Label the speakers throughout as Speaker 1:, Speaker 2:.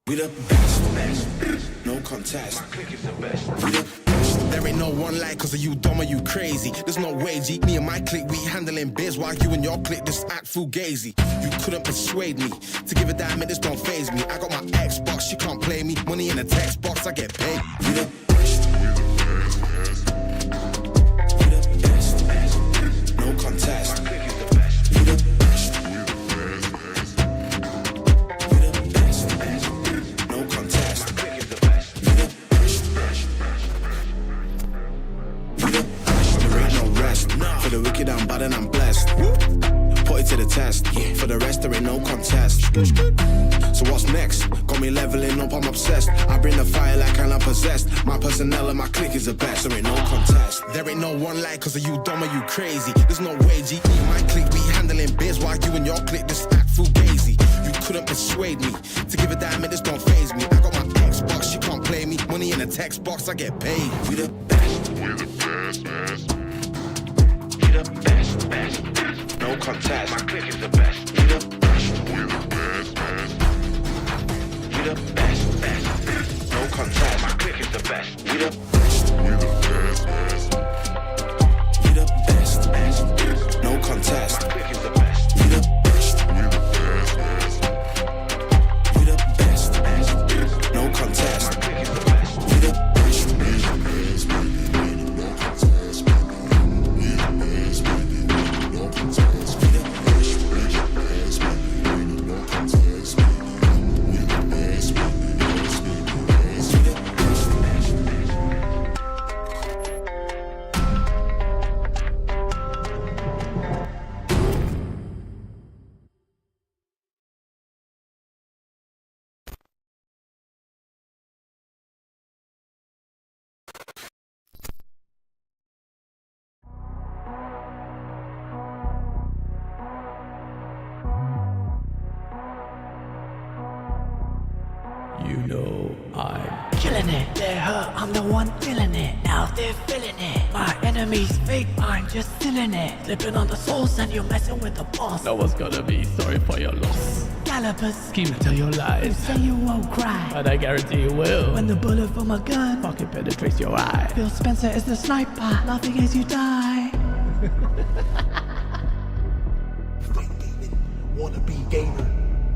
Speaker 1: We the best, no contest. We the best. There ain't no one like cause of you dumb or you crazy. There's no way, G. Me and my clique, we handling biz while you and your clique just act fugazi. You couldn't persuade me to give a damn, it just don't faze me. I got my Xbox, she can't play me. Money in a text box, I get paid. We the best. We the best, no contest. We the best. For the wicked, I'm bad and I'm blessed. Put it to the test. For the rest, there ain't no contest. So what's next? Got me leveling up, I'm obsessed. I bring the fire like I'm possessed. My personnel and my clique is the best. There ain't no contest. There ain't no one like cause of you dumb or you crazy. There's no way, G. Me and my clique, we handling biz while you and your clique just act fugazi. You couldn't persuade me to give a damn, it just don't faze me. I got my Xbox, she can't play me. Money in a text box, I get paid. We the best. We the best, best. We the best, best. No contest. My clique is the best. We the best. We the best, best. We the best, best. No contest. My clique is the best. We the best. We the best, best. We the best, best. No contest. My clique is the best. We the best. We the best, best. We the best, best. No contest. My clique is the best. We the best, best. No contest.
Speaker 2: You know I'm killing it. They're hurt, I'm the one feeling it. Now they're feeling it. My enemies fake, I'm just stealing it. Slipping on the source and you're messing with the boss. No one's gonna be sorry for your loss. Gallopers scheme to tell your lies. You say you won't cry, but I guarantee you will. When the bullet from a gun fucking penetrates your eye. Phil Spencer is the sniper, laughing as you die.
Speaker 3: Fake gaming, wanna be gamer.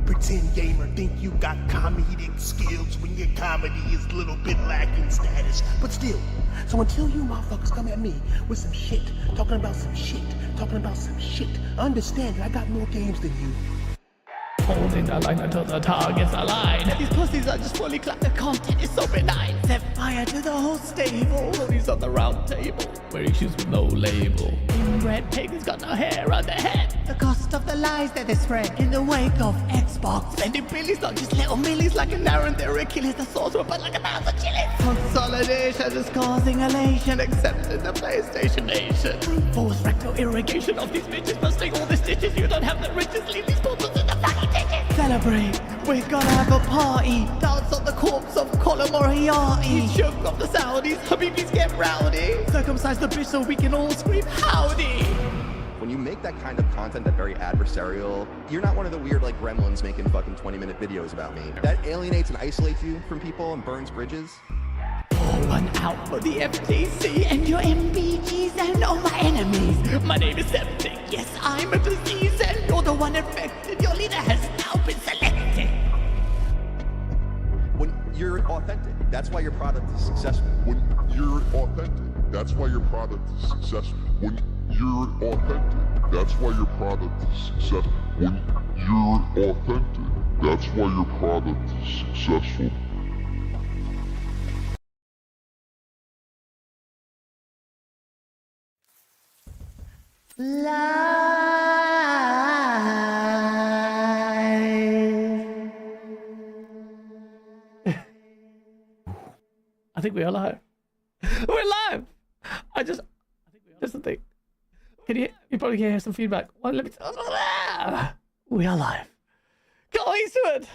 Speaker 3: Pretend gamer, think you got comedic skills when your comedy is a little bit lacking status. But still, so until you motherfuckers come at me with some shit, talking about some shit, understand that I got more games than you.
Speaker 2: Holding the line until the target's aligned. These pussies are just fully clapped, the content is so benign. Set fire to the whole stable. Ponies on the round table, wearing shoes with no label. Inbred pig has got no hair on their head. The cost of the lies that they spread in the wake of Xbox. Spending billions, not just little millies, like an Aaron, their Achilles, the sauce but like 1,000 chilies. Consolidation is causing elation, except in the PlayStation Nation. Forced rectal irrigation of these bitches, busting all the stitches. You don't have the riches, leave these portals in the fucking ditches. Celebrate, we're gonna have a party. Dance on the corpse of Colin Moriarty. Choke off the Saudis, Habibis get rowdy. Circumcise the bitch so we can all scream howdy.
Speaker 4: When you make that kind of content, that very adversarial, you're not one of the weird like gremlins making fucking 20-minute videos about me. That alienates and isolates you from people and burns bridges.
Speaker 2: Pour one out for the FTC and your MBGs and all my enemies. My name is Septic, yes, I'm a disease and you're the one infected. Your leader has now been selected.
Speaker 4: When you're authentic, that's why your product is successful.
Speaker 5: When you're authentic, that's why your product is successful. When you're authentic, that's why your product is successful. When you're authentic, that's why your product is successful.
Speaker 2: I think we are live. We're live. I think we are. Just a thing. You probably can hear some feedback. Well, let me we are live. Go Eastwood.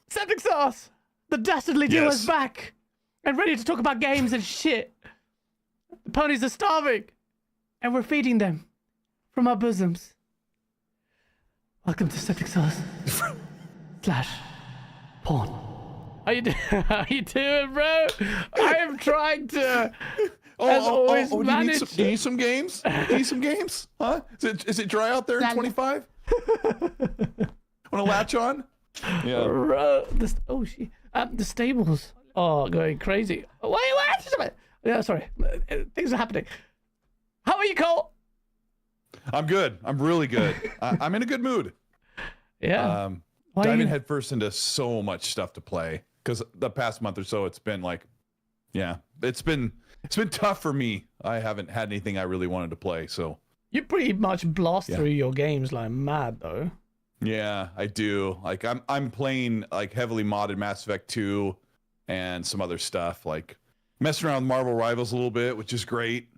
Speaker 2: Septic Sauce. The dastardly duo is back and ready to talk about games and shit. The ponies are starving and we're feeding them from our bosoms. Welcome to Septic Sauce / porn. How you doing, bro? I am trying to, as always, manage.
Speaker 6: Do you need some games? You need some games? Huh? Is it dry out there in 25? Want to latch on? Yeah. The stables are going crazy. Wait. Yeah, sorry. Things are happening. How are you, Cole?
Speaker 7: I'm good. I'm really good. I'm in a good mood.
Speaker 2: Yeah.
Speaker 7: Diving headfirst into so much stuff to play. Because the past month or so, it's been like, yeah, it's been tough for me. I haven't had anything I really wanted to play, so.
Speaker 2: You pretty much blast through your games like mad, though.
Speaker 7: Yeah, I do. Like I'm playing like heavily modded Mass Effect 2 and some other stuff, like messing around with Marvel Rivals a little bit, which is great.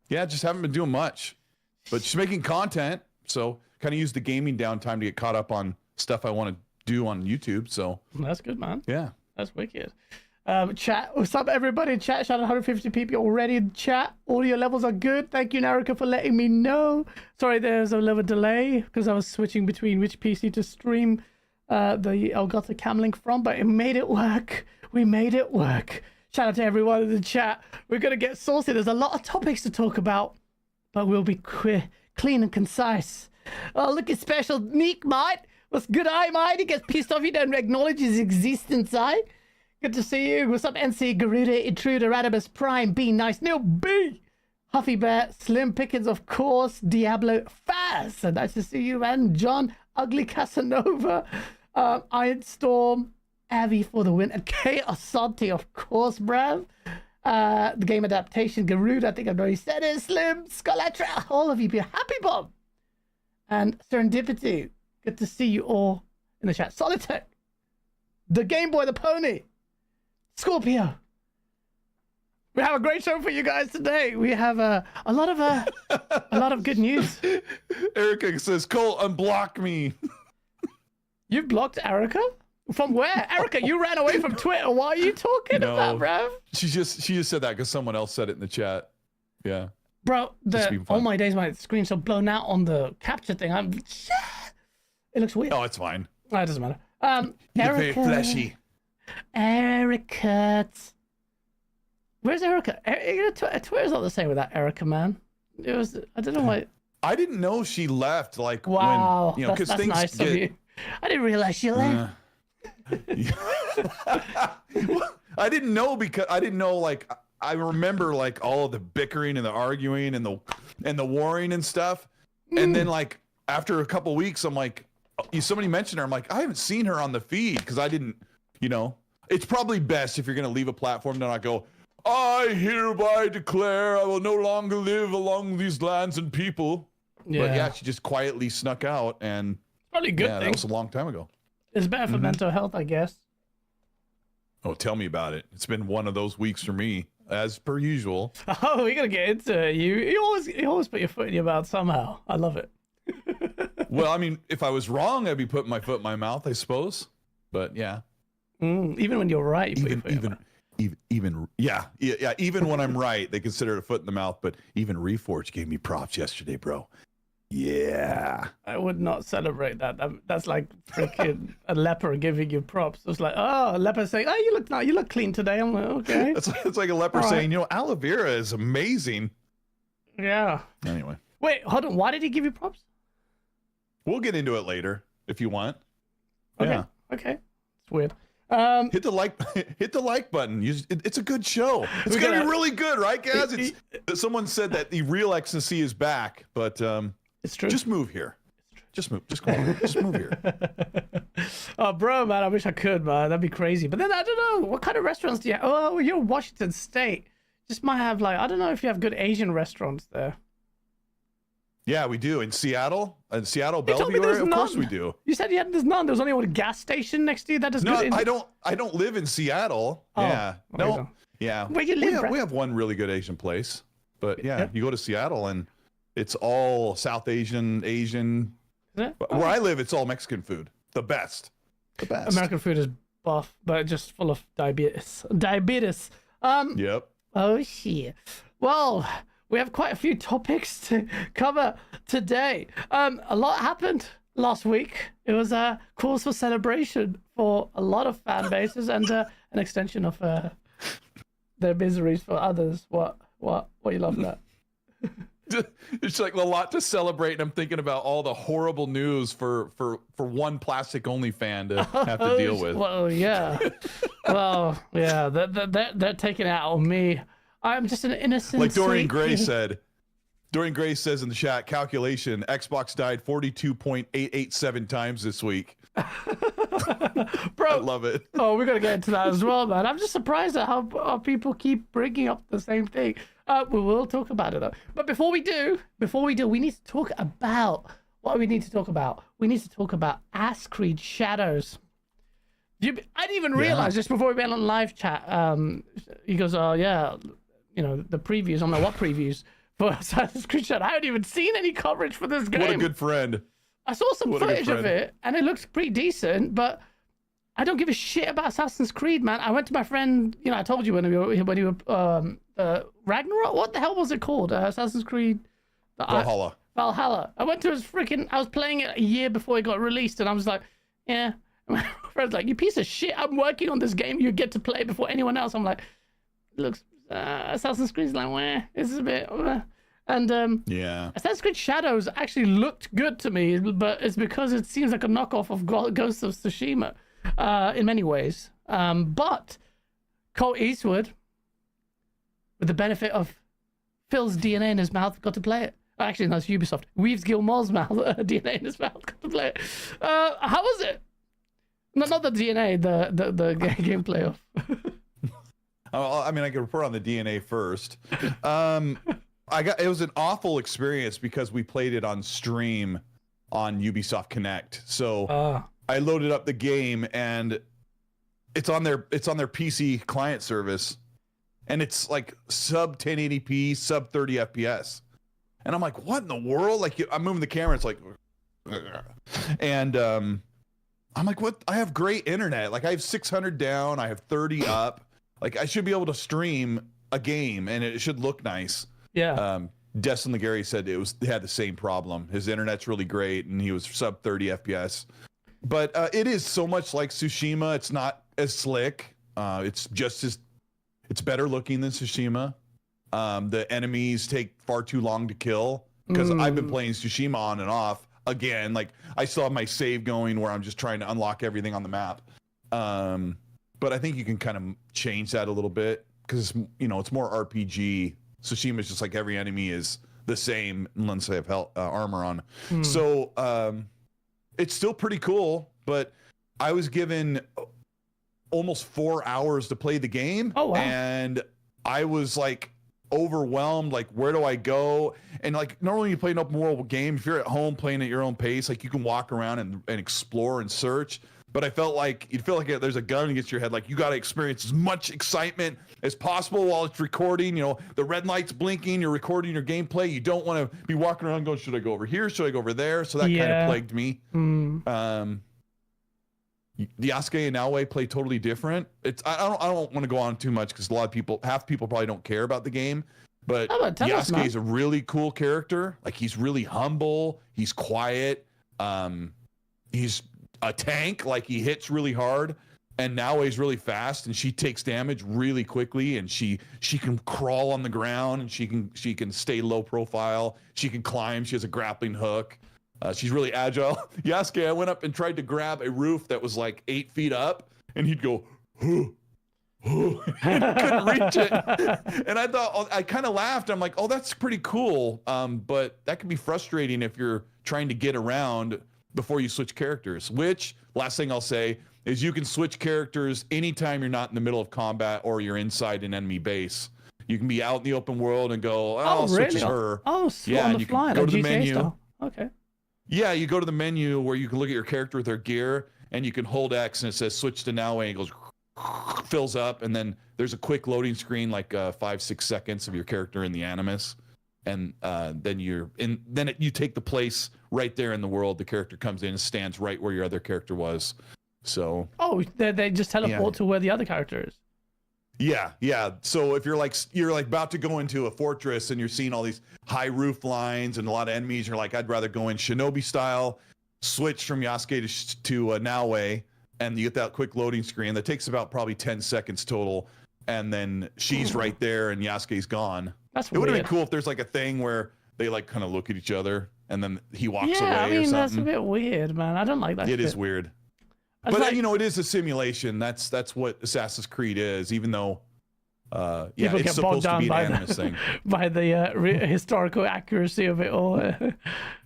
Speaker 7: Yeah, just haven't been doing much, but just making content. So kind of use the gaming downtime to get caught up on stuff I want to do on YouTube. So
Speaker 2: that's good, man.
Speaker 7: Yeah,
Speaker 2: that's wicked. Chat, what's up, everybody? Chat, shout out 150 people already in chat. Audio levels are good. Thank you, Narika, for letting me know. Sorry, there's a little delay because I was switching between which PC to stream the Elgato Cam Link from, but it made it work. We made it work. Shout out to everyone in the chat. We're gonna get saucy. There's a lot of topics to talk about, but we'll be clean and concise. Oh, look at special Neek, mate. What's good, mate? He gets pissed off you don't acknowledge his existence, Good to see you. What's up, NC, Garuda, Intruder, Adabus, Prime, B, Nice, Neil, B, Huffy Bear, Slim Pickens, of course, Diablo, Faz. So nice to see you, man. John, Ugly Casanova, Iron Storm, Avi for the win, and K Asante, of course, bruv. The game adaptation, Garuda, I think I've already said it. Slim, Scolatra, all of you, be a happy bomb. And Serendipity, good to see you all in the chat. Solitech, the Game Boy, the Pony, Scorpio. We have a great show for you guys today. We have a lot of good news.
Speaker 7: Erica says, Cole, unblock me.
Speaker 2: You've blocked Erica? From where? Erica, you ran away from Twitter. What are you talking about, bro?
Speaker 7: She just said that because someone else said it in the chat. Yeah.
Speaker 2: Bro, all my days, my screen's so blown out on the capture thing. It looks weird.
Speaker 7: Oh, it's fine.
Speaker 2: Oh, it doesn't matter.
Speaker 7: You're
Speaker 2: Erica.
Speaker 7: very fleshy.
Speaker 2: Erica. Where's Erica? Twitter's not the same without Erica, man. It was. I don't know why.
Speaker 7: I didn't know she left. Like
Speaker 2: wow,
Speaker 7: when because
Speaker 2: that's
Speaker 7: things
Speaker 2: nice
Speaker 7: get.
Speaker 2: Of you. I didn't realize she left.
Speaker 7: I didn't know because I didn't know like I remember like all of the bickering and the arguing and the warring and stuff. And then like after a couple weeks, I'm like, somebody mentioned her. I'm like, I haven't seen her on the feed because I didn't, it's probably best if you're gonna leave a platform to not go, I hereby declare I will no longer live along these lands and people. Yeah. But yeah, she just quietly snuck out, and
Speaker 2: probably a good thing.
Speaker 7: That was a long time ago.
Speaker 2: It's better for mental health, I guess.
Speaker 7: Oh, tell me about it. It's been one of those weeks for me, as per usual.
Speaker 2: Oh, we gotta get into it. You always put your foot in your mouth somehow. I love it.
Speaker 7: Well, I mean, if I was wrong, I'd be putting my foot in my mouth, I suppose. But yeah.
Speaker 2: Even when you're right, you put your foot in your mouth.
Speaker 7: Even when I'm right, they consider it a foot in the mouth. But even Reforge gave me props yesterday, bro. Yeah,
Speaker 2: I would not celebrate that. That's like freaking a leper giving you props. It's like, oh, a leper saying, oh, you look clean today. I'm like, okay.
Speaker 7: It's like a leper saying, aloe vera is amazing.
Speaker 2: Yeah.
Speaker 7: Anyway.
Speaker 2: Wait, hold on. Why did he give you props?
Speaker 7: We'll get into it later if you want.
Speaker 2: Okay.
Speaker 7: Yeah.
Speaker 2: Okay. It's weird.
Speaker 7: Hit the like button. It's a good show. It's gonna be really good, right, guys? Someone said that the real ecstasy is back, but
Speaker 2: it's true.
Speaker 7: Just move here. Just move. Just go on. Just move here.
Speaker 2: Oh, bro, man, I wish I could, man. That'd be crazy. But then I don't know what kind of restaurants do you have? Oh, you're in Washington State. Just might have like I don't know if you have good Asian restaurants there.
Speaker 7: Yeah, we do in Seattle. In Seattle, Bellevue area, of course we do.
Speaker 2: You said there's none. There's only one gas station next to you that does good.
Speaker 7: I don't live in Seattle.
Speaker 2: Oh,
Speaker 7: yeah, no, yeah.
Speaker 2: Where you live?
Speaker 7: We have one really good Asian place, but yeah, you go to Seattle and it's all South Asian.
Speaker 2: Is it?
Speaker 7: Where I live, it's all Mexican food. The best.
Speaker 2: American food is buff, but just full of diabetes.
Speaker 7: Yep.
Speaker 2: Oh shit. Well, we have quite a few topics to cover today. A lot happened last week. It was a cause for celebration for a lot of fan bases and an extension of their miseries for others. What you love that?
Speaker 7: It's like a lot to celebrate, and I'm thinking about all the horrible news for one plastic only fan to have to deal with.
Speaker 2: Well, yeah. Well, yeah. They're taking it out on me. I'm just an innocent.
Speaker 7: Like Dorian Gray said. Dorian Gray says in the chat, calculation, Xbox died 42.887 times this week.
Speaker 2: Bro,
Speaker 7: I love it.
Speaker 2: Oh, we're going to get into that as well, man. I'm just surprised at how people keep bringing up the same thing. We will talk about it, though. But before we do, we need to talk about what we need to talk about. We need to talk about Assassin's Creed Shadows. I didn't even realize just before we went on live chat. He goes, "Oh yeah, the previews." I'm like, "What previews for Assassin's Creed Shadows?" I haven't even seen any coverage for this game.
Speaker 7: What a good friend.
Speaker 2: I saw some footage of it, and it looks pretty decent, but I don't give a shit about Assassin's Creed, man. I went to my friend. I told you when we were Ragnarok. What the hell was it called? Assassin's Creed
Speaker 7: Valhalla.
Speaker 2: Valhalla. I went to his freaking. I was playing it a year before it got released, and I was like, yeah. My friend's like, you piece of shit. I'm working on this game. You get to play before anyone else. I'm like, looks Assassin's Creed's like, wah, this is a bit. And
Speaker 7: yeah,
Speaker 2: Assassin's Creed Shadows actually looked good to me, but it's because it seems like a knockoff of Ghost of Tsushima in many ways. But Colt Eastwood, with the benefit of Phil's DNA in his mouth, got to play it. Actually, that's Ubisoft. Reeves Gilmore's mouth, DNA in his mouth, got to play it. How was it? Not the DNA, the gameplay of.
Speaker 7: I mean, I can report on the DNA first. It was an awful experience because we played it on stream on Ubisoft Connect. So I loaded up the game and it's on their PC client service, and it's like sub 1080p, sub 30 FPS, and I'm like, what in the world? Like I'm moving the camera, it's like, and I'm like, what? I have great internet. Like I have 600 down, I have 30 up. Like I should be able to stream a game and it should look nice.
Speaker 2: Yeah.
Speaker 7: Destin Legary said it had the same problem. His internet's really great and he was sub 30 FPS. But it is so much like Tsushima. It's not as slick. It's better looking than Tsushima. The enemies take far too long to kill because I've been playing Tsushima on and off. Again, like I still have my save going where I'm just trying to unlock everything on the map. But I think you can kind of change that a little bit because it's more RPG. Tsushima is just like every enemy is the same unless they have armor on. So it's still pretty cool, but I was given almost 4 hours to play the game.
Speaker 2: Oh, wow.
Speaker 7: And I was like overwhelmed, like where do I go? And like normally you play an open world game, if you're at home playing at your own pace, like you can walk around and explore and search. But I felt like you'd feel like there's a gun against your head, like you got to experience as much excitement as possible while it's recording. The red light's blinking, you're recording your gameplay. You don't want to be walking around going, should I go over here, should I go over there? So that kind of plagued me. The Yasuke and Naoe play totally different. I don't want to go on too much because half people probably don't care about the game. But Yasuke is a really cool character. Like he's really humble. He's quiet. He's a tank. Like he hits really hard. And Naoe's really fast, and she takes damage really quickly. And she can crawl on the ground, and she can stay low profile. She can climb. She has a grappling hook. She's really agile. Yasuke, I went up and tried to grab a roof that was like 8 feet up, and he'd go, and couldn't reach it. And I kind of laughed. I'm like, oh, that's pretty cool. But that can be frustrating if you're trying to get around before you switch characters, which, last thing I'll say, is you can switch characters anytime you're not in the middle of combat or you're inside an enemy base. You can be out in the open world and go, I'll switch to her.
Speaker 2: Oh,
Speaker 7: yeah,
Speaker 2: on the fly,
Speaker 7: go
Speaker 2: like
Speaker 7: to the
Speaker 2: GTA
Speaker 7: menu.
Speaker 2: style. Okay.
Speaker 7: Yeah, you go to the menu where you can look at your character with their gear, and you can hold X and it says switch to now, and it goes, fills up, and then there's a quick loading screen, like 5-6 seconds of your character in the Animus, and then you take the place right there in the world. The character comes in and stands right where your other character was. So
Speaker 2: they just teleport to where the other character is.
Speaker 7: Yeah. So if you're like about to go into a fortress and you're seeing all these high roof lines and a lot of enemies, you're like, I'd rather go in Shinobi style, switch from Yasuke to Naoe, and you get that quick loading screen that takes about probably 10 seconds total, and then she's right there and Yasuke's gone.
Speaker 2: That's
Speaker 7: it would have been cool if there's like a thing where they like kind of look at each other and then he walks away.
Speaker 2: I mean,
Speaker 7: or something.
Speaker 2: That's a bit weird, man. I don't like that.
Speaker 7: It is weird. But it is a simulation. That's what Assassin's Creed is, even though it's supposed to be an Animus thing.
Speaker 2: By the historical accuracy of it all.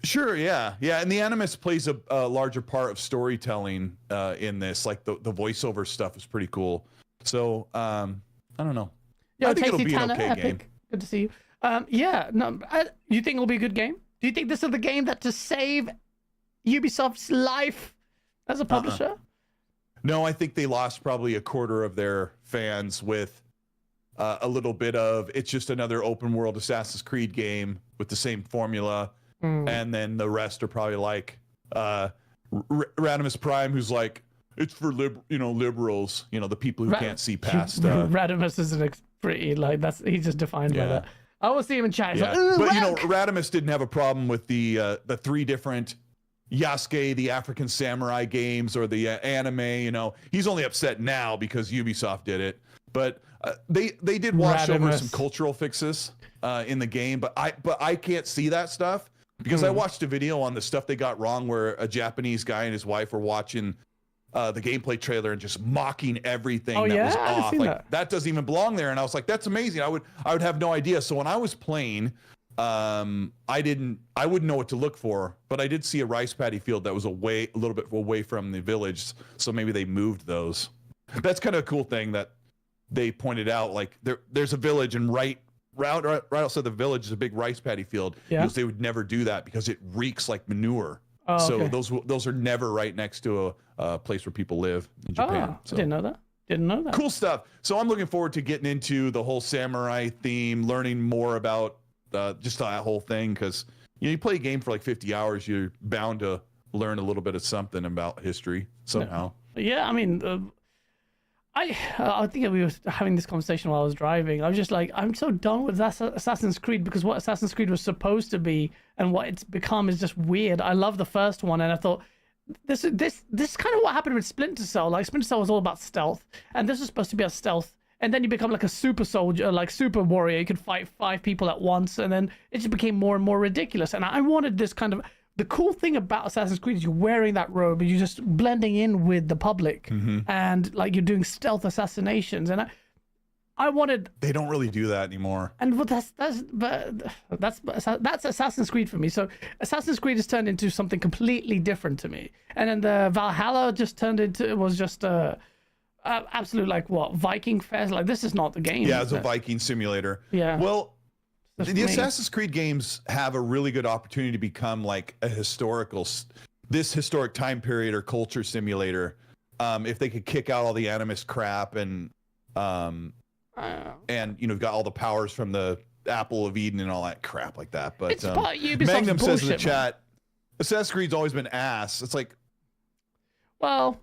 Speaker 7: Sure, yeah. And the Animus plays a larger part of storytelling in this. Like the voiceover stuff is pretty cool. So I don't know.
Speaker 2: Yeah,
Speaker 7: I think it'll be an okay game.
Speaker 2: Good to see you. You think it'll be a good game? Do you think this is the game that to save Ubisoft's life as a publisher?
Speaker 7: No, I think they lost probably a quarter of their fans with a little bit of it's just another open world Assassin's Creed game with the same formula, and then the rest are probably like Radimus Prime, who's like it's for liberals, the people who can't see past.
Speaker 2: Radimus isn't pretty like he's just defined by that. I always see him in chat.
Speaker 7: Yeah.
Speaker 2: Like,
Speaker 7: but Radimus didn't have a problem with the 3 different Yasuke, the African Samurai games, or the anime. He's only upset now because Ubisoft did it. But they did wash over some cultural fixes in the game. But I can't see that stuff because I watched a video on the stuff they got wrong, where a Japanese guy and his wife were watching the gameplay trailer and just mocking everything that was off. Like that doesn't even belong there. And I was like, that's amazing. I would have no idea. So when I was playing, I wouldn't know what to look for, but I did see a rice paddy field that was a little bit away from the village. So maybe they moved those. That's kind of a cool thing that they pointed out. Like there's a village, and right outside the village is a big rice paddy field.
Speaker 2: Yeah.
Speaker 7: Because they would never do that because it reeks like manure.
Speaker 2: Oh,
Speaker 7: so
Speaker 2: okay.
Speaker 7: those are never right next to a place where people live in Japan.
Speaker 2: So. Didn't know that.
Speaker 7: Cool stuff. So I'm looking forward to getting into the whole samurai theme, learning more about just that whole thing, because you play a game for like 50 hours, you're bound to learn a little bit of something about history somehow.
Speaker 2: Yeah, I mean, I think we were having this conversation while I was driving. I was just like, I'm so done with Assassin's Creed, because what Assassin's Creed was supposed to be and what it's become is just weird. I love the first one, and I thought this is kind of what happened with Splinter Cell. Like, Splinter Cell was all about stealth, and this is supposed to be a stealth. And then you become like a super soldier, like super warrior. You could fight 5 people at once, and then it just became more and more ridiculous. And I wanted this kind of... The cool thing about Assassin's Creed is you're wearing that robe and you're just blending in with the public, and like you're doing stealth assassinations. And I wanted...
Speaker 7: They don't really do that anymore.
Speaker 2: And well, that's Assassin's Creed for me. So Assassin's Creed has turned into something completely different to me. And then the Valhalla just turned into... It was just absolute, like, what, Viking fest. Like, this is not the game.
Speaker 7: Yeah, it's a Viking simulator.
Speaker 2: Yeah.
Speaker 7: Well,
Speaker 2: That's
Speaker 7: the
Speaker 2: me.
Speaker 7: Assassin's Creed games have a really good opportunity to become like a historic time period or culture simulator. If they could kick out all the animist crap and you know, got all the powers from the Apple of Eden and all that crap like that. But
Speaker 2: It's part of Ubisoft's
Speaker 7: Magnum says in the
Speaker 2: bullshit, man.
Speaker 7: chat, Assassin's Creed's always been ass. It's like,
Speaker 2: Well,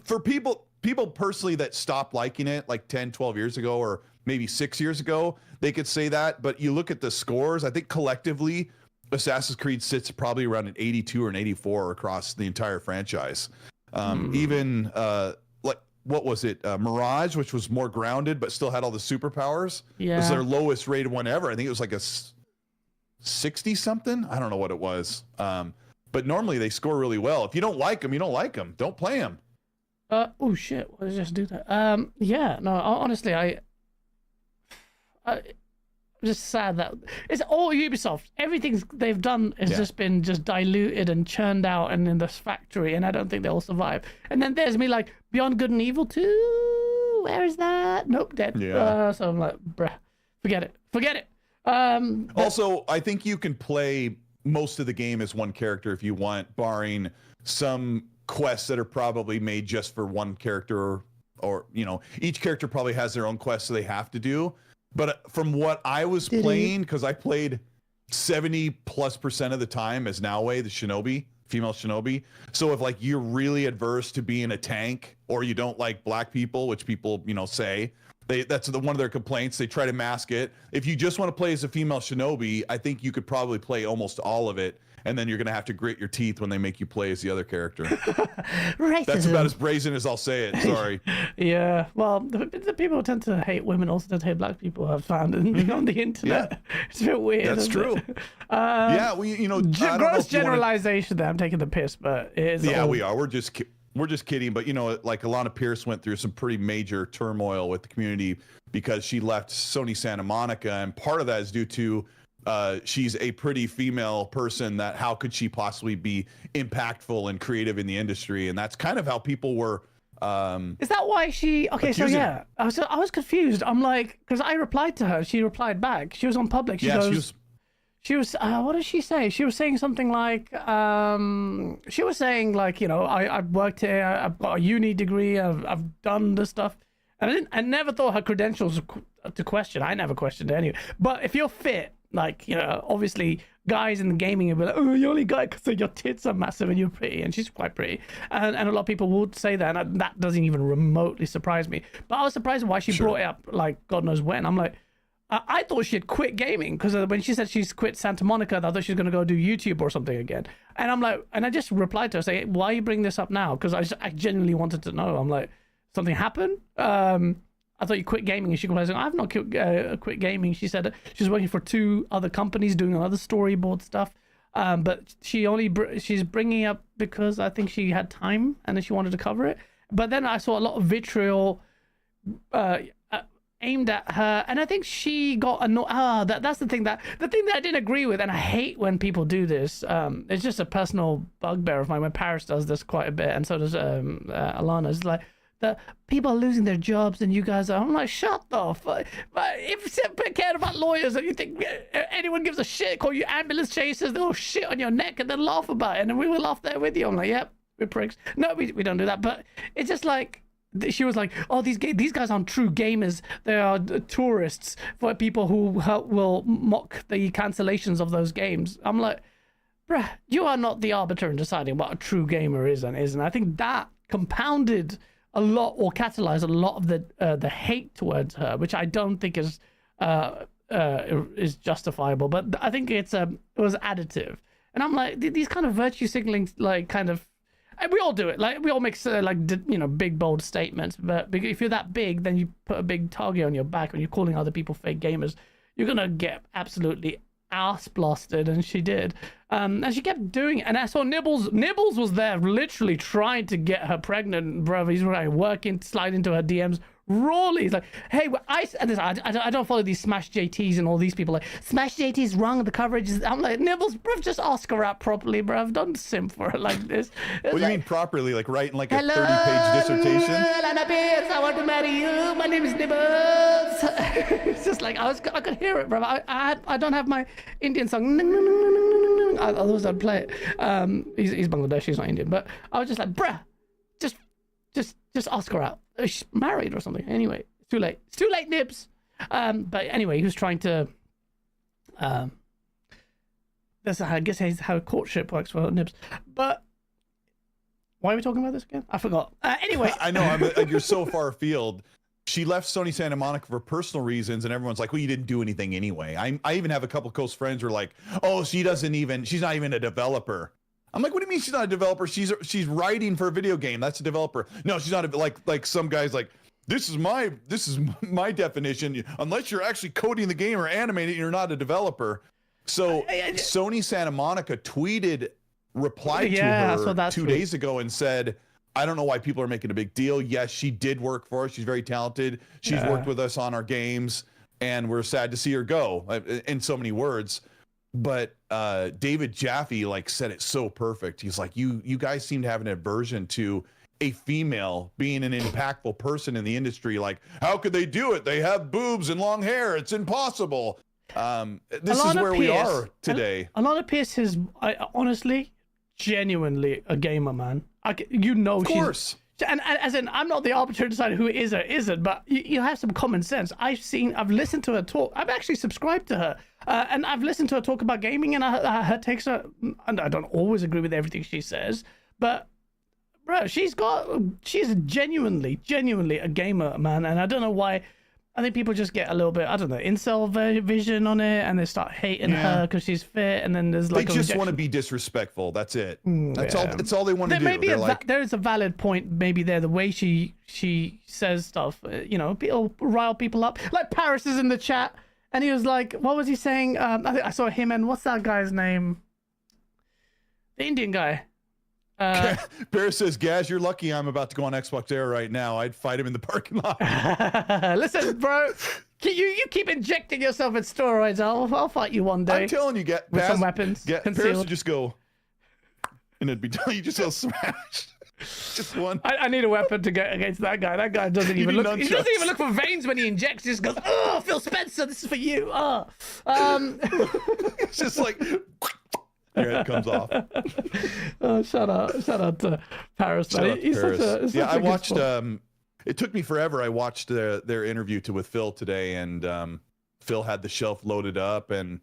Speaker 7: for people personally that stopped liking it like 10, 12 years ago, or maybe 6 years ago, they could say that. But you look at the scores, I think collectively Assassin's Creed sits probably around an 82 or an 84 across the entire franchise. Even like, what was it, Mirage, which was more grounded but still had all the superpowers, was their lowest rated one ever. I think it was like a 60 something. I don't know what it was. But normally they score really well. If you don't like them, you don't like them. Don't play them.
Speaker 2: Oh shit! Why did I just do that? Yeah, no. Honestly, I'm just sad that it's all Ubisoft. Everything they've done has just been diluted and churned out and in this factory, and I don't think they'll survive. And then there's me like Beyond Good and Evil 2. Where is that? Nope, dead.
Speaker 7: Yeah.
Speaker 2: So I'm like, bruh, forget it.
Speaker 7: Also, I think you can play most of the game as one character if you want, barring some quests that are probably made just for one character, or you know, each character probably has their own quests so they have to do. But from what I was playing, because I played 70+% of the time as Naoe, the shinobi, female shinobi. So if like you're really adverse to being a tank, or you don't like black people, which people, you know, say that's one of their complaints, they try to mask it. If you just want to play as a female shinobi, I think you could probably play almost all of it. And then you're going to have to grit your teeth when they make you play as the other character.
Speaker 2: Racism.
Speaker 7: That's about as brazen as I'll say it. Sorry.
Speaker 2: Yeah, well, the people who tend to hate women also tend to hate black people, I've found on the internet.
Speaker 7: Yeah.
Speaker 2: It's a bit weird.
Speaker 7: That's
Speaker 2: isn't
Speaker 7: true.
Speaker 2: it?
Speaker 7: Yeah, we, you know, I don't know
Speaker 2: Gross
Speaker 7: if you wanna-
Speaker 2: generalization there. I'm taking the piss, but it is.
Speaker 7: Yeah,
Speaker 2: all...
Speaker 7: we are. We're just kidding. But you know, like Alanah Pearce went through some pretty major turmoil with the community because she left Sony Santa Monica, and part of that is due to she's a pretty female person. That how could she possibly be impactful and creative in the industry? And that's kind of how people were.
Speaker 2: Is that why she? Okay, so
Speaker 7: accusing-
Speaker 2: yeah, I was confused. I'm like, because I replied to her, she replied back. She was on public. She goes, she was what did she say? She was saying something like, she was saying like, you know, I've worked here, I've got a uni degree, I've done this stuff, and I never thought her credentials to question. I never questioned it anyway. But if you're fit, like, you know, obviously guys in the gaming will be like, oh, you only got it because your tits are massive and you're pretty, and she's quite pretty, and a lot of people would say that, and that doesn't even remotely surprise me. But I was surprised why she brought it up, like God knows when. I'm like, I thought she had quit gaming, because when she said she's quit Santa Monica, I thought she was going to go do YouTube or something again. And I'm like, and I just replied to her saying, why are you bringing this up now? Because I genuinely wanted to know. I'm like, something happened? I thought you quit gaming. And she goes, I've not quit gaming. She said she's working for 2 other companies doing other storyboard stuff. But she's bringing up because I think she had time and then she wanted to cover it. But then I saw a lot of vitriol aimed at her, and I think she got annoyed. That's the thing that I didn't agree with, and I hate when people do this. It's just a personal bugbear of mine when Pearce does this quite a bit, and so does Alanah. It's like, the people are losing their jobs and you guys are. I'm like, shut the fuck. If you care about lawyers and you think anyone gives a shit, call you ambulance chasers, they'll shit on your neck and then laugh about it, and then we will laugh there with you. I'm like, yep, we're pricks. No, we don't do that. But it's just like, she was like, oh, these guys aren't true gamers. They are tourists for people who will mock the cancellations of those games. I'm like, bruh, you are not the arbiter in deciding what a true gamer is and isn't. I think that compounded a lot or catalyzed a lot of the hate towards her, which I don't think is justifiable. But I think it was additive. And I'm like, these kind of virtue signaling, like, kind of, and we all do it. Like, we all make big bold statements. But if you're that big, then you put a big target on your back when you're calling other people fake gamers. You're gonna get absolutely ass blasted, and she did. And she kept doing it. And I saw Nibbles was there literally trying to get her pregnant, bro. He's working, slide into her DMs rawly. He's like, hey, I don't follow these Smash JTs and all these people. Like, Smash JT's wrong, the coverage is... I'm like, Nibbles, bro, just ask her out properly, bro. Don't simp for her like this.
Speaker 7: What do you mean properly? Like writing like a 30-page dissertation?
Speaker 2: Alanah Pearce, I want to marry you. My name is Nibbles. It's just like, I could hear it, bro. I don't have my Indian song. Otherwise I'd play it. He's Bangladeshi, he's not Indian. But I was just like, bruh, just ask her out. She's married or something. Anyway, it's too late. It's too late, Nibs. But anyway, he was trying to... that's how, I guess how courtship works for Nibs. But why are we talking about this again? I forgot. Anyway.
Speaker 7: I know, you're so far afield. She left Sony Santa Monica for personal reasons, and everyone's like, well, you didn't do anything anyway. I even have a couple close friends who are like, oh, she's not even a developer. I'm like, what do you mean she's not a developer? She's writing for a video game. That's a developer. No, she's not like some guys like, this is my definition. Unless you're actually coding the game or animating, you're not a developer. So Sony Santa Monica replied to her 2 days ago and said, I don't know why people are making a big deal. Yes, she did work for us. She's very talented. She's worked with us on our games, and we're sad to see her go, in so many words. But David Jaffe said it so perfect. He's like, you guys seem to have an aversion to a female being an impactful person in the industry. Like, how could they do it? They have boobs and long hair. It's impossible. This
Speaker 2: Alanah
Speaker 7: is where we are today.
Speaker 2: Alanah Pearce is honestly, genuinely a gamer, man. Of course. And as in, I'm not the arbiter to decide who is or isn't, but you have some common sense. I've listened to her talk. I've actually subscribed to her, and I've listened to her talk about gaming, and her takes are, and I don't always agree with everything she says, but bro, she's genuinely a gamer, man. And I don't know why. I think people just get a little bit, I don't know, incel vision on it, and they start hating her because she's fit, and then there's
Speaker 7: they just want to be disrespectful. That's it. That's all they want to do.
Speaker 2: Maybe there is a valid point. Maybe there, the way she says stuff, it'll rile people up. Like Paris is in the chat, and he was like, what was he saying? I think I saw him and what's that guy's name? The Indian guy.
Speaker 7: Pearce says, Gaz, you're lucky I'm about to go on Xbox Air right now. I'd fight him in the parking lot.
Speaker 2: Listen, bro, you keep injecting yourself in steroids. I'll fight you one day.
Speaker 7: I'm telling you,
Speaker 2: with some weapons.
Speaker 7: Pearce would just go, and it'd be you just go smash. Just one.
Speaker 2: I need a weapon to get against that guy. That guy doesn't even look. He doesn't even look for veins when he injects. He just goes, oh, Phil Spencer, this is for you. Oh.
Speaker 7: It's just like. Your head comes off.
Speaker 2: Oh, shout out to Paris. He's such
Speaker 7: I watched. It took me forever. I watched their interview with Phil today, and Phil had the shelf loaded up, and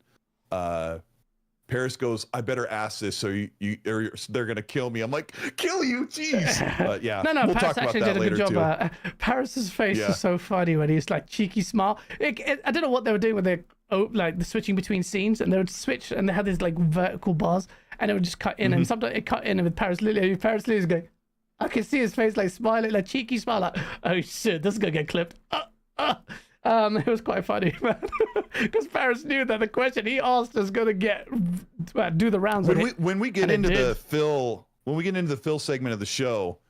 Speaker 7: Paris goes, "I better ask this, or they're gonna kill me." I'm like, "Kill you, jeez!" Yeah,
Speaker 2: no.
Speaker 7: We'll
Speaker 2: Paris
Speaker 7: talk about
Speaker 2: actually
Speaker 7: that
Speaker 2: did a good
Speaker 7: later
Speaker 2: job. Paris's face is so funny when he's like cheeky smile. I don't know what they were doing with their. The switching between scenes, and they would switch, and they had these vertical bars, and it would just cut in, and sometimes it cut in with Paris Lily. Paris Lily's going, I can see his face smiling, cheeky smile, like, oh shit, this is gonna get clipped. It was quite funny, man, because Paris knew that the question he asked was gonna do the rounds.
Speaker 7: When we get into the Phil segment of the show.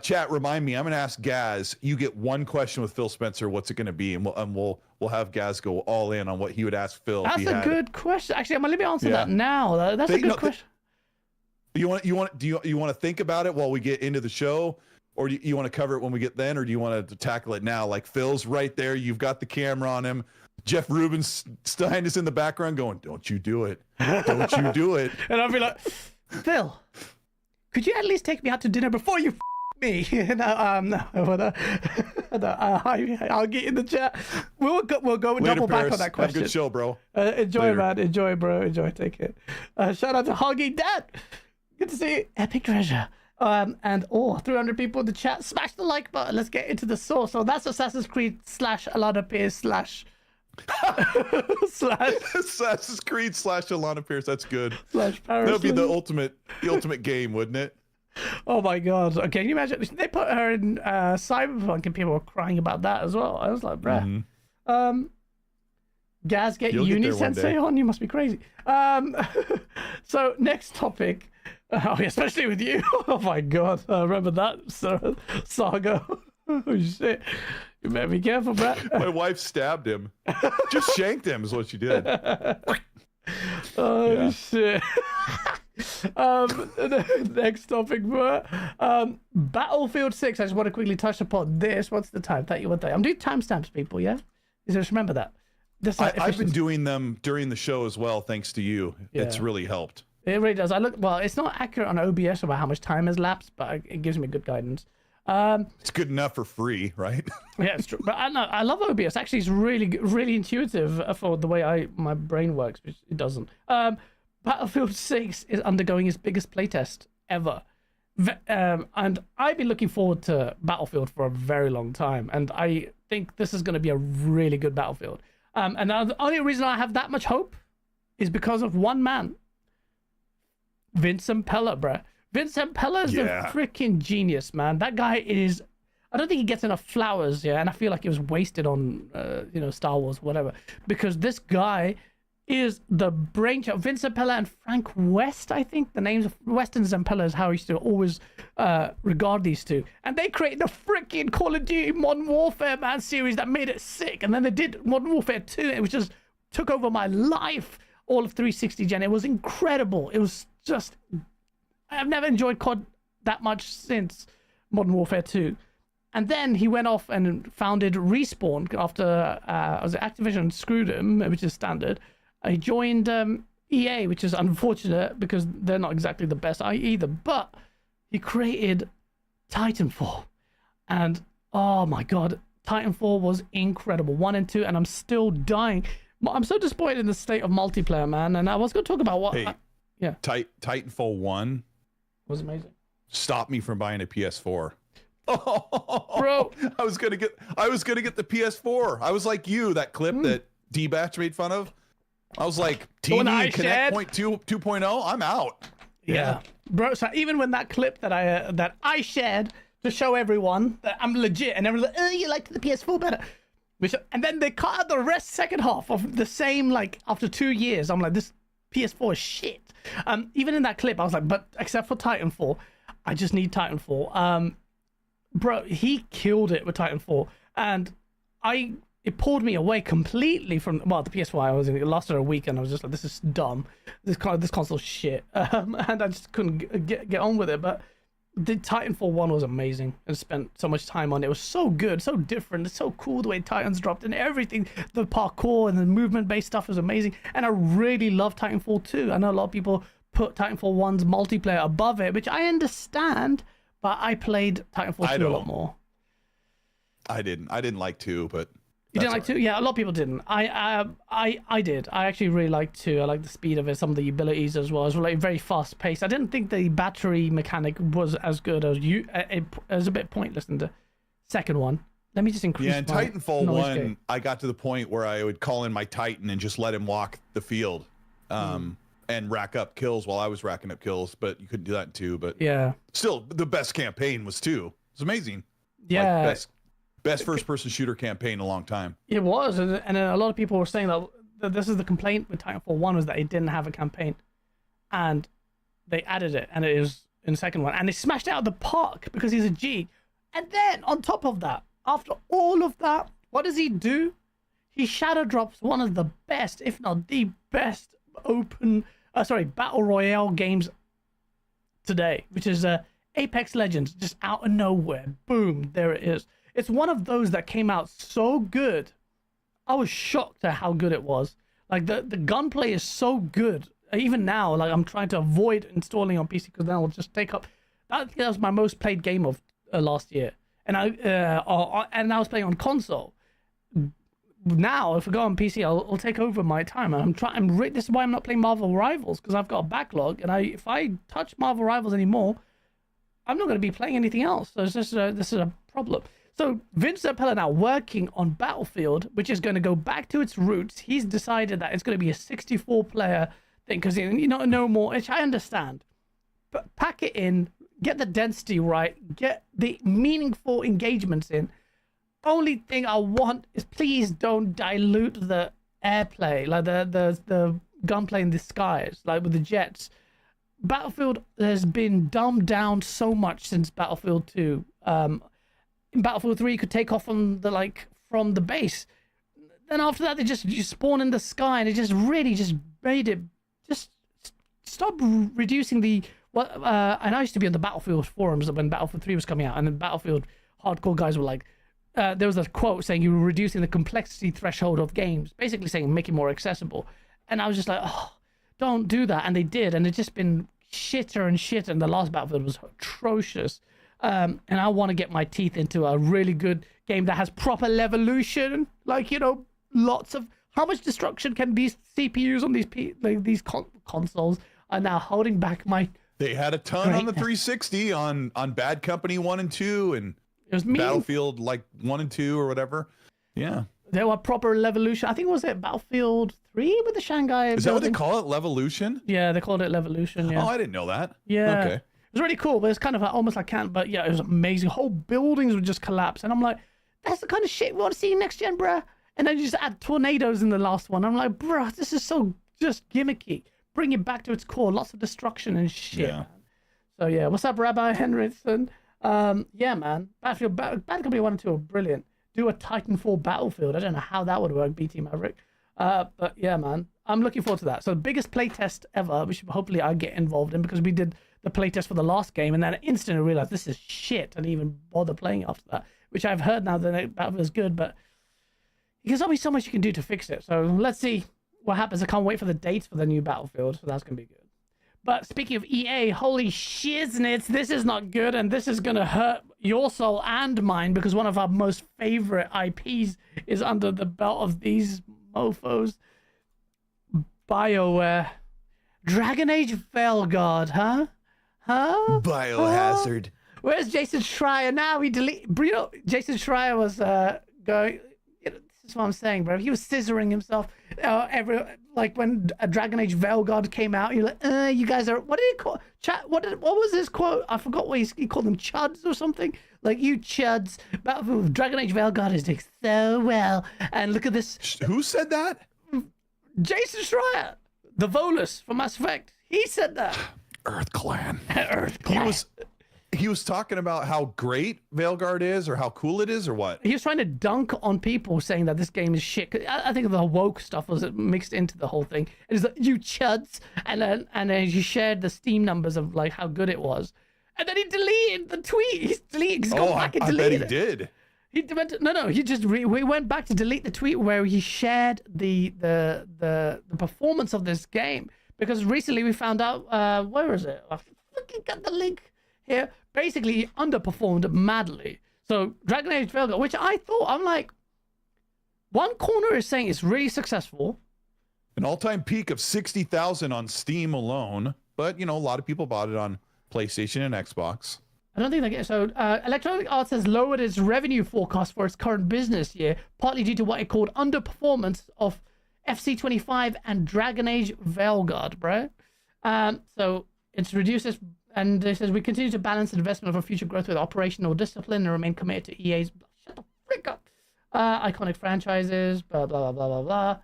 Speaker 7: Chat, remind me. I'm going to ask Gaz. You get one question with Phil Spencer. What's it going to be? And we'll have Gaz go all in on what he would ask Phil.
Speaker 2: That's a good question. Actually, let me answer that now. That's a good question.
Speaker 7: Do you want to think about it while we get into the show, or do you want to cover it when we get then, or do you want to tackle it now? Like Phil's right there. You've got the camera on him. Jeff Rubenstein is in the background going, "Don't you do it? Don't you do it?"
Speaker 2: And I'll be like, Phil, could you at least take me out to dinner before you me. I'll get in the chat. We'll go and
Speaker 7: Later,
Speaker 2: double back
Speaker 7: Pearce.
Speaker 2: on that question.
Speaker 7: Have a good show, bro.
Speaker 2: Enjoy,
Speaker 7: Later.
Speaker 2: man. Enjoy, bro. Enjoy. Take it. Shout out to Hoggy Dad. Good to see you. Epic treasure. And 300 people in the chat. Smash the like button. Let's get into the source. So that's Assassin's Creed / Alanah Pearce /
Speaker 7: Assassin's Creed / Alanah Pearce. That's good.
Speaker 2: / Paris.
Speaker 7: That would be the ultimate game, wouldn't it?
Speaker 2: Oh my god. Okay, can you imagine? They put her in Cyberpunk and people were crying about that as well. I was like, bruh. Gaz, get
Speaker 7: You'll get
Speaker 2: Uni
Speaker 7: there one
Speaker 2: Sensei
Speaker 7: day.
Speaker 2: on? You must be crazy. So, next topic. Oh, especially with you. Oh my god. Remember that saga? Oh shit. You better be careful, Brett.
Speaker 7: My wife stabbed him. Just shanked him is what she did.
Speaker 2: Oh
Speaker 7: Yeah.
Speaker 2: shit. Next topic, bro. Battlefield 6. I just want to quickly touch upon this. What's the time? 31 day. I'm doing timestamps, people, yeah? Just remember that. This
Speaker 7: I've been doing them during the show as well, thanks to you. It's
Speaker 2: Yeah.
Speaker 7: really helped.
Speaker 2: It really does. Well, it's not accurate on OBS about how much time has lapsed, but it gives me good guidance.
Speaker 7: It's good enough for free, right?
Speaker 2: Yeah, it's true. But I love OBS. Actually, it's really intuitive for the way my brain works, which it doesn't. Battlefield 6 is undergoing its biggest playtest ever. And I've been looking forward to Battlefield for a very long time. And I think this is going to be a really good Battlefield. And the only reason I have that much hope is because of one man. Vincent Pella, bruh. Vincent Pella is a freaking genius, man. That guy is... I don't think he gets enough flowers, yeah, and I feel like it was wasted on, Star Wars, whatever. Because this guy is the brainchild. Vincent Pella and Frank West, I think. The names of West and Zampella is how I used to always regard these two. And they created the freaking Call of Duty Modern Warfare, man, series that made it sick. And then they did Modern Warfare 2, which just took over my life. All of 360 gen. It was incredible. It was just... I've never enjoyed COD that much since Modern Warfare 2. And then he went off and founded Respawn after Activision screwed him, which is standard. He joined EA, which is unfortunate because they're not exactly the best either. But he created Titanfall. And oh my god, Titanfall was incredible. 1 and 2, and I'm still dying. I'm so disappointed in the state of multiplayer, man. And I was going to talk about what...
Speaker 7: Hey, Titanfall 1
Speaker 2: was amazing.
Speaker 7: Stopped me from buying a PS4.
Speaker 2: Bro,
Speaker 7: I was gonna get the PS4. I was like you, that clip that D-Batch made fun of. I was like, TV and Connect 2.0, I'm out.
Speaker 2: Yeah, bro. So even when that clip that I shared to show everyone that I'm legit, and everyone's like, "Oh, you liked the PS4 better," and then they cut out the second half of the same, like after 2 years. I'm like, this PS4 is shit. Even in that clip, I was like, but except for Titanfall, I just need Titanfall. Bro, he killed it with Titanfall, and it pulled me away completely from the PS4. It lasted a week, and I was just like, this is dumb. This console's shit, and I just couldn't get on with it. But the Titanfall 1 was amazing, and spent so much time on it. It was so good, so different. It's so cool the way Titans dropped and everything. The parkour and the movement-based stuff was amazing, and I really love Titanfall 2. I know a lot of people put Titanfall 1's multiplayer above it, which I understand. But I played Titanfall 2 a lot more.
Speaker 7: I didn't like 2, but
Speaker 2: you didn't like 2? Yeah, a lot of people didn't. I did. I actually really liked 2. I liked the speed of it, some of the abilities as well. It was like very fast paced. I didn't think the battery mechanic was as good as you. It was a bit pointless in the second one. Let me just increase.
Speaker 7: Yeah, in
Speaker 2: my
Speaker 7: Titanfall
Speaker 2: noise
Speaker 7: 1,
Speaker 2: gate.
Speaker 7: I got to the point where I would call in my Titan and just let him walk the field. And rack up kills while I was racking up kills, but you couldn't do that in 2. But
Speaker 2: yeah,
Speaker 7: still, the best campaign was 2. It's amazing.
Speaker 2: Yeah,
Speaker 7: like best first-person shooter campaign in a long time.
Speaker 2: It was, and a lot of people were saying that this is the complaint with Titanfall 1 was that it didn't have a campaign, and they added it, and it is in the second one, and they smashed it out of the park because he's a G. And then on top of that, after all of that, what does he do? He shadow drops one of the best, if not the best, battle royale games today, which is Apex Legends. Just out of nowhere, boom, there it is. It's one of those that came out so good. I was shocked at how good it was. Like the gunplay is so good. Even now, like I'm trying to avoid installing on PC because then I'll just take up. That was my most played game of last year, and I was playing on console. Now, if I go on PC, I'll take over my time. This is why I'm not playing Marvel Rivals, because I've got a backlog, and if I touch Marvel Rivals anymore, I'm not going to be playing anything else. So this is a problem. So Vince Zampella now working on Battlefield, which is going to go back to its roots. He's decided that it's going to be a 64-player thing, because no more, which I understand. But pack it in, get the density right, get the meaningful engagements in. Only thing I want is please don't dilute the airplay, like the gunplay in the skies, like with the jets. Battlefield has been dumbed down so much since Battlefield 2. In Battlefield 3, you could take off from the base. Then after that, you spawn in the sky, and it just really just made it just stop reducing the. And I used to be on the Battlefield forums when Battlefield 3 was coming out, and the Battlefield hardcore guys were like, there was a quote saying you were reducing the complexity threshold of games, basically saying make it more accessible. And I was just like, oh, don't do that. And they did, and it's just been shitter and shitter. And the last Battlefield was atrocious. And I want to get my teeth into a really good game that has proper levolution, lots of how much destruction can these CPUs on these consoles are now holding back my.
Speaker 7: They had a ton on the 360 on Bad Company 1 and 2 and
Speaker 2: it was
Speaker 7: Battlefield 1 and 2 or whatever. Yeah.
Speaker 2: There were proper levolution. I think it was Battlefield 3 with the Shanghai.
Speaker 7: Is that what they call it? Levolution?
Speaker 2: Yeah, they called it Levolution. Yeah.
Speaker 7: Oh, I didn't know that.
Speaker 2: Yeah.
Speaker 7: Okay.
Speaker 2: It was really cool, but it's kind of almost like but yeah, it was amazing. Whole buildings would just collapse. And I'm like, that's the kind of shit we want to see next gen, bruh. And then you just add tornadoes in the last one. I'm like, bruh, this is so just gimmicky. Bring it back to its core. Lots of destruction and shit. Yeah. Man. So yeah, what's up, Rabbi Henriksen? Yeah, man. Battlefield, Bad Company 1 and 2 are brilliant. Do a Titanfall Battlefield. I don't know how that would work, BT Maverick. But yeah, man. I'm looking forward to that. So the biggest playtest ever, which hopefully I get involved in, because we did the playtest for the last game, and then instantly realized this is shit. I didn't even bother playing after that, which I've heard now that Battlefield is good, but there's only so much you can do to fix it. So let's see what happens. I can't wait for the dates for the new Battlefield, so that's going to be good. But speaking of EA, holy shiznits, this is not good, and this is going to hurt your soul and mine, because one of our most favorite IPs is under the belt of these mofos. BioWare. Dragon Age Veilguard, huh?
Speaker 7: Biohazard.
Speaker 2: Where's Jason Schreier now? Jason Schreier was going. This is what I'm saying, bro. He was scissoring himself. When a Dragon Age Veilguard came out, you're like, you guys are. What did he call? What was his quote? I forgot what he called them. Chuds or something. Like, you chuds. Battlefield Dragon Age Veilguard is doing so well. And look at this.
Speaker 7: Who said that?
Speaker 2: Jason Schreier, the Volus from Mass Effect. He said that.
Speaker 7: Earth Clan.
Speaker 2: Earth Clan.
Speaker 7: He was talking about how great Veilguard is, or how cool it is, or what?
Speaker 2: He was trying to dunk on people saying that this game is shit. I think the woke stuff was mixed into the whole thing. It was like, you chuds, and then he shared the Steam numbers of like how good it was, and then he deleted the tweet. He's gone back and deleted it.
Speaker 7: I bet he did.
Speaker 2: He went back to delete the tweet where he shared the performance of this game, because recently we found out where is it? I fucking got the link here. Basically, he underperformed madly. So Dragon Age Veilguard, which I'm like, one corner is saying it's really successful.
Speaker 7: An all-time peak of 60,000 on Steam alone, but a lot of people bought it on PlayStation and Xbox.
Speaker 2: I don't think they get so. Electronic Arts has lowered its revenue forecast for its current business year, partly due to what it called underperformance of FC25 and Dragon Age Veilguard, bro. So it's reduced its, and it says we continue to balance investment for future growth with operational discipline and remain committed to EA's. Shut the frick up. Iconic franchises, blah blah blah blah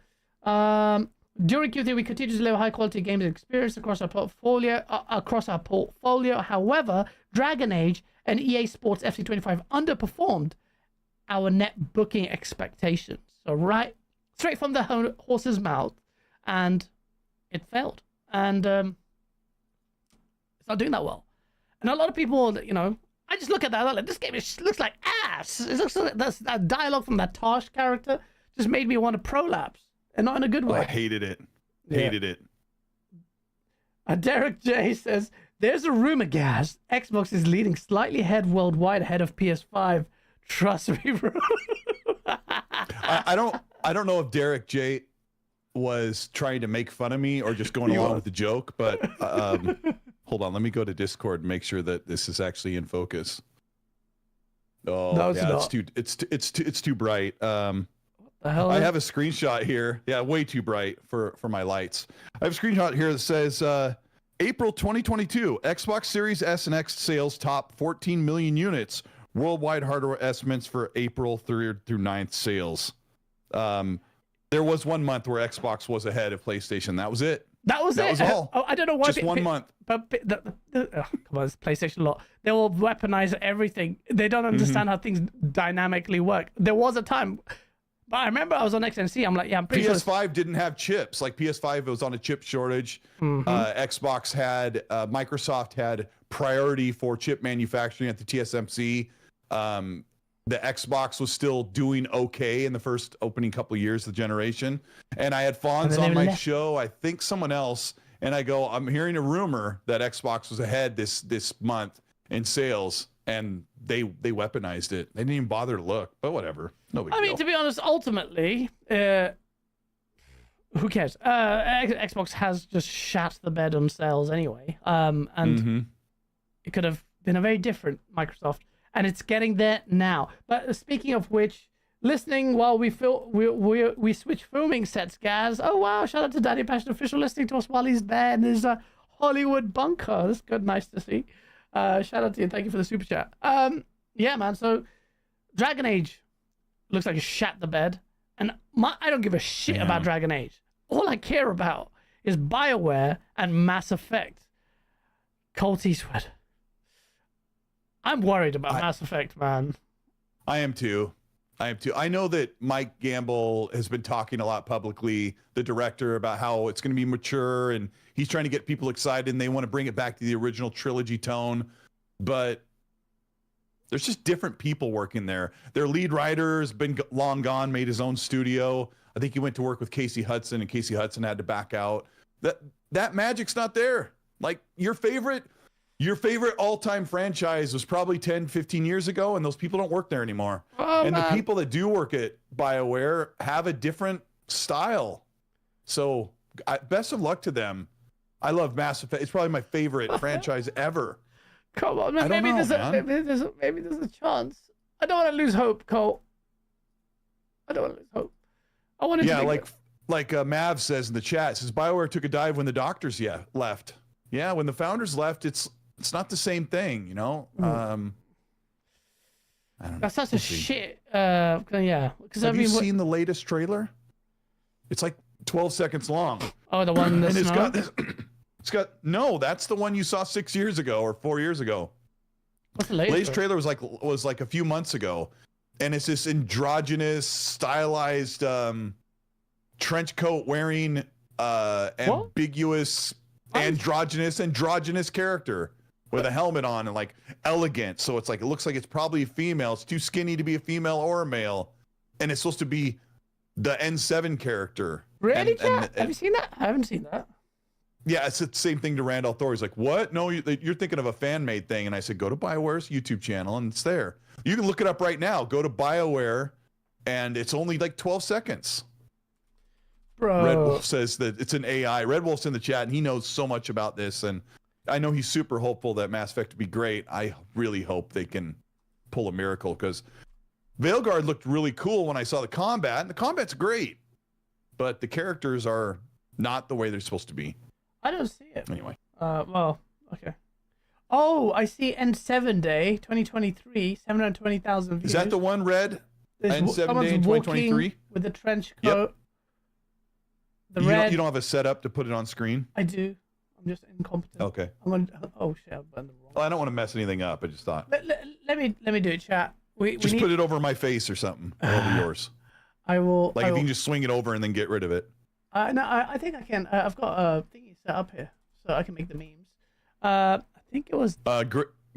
Speaker 2: blah. During Q3, we continue to deliver high-quality games and experience across our portfolio. However, Dragon Age and EA Sports FC25 underperformed our net booking expectations. So right, straight from the horse's mouth, and it failed. And it's not doing that well. And a lot of people, I just look at that, like, this game looks like ass. It looks like that dialogue from that Tosh character just made me want to prolapse. And not in a good way.
Speaker 7: I hated it. Hated it.
Speaker 2: Derek J says, There's a rumor, Gaz. Xbox is leading slightly ahead worldwide, ahead of PS5. Trust me, bro.
Speaker 7: I don't know if Derek J was trying to make fun of me or just going along with the joke, but hold on, let me go to Discord and make sure that this is actually in focus. Oh,
Speaker 2: no, it's
Speaker 7: yeah,
Speaker 2: not.
Speaker 7: it's too bright.
Speaker 2: The hell?
Speaker 7: I have a screenshot here. Yeah, way too bright for my lights. I have a screenshot here that says April 2022, Xbox Series S and X sales top 14 million units. Worldwide hardware estimates for April 3rd through 9th sales. There was 1 month where Xbox was ahead of PlayStation. That was it.
Speaker 2: That was
Speaker 7: That
Speaker 2: it.
Speaker 7: was all.
Speaker 2: I don't know why.
Speaker 7: Just 1 month.
Speaker 2: But come on, it's PlayStation a lot. They will weaponize everything. They don't understand how things dynamically work. There was a time, but I remember I was on XNC. I'm like, yeah, I'm pretty sure.
Speaker 7: PS5 didn't have chips. Like PS5, it was on a chip shortage. Xbox had, Microsoft had priority for chip manufacturing at the TSMC. The Xbox was still doing okay in the first opening couple of years of the generation. And I had Fonz on my show, I think someone else, and I go, I'm hearing a rumor that Xbox was ahead this month in sales, and they weaponized it. They didn't even bother to look, but whatever. No big
Speaker 2: I mean,
Speaker 7: deal.
Speaker 2: to be honest, ultimately, who cares? Xbox has just shat the bed on sales anyway. And it could have been a very different Microsoft. And it's getting there now. But speaking of which, listening while we switch filming sets, Gaz. Oh wow! Shout out to Daddy Passion Official listening to us while he's there in his Hollywood bunker. That's good, nice to see. Shout out to you. Thank you for the super chat. Yeah, man. So Dragon Age looks like it shat the bed, and I don't give a shit about Dragon Age. All I care about is BioWare and Mass Effect. Colt Eastwood. I'm worried about Mass Effect, man.
Speaker 7: I am too. I know that Mike Gamble has been talking a lot publicly, the director, about how it's going to be mature and he's trying to get people excited and they want to bring it back to the original trilogy tone. But there's just different people working there. Their lead writer has been long gone, made his own studio. I think he went to work with Casey Hudson and Casey Hudson had to back out. That magic's not there. Like your favorite all-time franchise was probably 10, 15 years ago, and those people don't work there anymore.
Speaker 2: Oh,
Speaker 7: and
Speaker 2: man.
Speaker 7: the people that do work at BioWare have a different style. So best of luck to them. I love Mass Effect. It's probably my favorite franchise ever.
Speaker 2: Come on, man. Maybe there's a chance. I don't want to lose hope, Cole. I don't want to lose hope. I want to.
Speaker 7: Yeah, like Mav says in the chat, says BioWare took a dive when the doctors left. Yeah, when the founders left, it's not the same thing, you know. I don't know.
Speaker 2: That's such a shit. Yeah, because
Speaker 7: Have you seen the latest trailer? It's like 12 seconds long.
Speaker 2: Oh, the one that's
Speaker 7: no, that's the one you saw 6 years ago or 4 years ago.
Speaker 2: What's the latest
Speaker 7: trailer was like a few months ago, and it's this androgynous, stylized, trench coat wearing, ambiguous, androgynous character with a helmet on and like elegant. So it's like, it looks like it's probably a female. It's too skinny to be a female or a male, and it's supposed to be the N7 character.
Speaker 2: Really, Chat? Have you seen that? I haven't seen that.
Speaker 7: Yeah, it's the same thing to Randall Thor. He's like, what? No, you're thinking of a fan-made thing. And I said, go to BioWare's YouTube channel, and it's there. You can look it up right now. Go to BioWare, and it's only like 12 seconds.
Speaker 2: Bro.
Speaker 7: Red Wolf says that it's an AI. Red Wolf's in the chat, and he knows so much about this. And I know he's super hopeful that Mass Effect will be great. I really hope they can pull a miracle, because Veilguard looked really cool when I saw the combat, and the combat's great. But the characters are not the way they're supposed to be.
Speaker 2: I don't see it.
Speaker 7: Anyway.
Speaker 2: Well, okay. Oh, I see N7 Day 2023, 720,000 views.
Speaker 7: Is that the one, Red? N7 Day in 2023?
Speaker 2: With a trench coat.
Speaker 7: Yep. You don't have a setup to put it on screen?
Speaker 2: I do. I'm just incompetent.
Speaker 7: Okay.
Speaker 2: Oh shit, I've done the wrong.
Speaker 7: Well, I don't want to mess anything up. I just thought.
Speaker 2: Let me do it, chat.
Speaker 7: Just put it over my face or something. Over yours.
Speaker 2: I will.
Speaker 7: Like if you can just swing it over and then get rid of it.
Speaker 2: No, I think I can. I've got a thingy set up here, so I can make the memes. I think it was.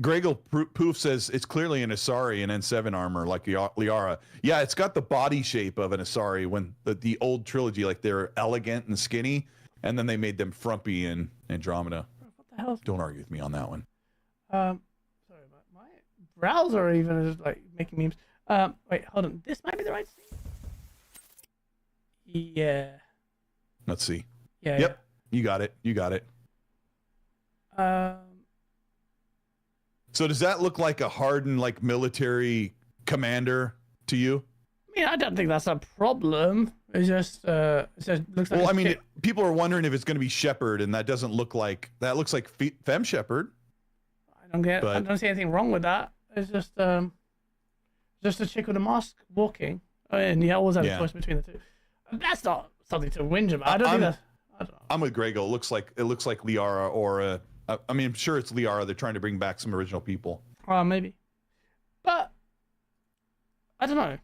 Speaker 7: Gregel Poof says it's clearly an Asari in N7 armor, like Liara. Yeah, it's got the body shape of an Asari. When the old trilogy, like they're elegant and skinny, and then they made them frumpy in Andromeda.
Speaker 2: What else?
Speaker 7: Don't argue with me on that one.
Speaker 2: Sorry, my browser even is like making memes. Wait, hold on. This might be the right thing. Yeah.
Speaker 7: Let's see.
Speaker 2: Yeah.
Speaker 7: Yep. You got it. You got it. So does that look like a hardened like military commander to you?
Speaker 2: I mean, I don't think that's a problem. It just looks like.
Speaker 7: Well, I mean, people are wondering if it's going to be Shepard, and that doesn't look like that. Looks like Femme Shepard.
Speaker 2: I don't see anything wrong with that. It's just a chick with a mask walking, and you always have a choice between the two. That's not something to whinge about. I don't know.
Speaker 7: I'm with Grego. It looks like Liara or I mean, I'm sure it's Liara. They're trying to bring back some original people.
Speaker 2: Maybe, but I don't know.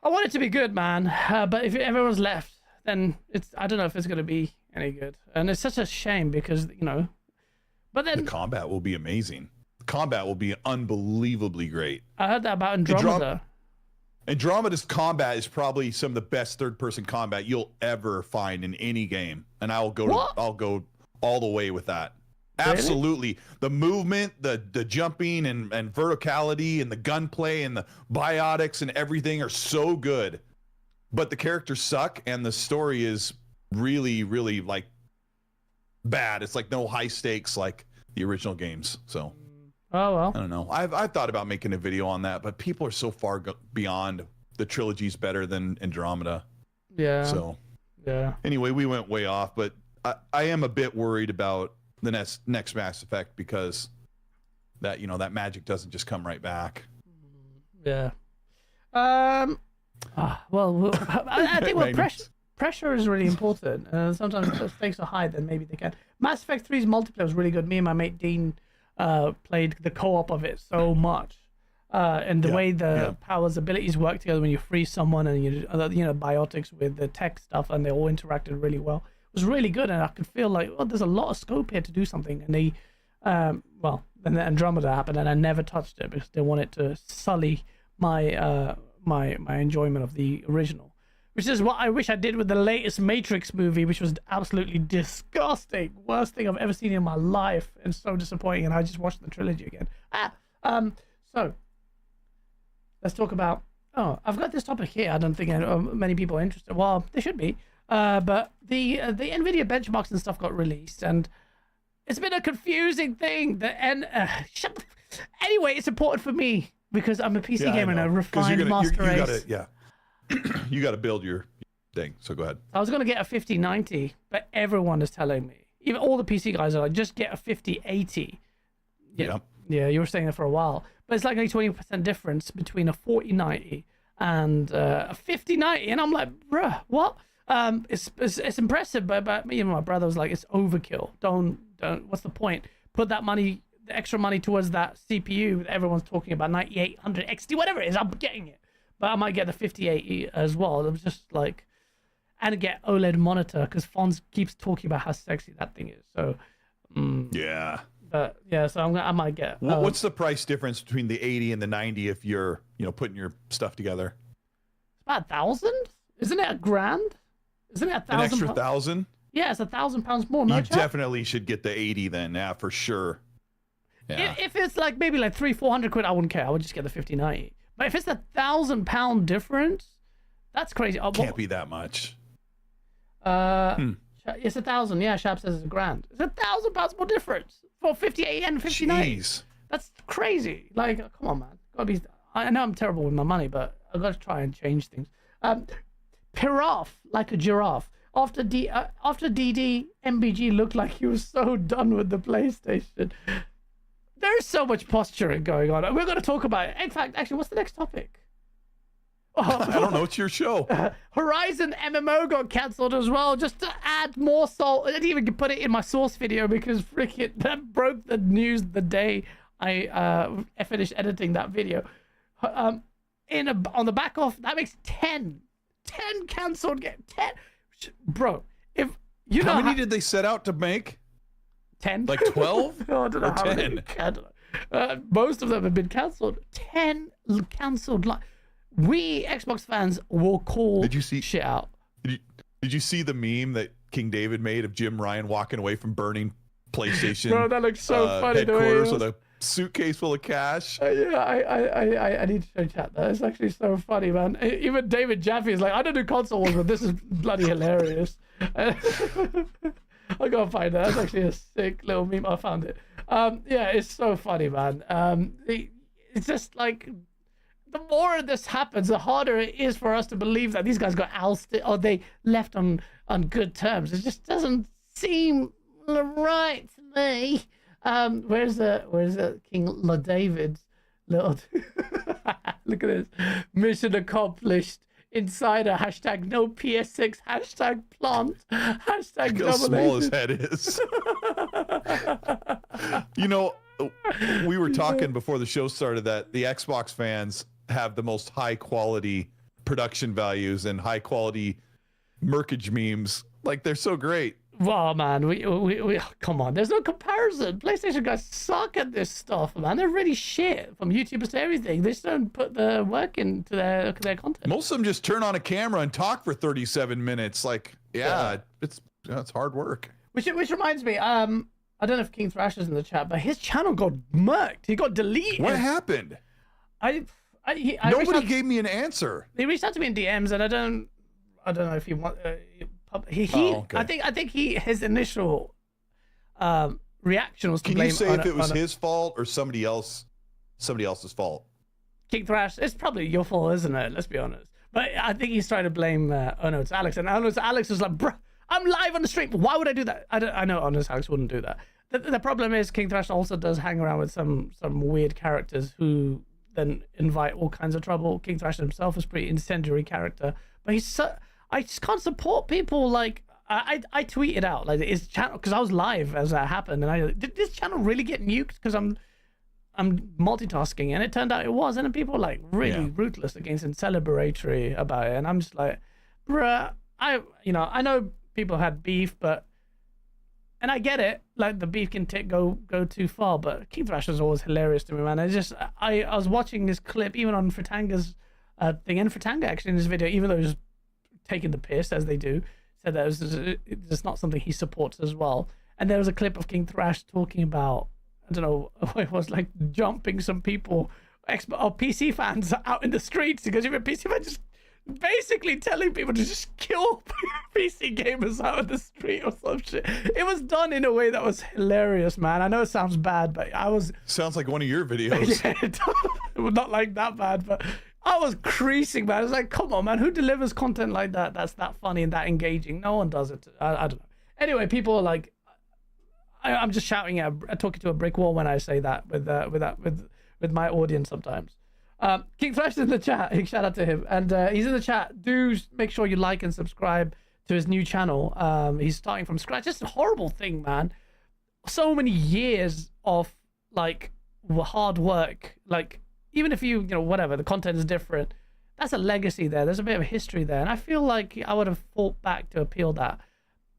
Speaker 2: I want it to be good, man. But if everyone's left, then I don't know if it's going to be any good. And it's such a shame because, you know, but then
Speaker 7: the combat will be amazing. The combat will be unbelievably great.
Speaker 2: I heard that about Andromeda.
Speaker 7: Andromeda's combat is probably some of the best third-person combat you'll ever find in any game. And I'll go all the way with that. Really? Absolutely. The movement, the jumping and verticality and the gunplay and the biotics and everything are so good. But the characters suck and the story is really, really like bad. It's like no high stakes like the original games. So
Speaker 2: oh well.
Speaker 7: I don't know. I've thought about making a video on that, but people are so far beyond the trilogy's better than Andromeda.
Speaker 2: Yeah.
Speaker 7: So
Speaker 2: yeah.
Speaker 7: Anyway, we went way off, but I am a bit worried about the next Mass Effect because that, you know, that magic doesn't just come right back.
Speaker 2: Yeah. Well, I think pressure is really important. Sometimes if the stakes are high, then maybe they can. Mass Effect 3's multiplayer was really good. Me and my mate Dean played the co-op of it so much. And the way the powers abilities work together when you free someone and you know, biotics with the tech stuff, and they all interacted really well. Was really good, and I could feel like, well, there's a lot of scope here to do something. And they, then the Andromeda happened, and I never touched it because they wanted to sully my my enjoyment of the original, which is what I wish I did with the latest Matrix movie, which was absolutely disgusting, worst thing I've ever seen in my life, and so disappointing. And I just watched the trilogy again. So let's talk about. Oh, I've got this topic here. I don't think many people are interested. Well, they should be. But the Nvidia benchmarks and stuff got released, and it's been a confusing thing. Anyway, it's important for me because I'm a PC gamer and a refined master race.
Speaker 7: You got to build your thing. So go ahead.
Speaker 2: I was gonna get a 5090, but everyone is telling me, even all the PC guys are like, just get a 5080. Yeah, you were saying that for a while, but it's like only 20% difference between a 4090 and a 5090, and I'm like, bruh, what? It's impressive, but me and my brother was like, it's overkill. Don't. What's the point? Put that money, the extra money, towards that CPU that everyone's talking about, 9800 XT, whatever it is. I'm getting it, but I might get the 5080 as well. It was just like, and get OLED monitor because Fonz keeps talking about how sexy that thing is. So,
Speaker 7: yeah.
Speaker 2: But yeah, so I might get.
Speaker 7: What's the price difference between the 80 and the 90 if you're, putting your stuff together?
Speaker 2: It's about 1,000. Isn't it $1,000? Isn't it 1,000?
Speaker 7: An extra 1,000?
Speaker 2: Yeah, it's £1,000 more.
Speaker 7: You definitely should get the 80 then. Yeah, for sure. Yeah.
Speaker 2: If it's like maybe like 300-400 quid, I wouldn't care. I would just get the 5090. But if it's £1,000 difference, that's crazy.
Speaker 7: Can't be that much.
Speaker 2: It's 1,000. Yeah, Shab says it's $1,000. It's £1,000 more difference for 5080 and 5090.
Speaker 7: Jeez.
Speaker 2: That's crazy. Like, come on, man. Gotta be. I know I'm terrible with my money, but I've got to try and change things. Giraffe, like a giraffe. After DD, MBG looked like he was so done with the PlayStation. There's so much posturing going on. We're going to talk about it. In fact, actually, what's the next topic?
Speaker 7: I don't know. It's your show.
Speaker 2: Horizon MMO got cancelled as well, just to add more salt. I didn't even put it in my source video because freaking that broke the news the day I finished editing that video. On the back of that makes 10 cancelled games. 10, bro. If you know
Speaker 7: how many did they set out to make?
Speaker 2: 10,
Speaker 7: like 12
Speaker 2: I don't know
Speaker 7: or
Speaker 2: how
Speaker 7: 10.
Speaker 2: Many. I don't know. Most of them have been cancelled. 10 cancelled. We Xbox fans will call shit out.
Speaker 7: Did you see the meme that King David made of Jim Ryan walking away from burning PlayStation.
Speaker 2: Bro, that looks so funny.
Speaker 7: Headquarters with a suitcase full of cash.
Speaker 2: Yeah, I need to show chat that. It's actually so funny, man. Even David Jaffe is like, I don't do console wars, but this is bloody hilarious. I gotta find that. That's actually a sick little meme. I found it. Yeah, it's so funny, man. It's just like, the more this happens, the harder it is for us to believe that these guys got ousted or they left on good terms. It just doesn't seem right to me. Where's the King David's little look at this. Mission accomplished. Insider hashtag no PS6 hashtag plant hashtag
Speaker 7: Look how small his head is. You know, we were talking before the show started that the Xbox fans have the most high quality production values and high quality merkage memes. Like, they're so great.
Speaker 2: Wow, man, we come on. There's no comparison. PlayStation guys suck at this stuff, man. They're really shit, from YouTubers to everything. They just don't put the work into their content.
Speaker 7: Most of them just turn on a camera and talk for 37 minutes. Like, yeah. It's hard work.
Speaker 2: Which reminds me, I don't know if King Thrash is in the chat, but his channel got murked. He got deleted.
Speaker 7: What happened? Nobody gave me an answer.
Speaker 2: He reached out to me in DMs, and I don't know if he want. Okay. I think his initial reaction was to blame.
Speaker 7: Can you say if it was his fault or somebody else's fault?
Speaker 2: King Thrash, it's probably your fault, isn't it? Let's be honest. But I think he's trying to blame. It's Alex, and Alex is like, bro, I'm live on the stream. Why would I do that? I know honest Alex wouldn't do that. The problem is King Thrash also does hang around with some weird characters who then invite all kinds of trouble. King Thrash himself is a pretty incendiary character, but I just can't support people like I tweeted out like his channel because I was live as that happened, and did this channel really get nuked because I'm multitasking, and it turned out it was, and then people were like really ruthless against and celebratory about it, and I'm just like, bruh, I know people had beef, and I get it, like the beef can go too far, but King Thrash was always hilarious to me, man. It's just I was watching this clip even on Fritanga's thing, and Fritanga actually in this video, even though it was taking the piss as they do, said that it's not something he supports as well. And there was a clip of King Thrash talking about, I don't know, it was like jumping some people, PC fans out in the streets, because you're a PC fan, just basically telling people to just kill PC gamers out in the street or some shit. It was done in a way that was hilarious, man. I know it sounds bad, but
Speaker 7: sounds like one of your videos.
Speaker 2: Yeah, not like that bad, but I was creasing, man. I was like, come on, man. Who delivers content like that? That's that funny and that engaging. No one does it. I don't know. Anyway, people are like, I'm just shouting talking to a brick wall when I say that with my audience sometimes. King Thrash is in the chat. Shout out to him. And he's in the chat. Do make sure you like and subscribe to his new channel. He's starting from scratch. It's a horrible thing, man. So many years of like hard work, like, even if you whatever, the content is different, that's a legacy there. There's a bit of a history there. And I feel like I would have fought back to appeal that.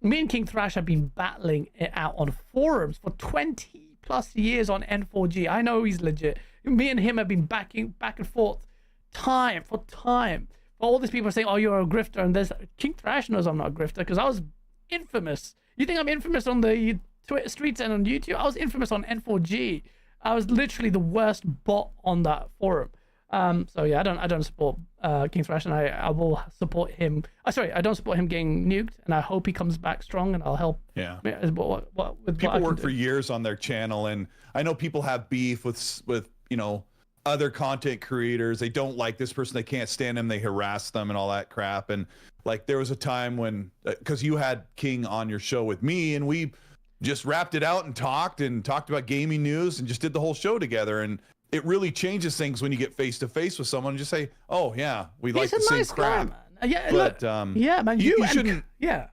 Speaker 2: Me and King Thrash have been battling it out on forums for 20 plus years on N4G. I know he's legit. Me and him have been backing back and forth time for time. All these people are saying, oh, you're a grifter. And there's King Thrash knows I'm not a grifter because I was infamous. You think I'm infamous on the Twitter streets and on YouTube? I was infamous on N4G. I was literally the worst bot on that forum. So yeah, I don't support King Thrash, and I will support him. I don't support him getting nuked, and I hope he comes back strong, and I'll help. Yeah.
Speaker 7: People work for years on their channel, and I know people have beef with other content creators. They don't like this person, they can't stand him, they harass them and all that crap. And like there was a time when, because you had King on your show with me, and we just wrapped it out and talked about gaming news and just did the whole show together. And it really changes things when you get face to face with someone and just say, oh yeah, we like the same crap.
Speaker 2: Yeah,
Speaker 7: but
Speaker 2: yeah, man,
Speaker 7: you shouldn't.
Speaker 2: Yeah,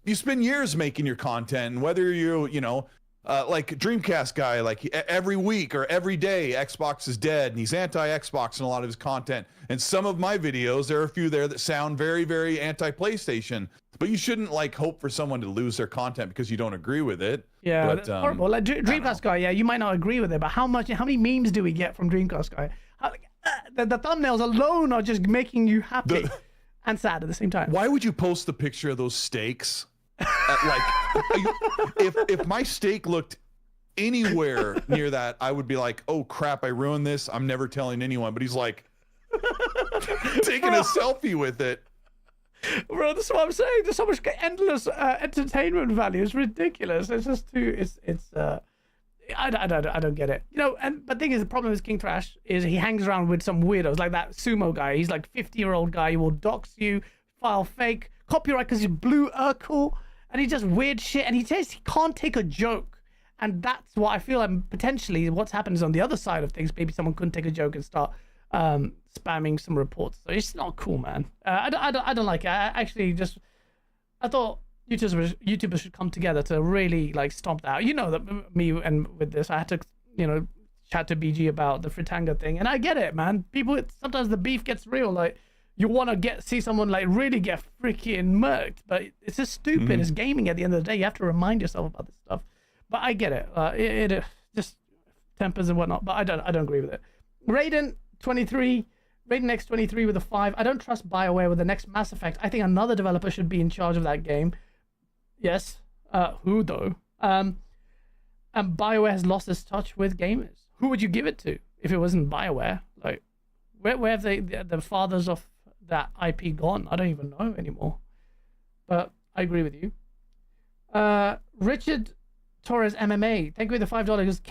Speaker 7: you spend years making your content, and whether like Dreamcast guy, like every week or every day, Xbox is dead, and he's anti-Xbox in a lot of his content. And some of my videos, there are a few there that sound very, very anti-PlayStation. But you shouldn't like hope for someone to lose their content because you don't agree with it.
Speaker 2: Yeah, but, that's horrible. Like Dreamcast guy, yeah, you might not agree with it, but how many memes do we get from Dreamcast guy? The thumbnails alone are just making you happy and sad at the same time.
Speaker 7: Why would you post the picture of those steaks If my steak looked anywhere near that, I would be like, oh crap, I ruined this. I'm never telling anyone. But he's like taking a selfie with it.
Speaker 2: Bro, that's what I'm saying. There's so much endless entertainment value. It's ridiculous. It's just too. I don't get it. You know, but the thing is, the problem with King Thrash is he hangs around with some weirdos like that sumo guy. He's like 50-year-old guy. He will dox you, file fake, copyright because he's blue Urkel, and he does weird shit. And he says he can't take a joke, and that's what I feel like potentially what's happened is on the other side of things. Maybe someone couldn't take a joke and start spamming some reports. So it's not cool, man. I don't like it. I thought YouTubers should come together to really like stomp that out. You know that me and with this, I had to, you know, chat to BG about the Fritanga thing, and I get it, man. People, sometimes the beef gets real. Like you want to see someone like really get freaking murked, but it's just stupid. It's gaming at the end of the day. You have to remind yourself about this stuff. But I get it. It just tempers and whatnot. But I don't agree with it. Raiden 23. Raiden X23 with a 5. I don't trust BioWare with the next Mass Effect. I think another developer should be in charge of that game. Yes. Who though? And BioWare has lost its touch with gamers. Who would you give it to if it wasn't BioWare? Like, where have the fathers of that IP gone? I don't even know anymore. But I agree with you. Richard Torres MMA. Thank you for the $5.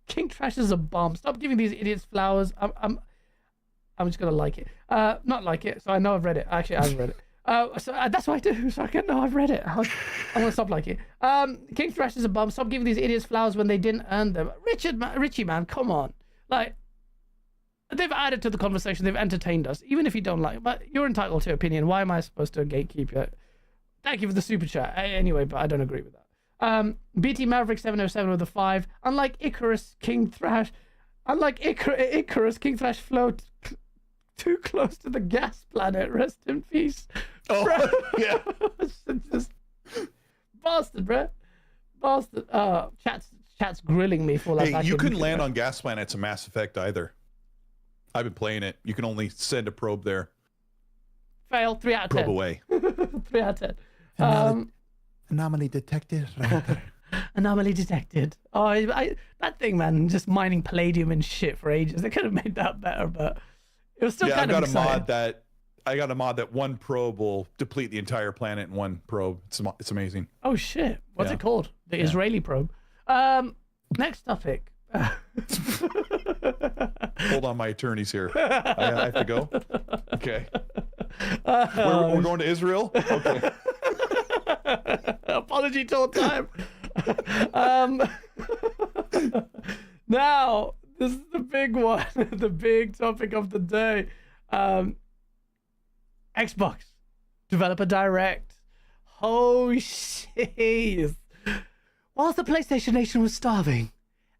Speaker 2: King Trash is a bum. Stop giving these idiots flowers. I'm just gonna like it. Not like it. So I know I've read it. Actually, I haven't read it. So that's what I do. So I can know I've read it. I'm gonna stop liking it. King Thrash is a bum. Stop giving these idiots flowers when they didn't earn them. Richie, man, come on. Like, they've added to the conversation. They've entertained us, even if you don't like it. But you're entitled to opinion. Why am I supposed to gatekeep it? Thank you for the super chat. Anyway, but I don't agree with that. BT Maverick 707 with a 5. Unlike Icarus, King Thrash float too close to the gas planet. Rest in peace.
Speaker 7: Oh, yeah.
Speaker 2: Just bastard, bro. Bastard. Chat's grilling me for like.
Speaker 7: Hey, you couldn't land on gas planets in Mass Effect either. I've been playing it. You can only send a probe there.
Speaker 2: Fail. 3 out of 10.
Speaker 7: Probe away.
Speaker 2: 3 out of 10.
Speaker 6: Anomaly detected. Right.
Speaker 2: Anomaly detected. Oh, that thing, man, just mining palladium and shit for ages. They could have made that better, but it was still kind of exciting.
Speaker 7: I got a mod that one probe will deplete the entire planet in one probe. It's amazing.
Speaker 2: Oh shit! What's it called? The Israeli probe. Next topic.
Speaker 7: Hold on, my attorney's here. I have to go. Okay. We're going to Israel. Okay.
Speaker 2: Apology till time. Now, this is the big one, the big topic of the day. Xbox Developer Direct. Oh shit! Whilst the PlayStation Nation was starving,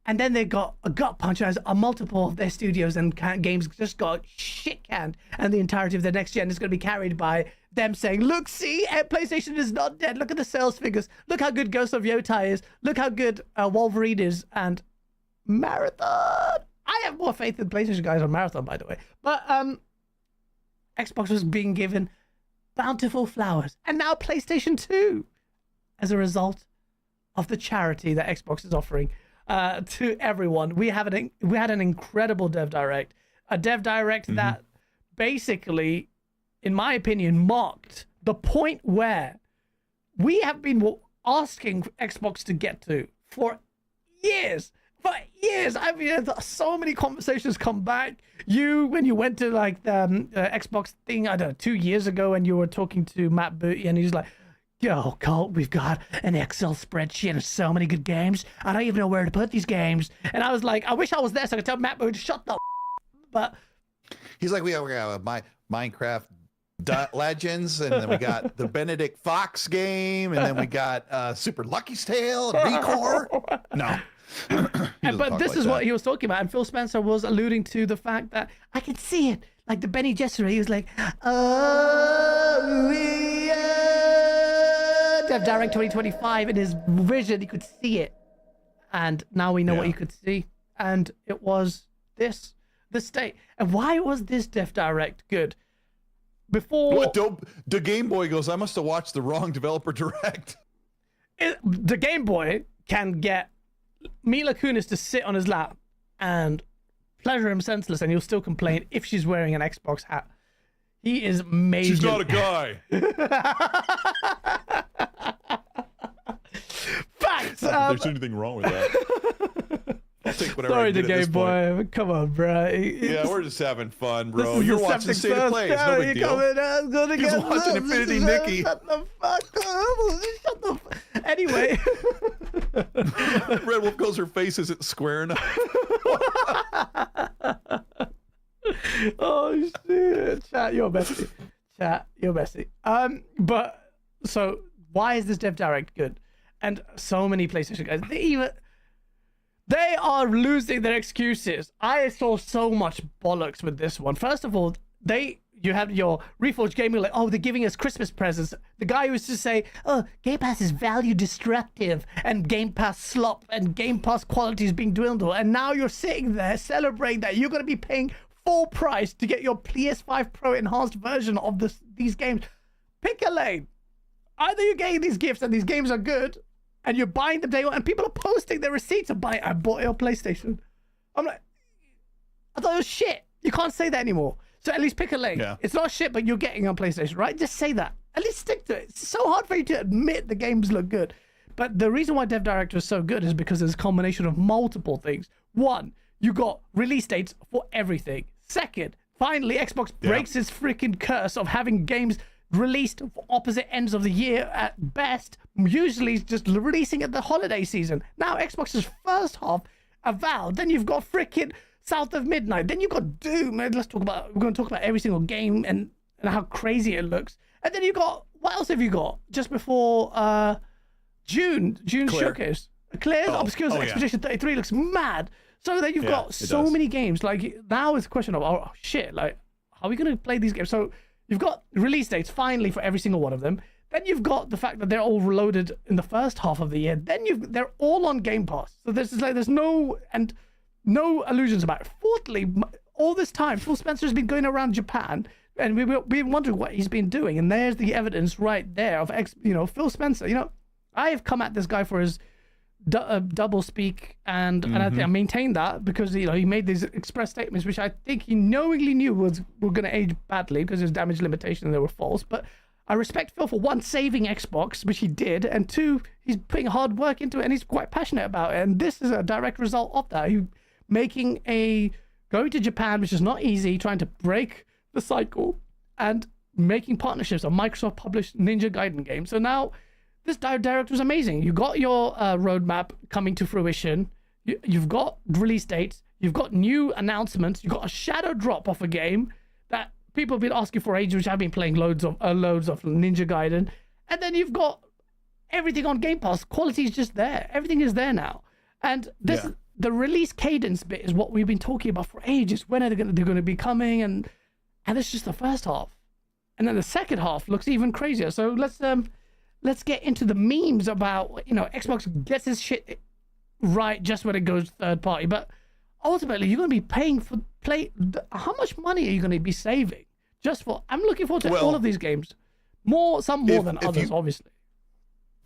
Speaker 2: and then they got a gut punch as a multiple of their studios and games just got shit canned, and the entirety of the next gen is going to be carried by them saying, look, see, PlayStation is not dead. Look at the sales figures. Look how good Ghost of Yotai is. Look how good Wolverine is. And Marathon. I have more faith in PlayStation guys on Marathon, by the way. But Xbox was being given bountiful flowers. And now PlayStation 2, as a result of the charity that Xbox is offering to everyone. We had an incredible Dev Direct. A Dev Direct that basically, in my opinion, marked the point where we have been asking Xbox to get to for years. For years. I mean, so many conversations come back. When you went to like the Xbox thing, I don't know, 2 years ago, and you were talking to Matt Booty, and he's like, yo, Colt, we've got an Excel spreadsheet and so many good games. I don't even know where to put these games. And I was like, I wish I was there so I could tell Matt Booty, shut the but
Speaker 6: he's like, we got Minecraft Legends, and then we got the Benedict Fox game, and then we got Super Lucky's Tale and Recore. No.
Speaker 2: But this is what he was talking about, and Phil Spencer was alluding to the fact that I could see it, like the Benny Gesserit. He was like, "Oh, Dev Direct 2025." In his vision, he could see it, and now we know what he could see, and it was the state. And why was this Dev Direct good? before
Speaker 7: What? The Game Boy goes, I must have watched the wrong developer direct.
Speaker 2: the Game Boy can get Mila Kunis to sit on his lap and pleasure him senseless, and he'll still complain if she's wearing an Xbox hat. He is major.
Speaker 7: She's not a guy.
Speaker 2: Facts.
Speaker 7: There's anything wrong with that. I'll take whatever I
Speaker 2: Sorry, the
Speaker 7: get at this
Speaker 2: Game
Speaker 7: point.
Speaker 2: Boy. Come on, bro.
Speaker 7: Yeah, we're just having fun,
Speaker 2: This
Speaker 7: bro.
Speaker 2: is
Speaker 7: You're
Speaker 2: the
Speaker 7: watching
Speaker 2: septic
Speaker 7: State of
Speaker 2: first
Speaker 7: Play. It's no
Speaker 2: now,
Speaker 7: big
Speaker 2: you're
Speaker 7: deal.
Speaker 2: coming out, gonna
Speaker 7: He's
Speaker 2: get
Speaker 7: watching
Speaker 2: love.
Speaker 7: Infinity Nikki.
Speaker 2: Shut the fuck up. Shut the Anyway.
Speaker 7: Red Wolf goes, her face isn't square enough.
Speaker 2: Oh shit. Chat, you're messy. Chat, you're messy. But so why is this Dev Direct good? And so many PlayStation guys, they are losing their excuses. I saw so much bollocks with this one. First of all, you have your Reforged Gaming like, oh, they're giving us Christmas presents. The guy who used to say, oh, Game Pass is value destructive and Game Pass slop and Game Pass quality is being dwindled. And now you're sitting there celebrating that you're going to be paying full price to get your PS5 Pro enhanced version of these games. Pick a lane. Either you're getting these gifts and these games are good and you're buying them day one, and people are posting their receipts of buying, I bought it on PlayStation. I'm like, I thought it was shit. You can't say that anymore. So at least pick a lane. Yeah. It's not shit, but you're getting on PlayStation, right? Just say that. At least stick to it. It's so hard for you to admit the games look good. But the reason why Dev Direct was so good is because there's a combination of multiple things. One, you got release dates for everything. Second, finally, Xbox breaks its freaking curse of having games released for opposite ends of the year at best, usually just releasing at the holiday season. Now Xbox's first half, Avowed, then you've got freaking South of Midnight, then you've got Doom, and we're going to talk about every single game and how crazy it looks. And then you got, what else have you got? Just before June showcase. Claire's Obscure Expedition 33 looks mad. So then you've got so many games. Like now it's a question of, oh shit, like how are we going to play these games? So you've got release dates finally for every single one of them. Then you've got the fact that they're all reloaded in the first half of the year. Then they're all on Game Pass. So there's no illusions about it. Fourthly, all this time, Phil Spencer's been going around Japan, and we've been wondering what he's been doing. And there's the evidence right there of Phil Spencer. I have come at this guy for his double speak, and I maintain that because he made these express statements which I think he knowingly knew were going to age badly because there's damage limitation and they were false. But I respect Phil for one, saving Xbox, which he did, and two, he's putting hard work into it and he's quite passionate about it, and this is a direct result of that. He going to Japan, which is not easy, trying to break the cycle and making partnerships on Microsoft published Ninja Gaiden games. So now this direct was amazing. You got your roadmap coming to fruition. You've got release dates. You've got new announcements. You've got a shadow drop off a game that people have been asking for ages, which I've been playing loads of Ninja Gaiden. And then you've got everything on Game Pass. Quality is just there. Everything is there now. And the release cadence bit is what we've been talking about for ages. When are they're going to be coming? And it's just the first half. And then the second half looks even crazier. So let's get into the memes about, Xbox gets this shit right just when it goes third party. But ultimately, you're going to be paying for how much money are you going to be saving just for? I'm looking forward to all of these games. Some more than others, obviously.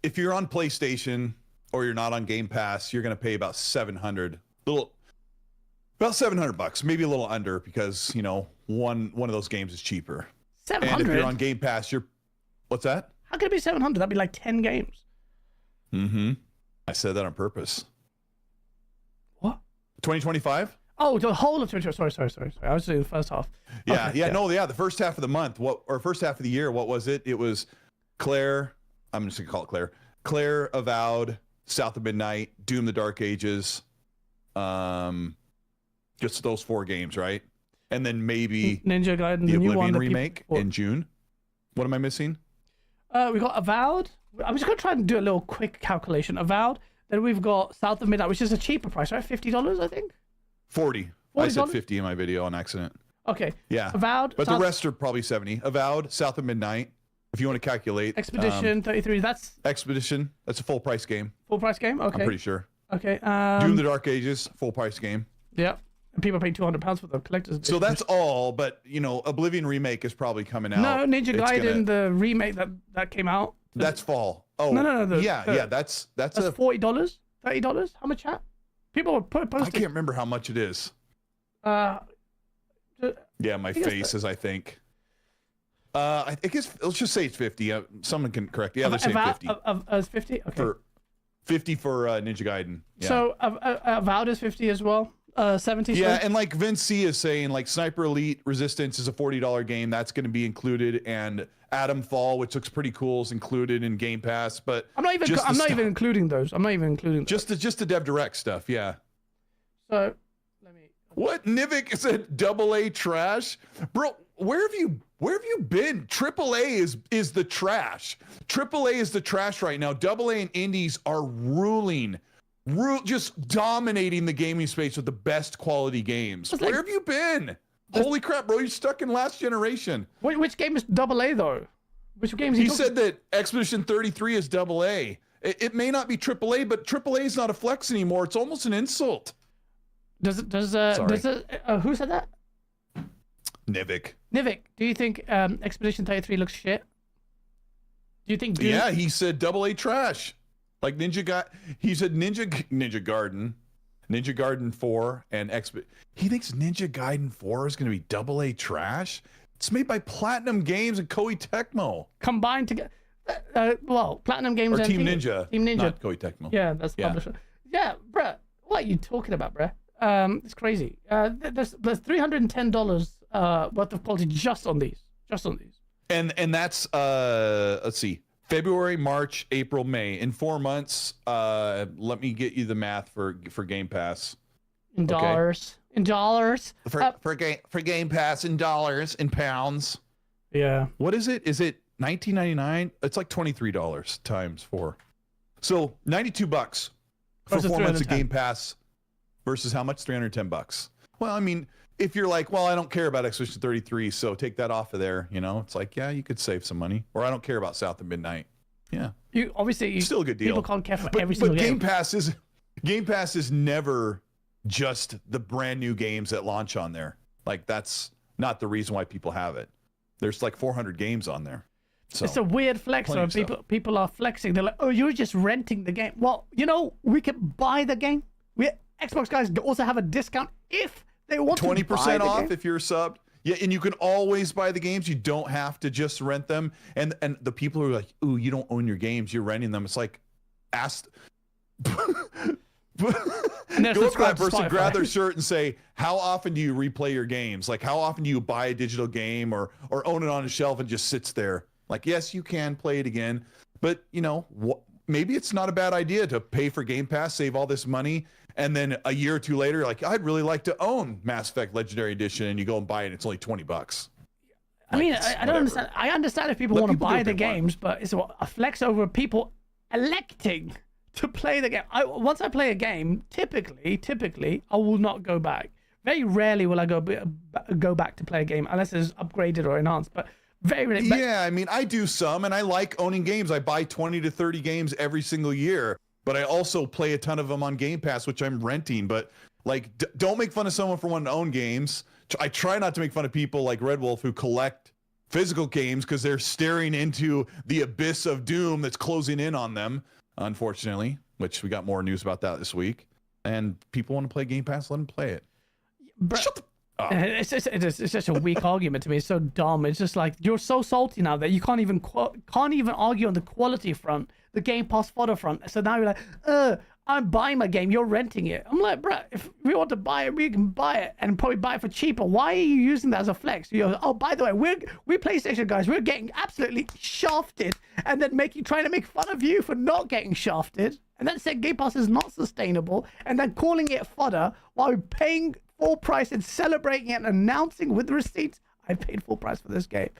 Speaker 7: If you're on PlayStation or you're not on Game Pass, you're going to pay about $700, about $700, maybe a little under, because one of those games is cheaper.
Speaker 2: 700.
Speaker 7: And if you're on Game Pass, what's that?
Speaker 2: How could it be 700? That'd be like 10 games.
Speaker 7: I said that on purpose.
Speaker 2: What?
Speaker 7: 2025?
Speaker 2: Oh, the whole of 2025. Sorry. I was doing the first half.
Speaker 7: The first half of the month. First half of the year, what was it? It was Claire. I'm just gonna call it Claire. Claire, Avowed, South of Midnight, Doom: The Dark Ages. Just those 4 games, right? And then maybe
Speaker 2: Ninja Gaiden,
Speaker 7: the
Speaker 2: the new
Speaker 7: Oblivion
Speaker 2: one
Speaker 7: remake in June. What am I missing?
Speaker 2: We got Avowed. I'm just gonna try and do a little quick calculation. Avowed. Then we've got South of Midnight, which is a cheaper price, right? $50, I think.
Speaker 7: 40. I said 50 in my video on accident.
Speaker 2: Okay.
Speaker 7: Yeah.
Speaker 2: Avowed.
Speaker 7: But the rest are probably 70. Avowed, South of Midnight. If you want to calculate.
Speaker 2: Expedition 33. That's
Speaker 7: Expedition. That's a full price game.
Speaker 2: Full price game. Okay.
Speaker 7: I'm pretty sure.
Speaker 2: Okay.
Speaker 7: Doom: The Dark Ages, full price game.
Speaker 2: Yeah. People pay £200 for the collector's edition.
Speaker 7: So that's all, but you know, Oblivion Remake is probably coming out.
Speaker 2: No, Ninja
Speaker 7: It's
Speaker 2: Gaiden, the remake that came out.
Speaker 7: That's fall. Oh,
Speaker 2: No.
Speaker 7: That's
Speaker 2: $40, $30. How much? Chat? People were posting.
Speaker 7: I can't remember how much it is.
Speaker 2: Uh,
Speaker 7: Yeah, my face is, I think. I guess let's just say it's 50. Someone can correct. Yeah, they're saying 50.
Speaker 2: It's 50. Okay.
Speaker 7: For 50 for Ninja Gaiden. Yeah.
Speaker 2: So Avowed is 50 as well. 70.
Speaker 7: Yeah,
Speaker 2: sorry.
Speaker 7: and like Vince C is saying, like Sniper Elite Resistance is a $40 game that's going to be included, and Atom Fall, which looks pretty cool, is included in Game Pass. But
Speaker 2: I'm not even including those. I'm not even including those.
Speaker 7: Just the Dev Direct stuff. Yeah.
Speaker 2: So let me.
Speaker 7: What Nivik said? AA trash, bro. Where have you been? AAA is the trash. AAA is the trash right now. AA and indies are ruling. Just dominating the gaming space with the best quality games. Where have you been? Holy crap, bro! You're stuck in last generation.
Speaker 2: Which game is AA though? Which game is
Speaker 7: he said that Expedition 33 is AA. It may not be AAA, but AAA is not a flex anymore. It's almost an insult.
Speaker 2: Who said that?
Speaker 7: Nivik.
Speaker 2: Nivik, do you think Expedition 33 looks shit? Do you think?
Speaker 7: Yeah, he said AA trash. Like he said Ninja Gaiden 4 and he thinks Ninja Gaiden 4 is going to be AA trash. It's made by Platinum Games and Koei Tecmo.
Speaker 2: Combined together. Well, Platinum Games
Speaker 7: or
Speaker 2: and
Speaker 7: Team Ninja.
Speaker 2: Team Ninja.
Speaker 7: Not Koei Tecmo.
Speaker 2: Yeah, that's the publisher. Yeah, bruh. What are you talking about, bruh? It's crazy. There's $310 worth of quality just on these.
Speaker 7: And that's let's see. February, March, April, May. In 4 months, let me get you the math for Game Pass.
Speaker 2: In dollars. In dollars.
Speaker 7: For Game Pass in dollars, in pounds.
Speaker 2: Yeah.
Speaker 7: What is it? Is it $19.99? It's like $23 times 4. So $92 for 4 months of Game Pass versus how much? $310. Well, I mean, if you're like, well, I don't care about Expedition 33, so take that off of there, you know, it's like, yeah, you could save some money. Or I don't care about South of Midnight. Yeah.
Speaker 2: Still
Speaker 7: a good deal.
Speaker 2: People can't care for every single game.
Speaker 7: Game Pass is never just the brand new games that launch on there. Like, that's not the reason why people have it. There's like 400 games on there. So
Speaker 2: it's a weird flex where people are flexing. They're like, oh, you're just renting the game. Well, you know, we can buy the game. Xbox guys also have a discount if they want
Speaker 7: 20% off if you're subbed. Yeah, and you can always buy the games. You don't have to just rent them. And the people who are like, ooh, you don't own your games, you're renting them. It's like, ask go up to that person, grab their shirt and say, how often do you replay your games? Like, how often do you buy a digital game or own it on a shelf and just sits there? Like, yes, you can play it again, but you know, maybe it's not a bad idea to pay for Game Pass, save all this money, and then a year or two later, like, I'd really like to own Mass Effect Legendary Edition, and you go and buy it, and it's only $20.
Speaker 2: I mean, I don't understand. I understand if people want to buy the games, but it's a flex over people electing to play the game. Once I play a game, typically, I will not go back. Very rarely will I go back to play a game unless it's upgraded or enhanced. But very rarely.
Speaker 7: Yeah, I mean, I do some, and I like owning games. I buy 20 to 30 games every single year. But I also play a ton of them on Game Pass, which I'm renting. But like, don't make fun of someone for wanting to own games. I try not to make fun of people like Red Wolf who collect physical games because they're staring into the abyss of doom that's closing in on them, unfortunately, which we got more news about that this week. And people want to play Game Pass, let them play it. Shut the
Speaker 2: It's such a weak argument to me. It's so dumb. It's just like, you're so salty now that you can't even argue on the quality front, the Game Pass fodder front. So now you're like, I'm buying my game, you're renting it. I'm like, bruh, if we want to buy it, we can buy it and probably buy it for cheaper. Why are you using that as a flex? Oh, by the way, we're PlayStation guys, we're getting absolutely shafted, and then trying to make fun of you for not getting shafted, and then saying Game Pass is not sustainable, and then calling it fodder while we're paying full price and celebrating it and announcing with receipts, I paid full price for this game.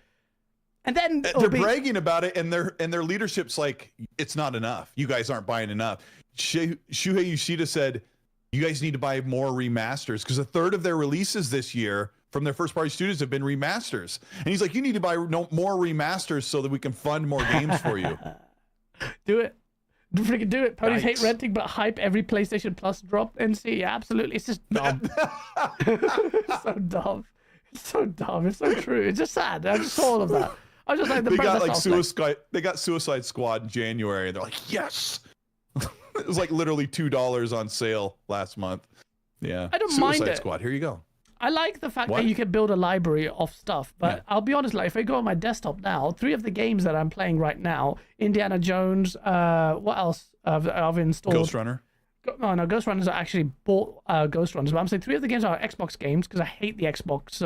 Speaker 2: And then
Speaker 7: they're bragging about it, and their leadership's like, it's not enough. You guys aren't buying enough. Shuhei Yoshida said, you guys need to buy more remasters, because a third of their releases this year from their first party studios have been remasters. And he's like, you need to buy more remasters so that we can fund more games for you.
Speaker 2: Do it. Freaking do it. Ponies hate
Speaker 7: Yikes.
Speaker 2: renting, but hype every PlayStation Plus drop. NC, yeah, absolutely. It's just dumb. It's so dumb. It's so dumb. It's so true. It's just sad. I just saw all of that. I was just like,
Speaker 7: They got like Suicide Squad in January, and they're like, yes. It was like literally $2 on sale last month. Yeah.
Speaker 2: I don't mind
Speaker 7: Suicide
Speaker 2: it.
Speaker 7: Squad. Here you go.
Speaker 2: I like the fact
Speaker 7: What?
Speaker 2: that you can build a library of stuff, but
Speaker 7: Yeah.
Speaker 2: I'll be honest, like if I go on my desktop now, 3 of the games that I'm playing right now, Indiana Jones, what else I've installed?
Speaker 7: Ghost Runner.
Speaker 2: No, Ghost Runners. I actually bought Ghost Runners, but I'm saying 3 of the games are Xbox games because I hate the Xbox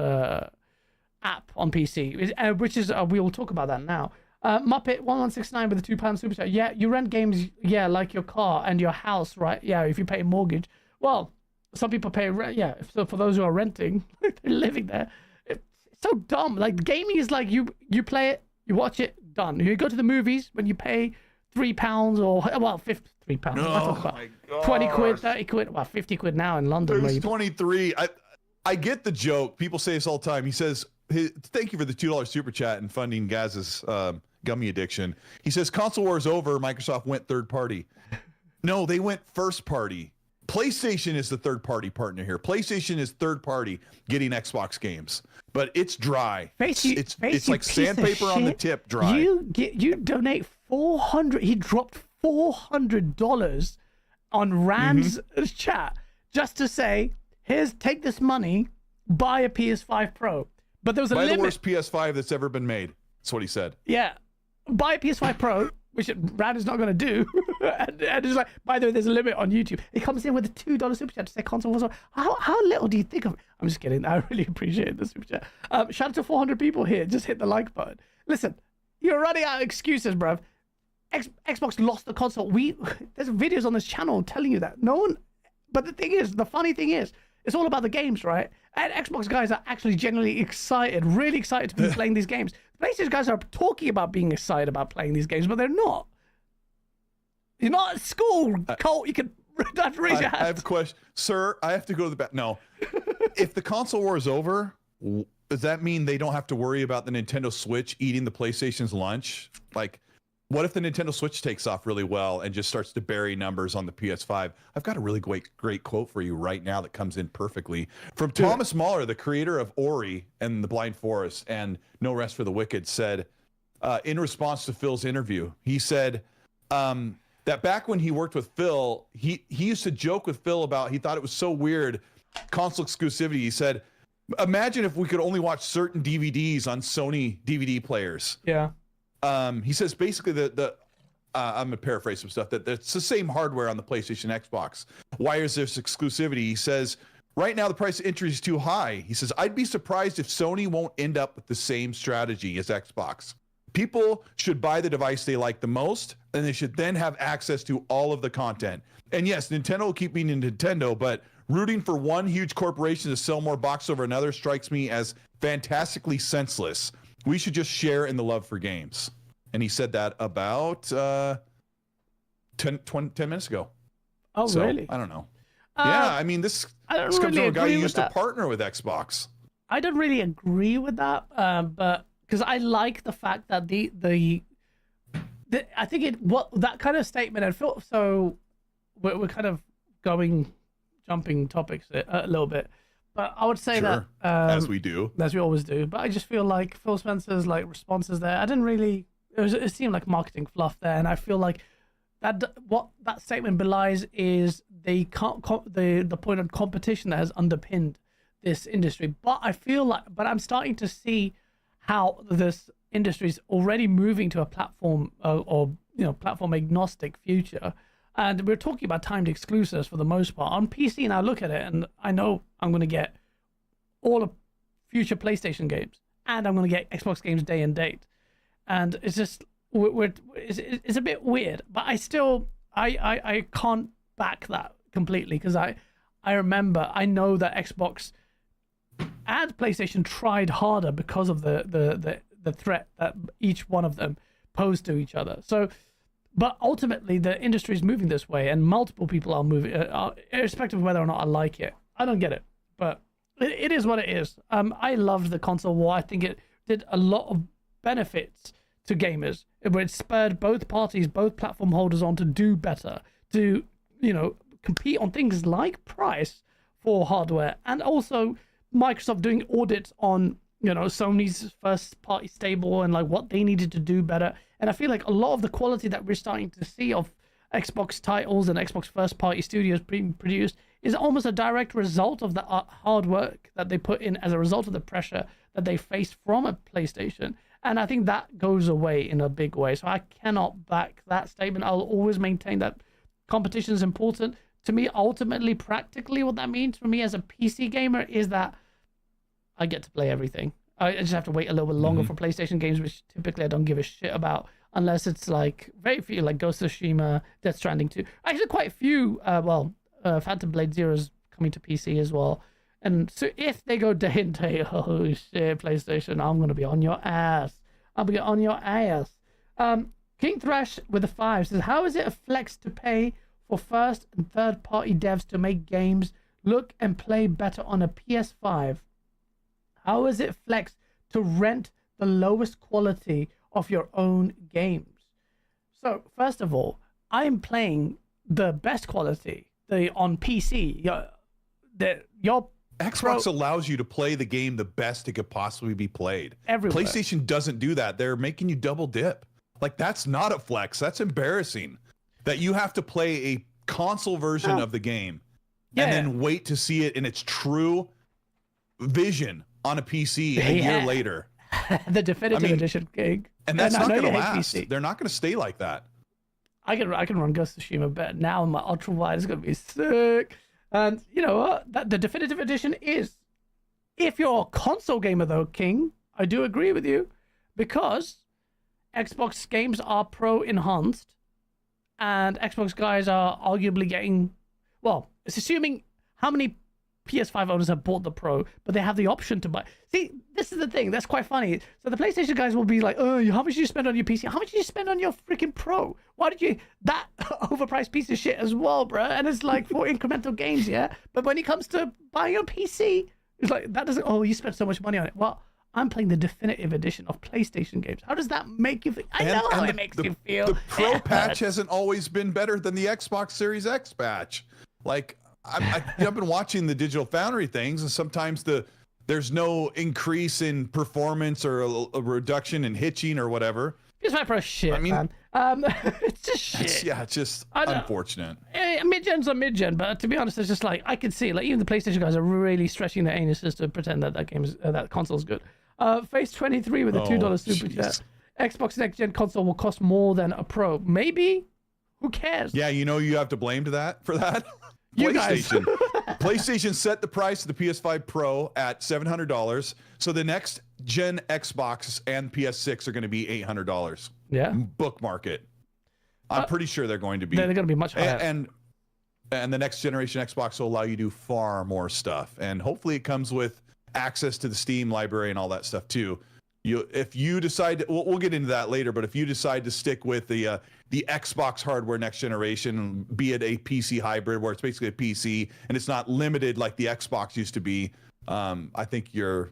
Speaker 2: app on PC, which is we will talk about that now. Muppet 1169 with the £2 super chat. Yeah, you rent games, yeah, like your car and your house, right? Yeah, if you pay a mortgage. Well, some people pay rent. Yeah, so for those who are renting, they're living there. It's so dumb. Like gaming is like you play it, you watch it, done. You go to the movies when you pay £3 or well, £3.
Speaker 7: Oh my god.
Speaker 2: 20 quid, 30 quid, well, 50 quid now in London. where
Speaker 7: There's
Speaker 2: you-
Speaker 7: 23. I get the joke. People say this all the time. He says, thank you for the $2 super chat and funding Gaz's gummy addiction. He says, console war is over. Microsoft went third party. No, they went first party. PlayStation is the third party partner here. PlayStation is third party getting Xbox games, but it's dry.
Speaker 2: Face
Speaker 7: It's
Speaker 2: you
Speaker 7: like
Speaker 2: piece of
Speaker 7: sandpaper on the
Speaker 2: shit.
Speaker 7: tip dry.
Speaker 2: You donate 400. He dropped $400 on Rand's chat just to say, take this money, buy a PS5 Pro. But there was a
Speaker 7: Buy
Speaker 2: limit.
Speaker 7: the worst PS5 that's ever been made. That's what he said.
Speaker 2: Yeah, buy a PS5 Pro, which Rand is not going to do. and it's like, by the way, there's a limit on YouTube. He comes in with a $2 super chat to say console was on. How little do you think of it? I'm just kidding. I really appreciate the super chat. Shout out to 400 people here. Just hit the like button. Listen, you're running out of excuses, bruv. Xbox lost the console. There's videos on this channel telling you that. No one. But the funny thing is, it's all about the games, right? And Xbox guys are actually genuinely excited, really excited to be playing these games. PlayStation guys are talking about being excited about playing these games, but they're not. You're not at school, Colt. You can have to raise your hand.
Speaker 7: I have a question. Sir, I have to go to the back. No. If the console war is over, does that mean they don't have to worry about the Nintendo Switch eating the PlayStation's lunch? Like, what if the Nintendo Switch takes off really well and just starts to bury numbers on the PS5? I've got a really great quote for you right now that comes in perfectly from Thomas Mahler, the creator of Ori and the Blind Forest and No Rest for the Wicked, said in response to Phil's interview, he said that back when he worked with Phil, he used to joke with Phil about, he thought it was so weird, console exclusivity. He said, imagine if we could only watch certain DVDs on Sony DVD players.
Speaker 2: Yeah.
Speaker 7: He says basically I'm gonna paraphrase some stuff, that it's the same hardware on the PlayStation, Xbox. Why is this exclusivity? He says, right now the price of entry is too high. He says, I'd be surprised if Sony won't end up with the same strategy as Xbox. People should buy the device they like the most, and they should then have access to all of the content. And yes, Nintendo will keep being Nintendo, but rooting for one huge corporation to sell more boxes over another strikes me as fantastically senseless. We should just share in the love for games. And he said that about 10 minutes ago.
Speaker 2: Oh,
Speaker 7: So,
Speaker 2: really?
Speaker 7: I don't know. Yeah, I mean, this comes from a guy who used to partner with Xbox.
Speaker 2: I don't really agree with that, but because I like the fact that I think that kind of statement, and feel so we're kind of jumping topics a little bit, but I would say
Speaker 7: Sure,
Speaker 2: that
Speaker 7: as we do.
Speaker 2: as we always do. But I just feel like Phil Spencer's like responses there, I didn't really. It seemed like marketing fluff there, and I feel like what that statement belies is the point of competition that has underpinned this industry. But I feel like, I'm starting to see how this industry is already moving to a platform or platform agnostic future. And we're talking about timed exclusives for the most part on PC. And I look at it, and I know I'm going to get all of future PlayStation games, and I'm going to get Xbox games day and date. And it's just it's a bit weird, but I still I can't back that completely, because I know that Xbox and PlayStation tried harder because of the threat that each one of them posed to each other. So, but ultimately the industry is moving this way, and multiple people are moving, irrespective of whether or not I like it. I don't get it, but it is what it is. I loved the console war. I think it did a lot of benefits to gamers, where it spurred both parties, both platform holders on to do better, to, you know, compete on things like price for hardware, and also Microsoft doing audits on, you know, Sony's first party stable and like what they needed to do better. And I feel like a lot of the quality that we're starting to see of Xbox titles and Xbox first party studios being produced is almost a direct result of the hard work that they put in as a result of the pressure that they faced from a PlayStation. And I think that goes away in a big way. So I cannot back that statement. I'll always maintain that competition is important. To me, ultimately, practically, what that means for me as a PC gamer is that I get to play everything. I just have to wait a little bit longer for PlayStation games, which typically I don't give a shit about, unless it's like very few, like Ghost of Tsushima, Death Stranding 2. Actually, quite a few. Phantom Blade Zero is coming to PC as well. And so if they go day and day, oh shit, PlayStation, I'm going to be on your ass. I'll be on your ass. King Thrash with a 5 says, how is it a flex to pay for first and third party devs to make games look and play better on a PS5? How is it flex to rent the lowest quality of your own games? So first of all, I am playing the best quality on PC. Your
Speaker 7: Xbox allows you to play the game the best it could possibly be played.
Speaker 2: Everywhere.
Speaker 7: PlayStation doesn't do that. They're making you double dip. Like, that's not a flex. That's embarrassing. That you have to play a console version of the game and then wait to see it in its true vision on a PC a year later.
Speaker 2: The definitive edition gig.
Speaker 7: And that's not going to last. They're not going to stay like that. I
Speaker 2: can run Ghost of Tsushima better now, and my ultra wide is going to be sick. And you know what? The definitive edition is. If you're a console gamer, though, King, I do agree with you, because Xbox games are pro enhanced, and Xbox guys are arguably getting, well, it's assuming how many PS5 owners have bought the Pro, but they have the option to buy. See, this is the thing. That's quite funny. So the PlayStation guys will be like, oh, how much did you spend on your PC? How much did you spend on your freaking Pro? Why did you... That overpriced piece of shit as well, bro. And it's like for incremental gains, yeah? But when it comes to buying a PC, it's like, that doesn't... Oh, you spent so much money on it. Well, I'm playing the definitive edition of PlayStation games. How does that make you feel? I know how it makes you feel.
Speaker 7: The Pro patch hasn't always been better than the Xbox Series X patch. Like... I've been watching the Digital Foundry things, and sometimes there's no increase in performance or a reduction in hitching or whatever.
Speaker 2: PS5 Pro shit, man. It's just shit.
Speaker 7: It's just unfortunate.
Speaker 2: Mid-gens are mid-gen, but to be honest, it's just like, I can see, like, even the PlayStation guys are really stretching their anuses to pretend that that console's good. Face23 with a $2 super chat. Xbox Next Gen console will cost more than a Pro. Maybe? Who cares?
Speaker 7: Yeah, you know you have to blame for that. PlayStation. PlayStation set the price of the PS5 Pro at $700. So the next gen Xbox and PS6 are going to be $800.
Speaker 2: Yeah.
Speaker 7: Bookmark it. I'm pretty sure they're going to be.
Speaker 2: They're going to be much higher.
Speaker 7: And the next generation Xbox will allow you to do far more stuff. And hopefully it comes with access to the Steam library and all that stuff too. If you decide, we'll get into that later, but if you decide to stick with the Xbox hardware next generation, be it a PC hybrid where it's basically a PC and it's not limited like the Xbox used to be, I think you'll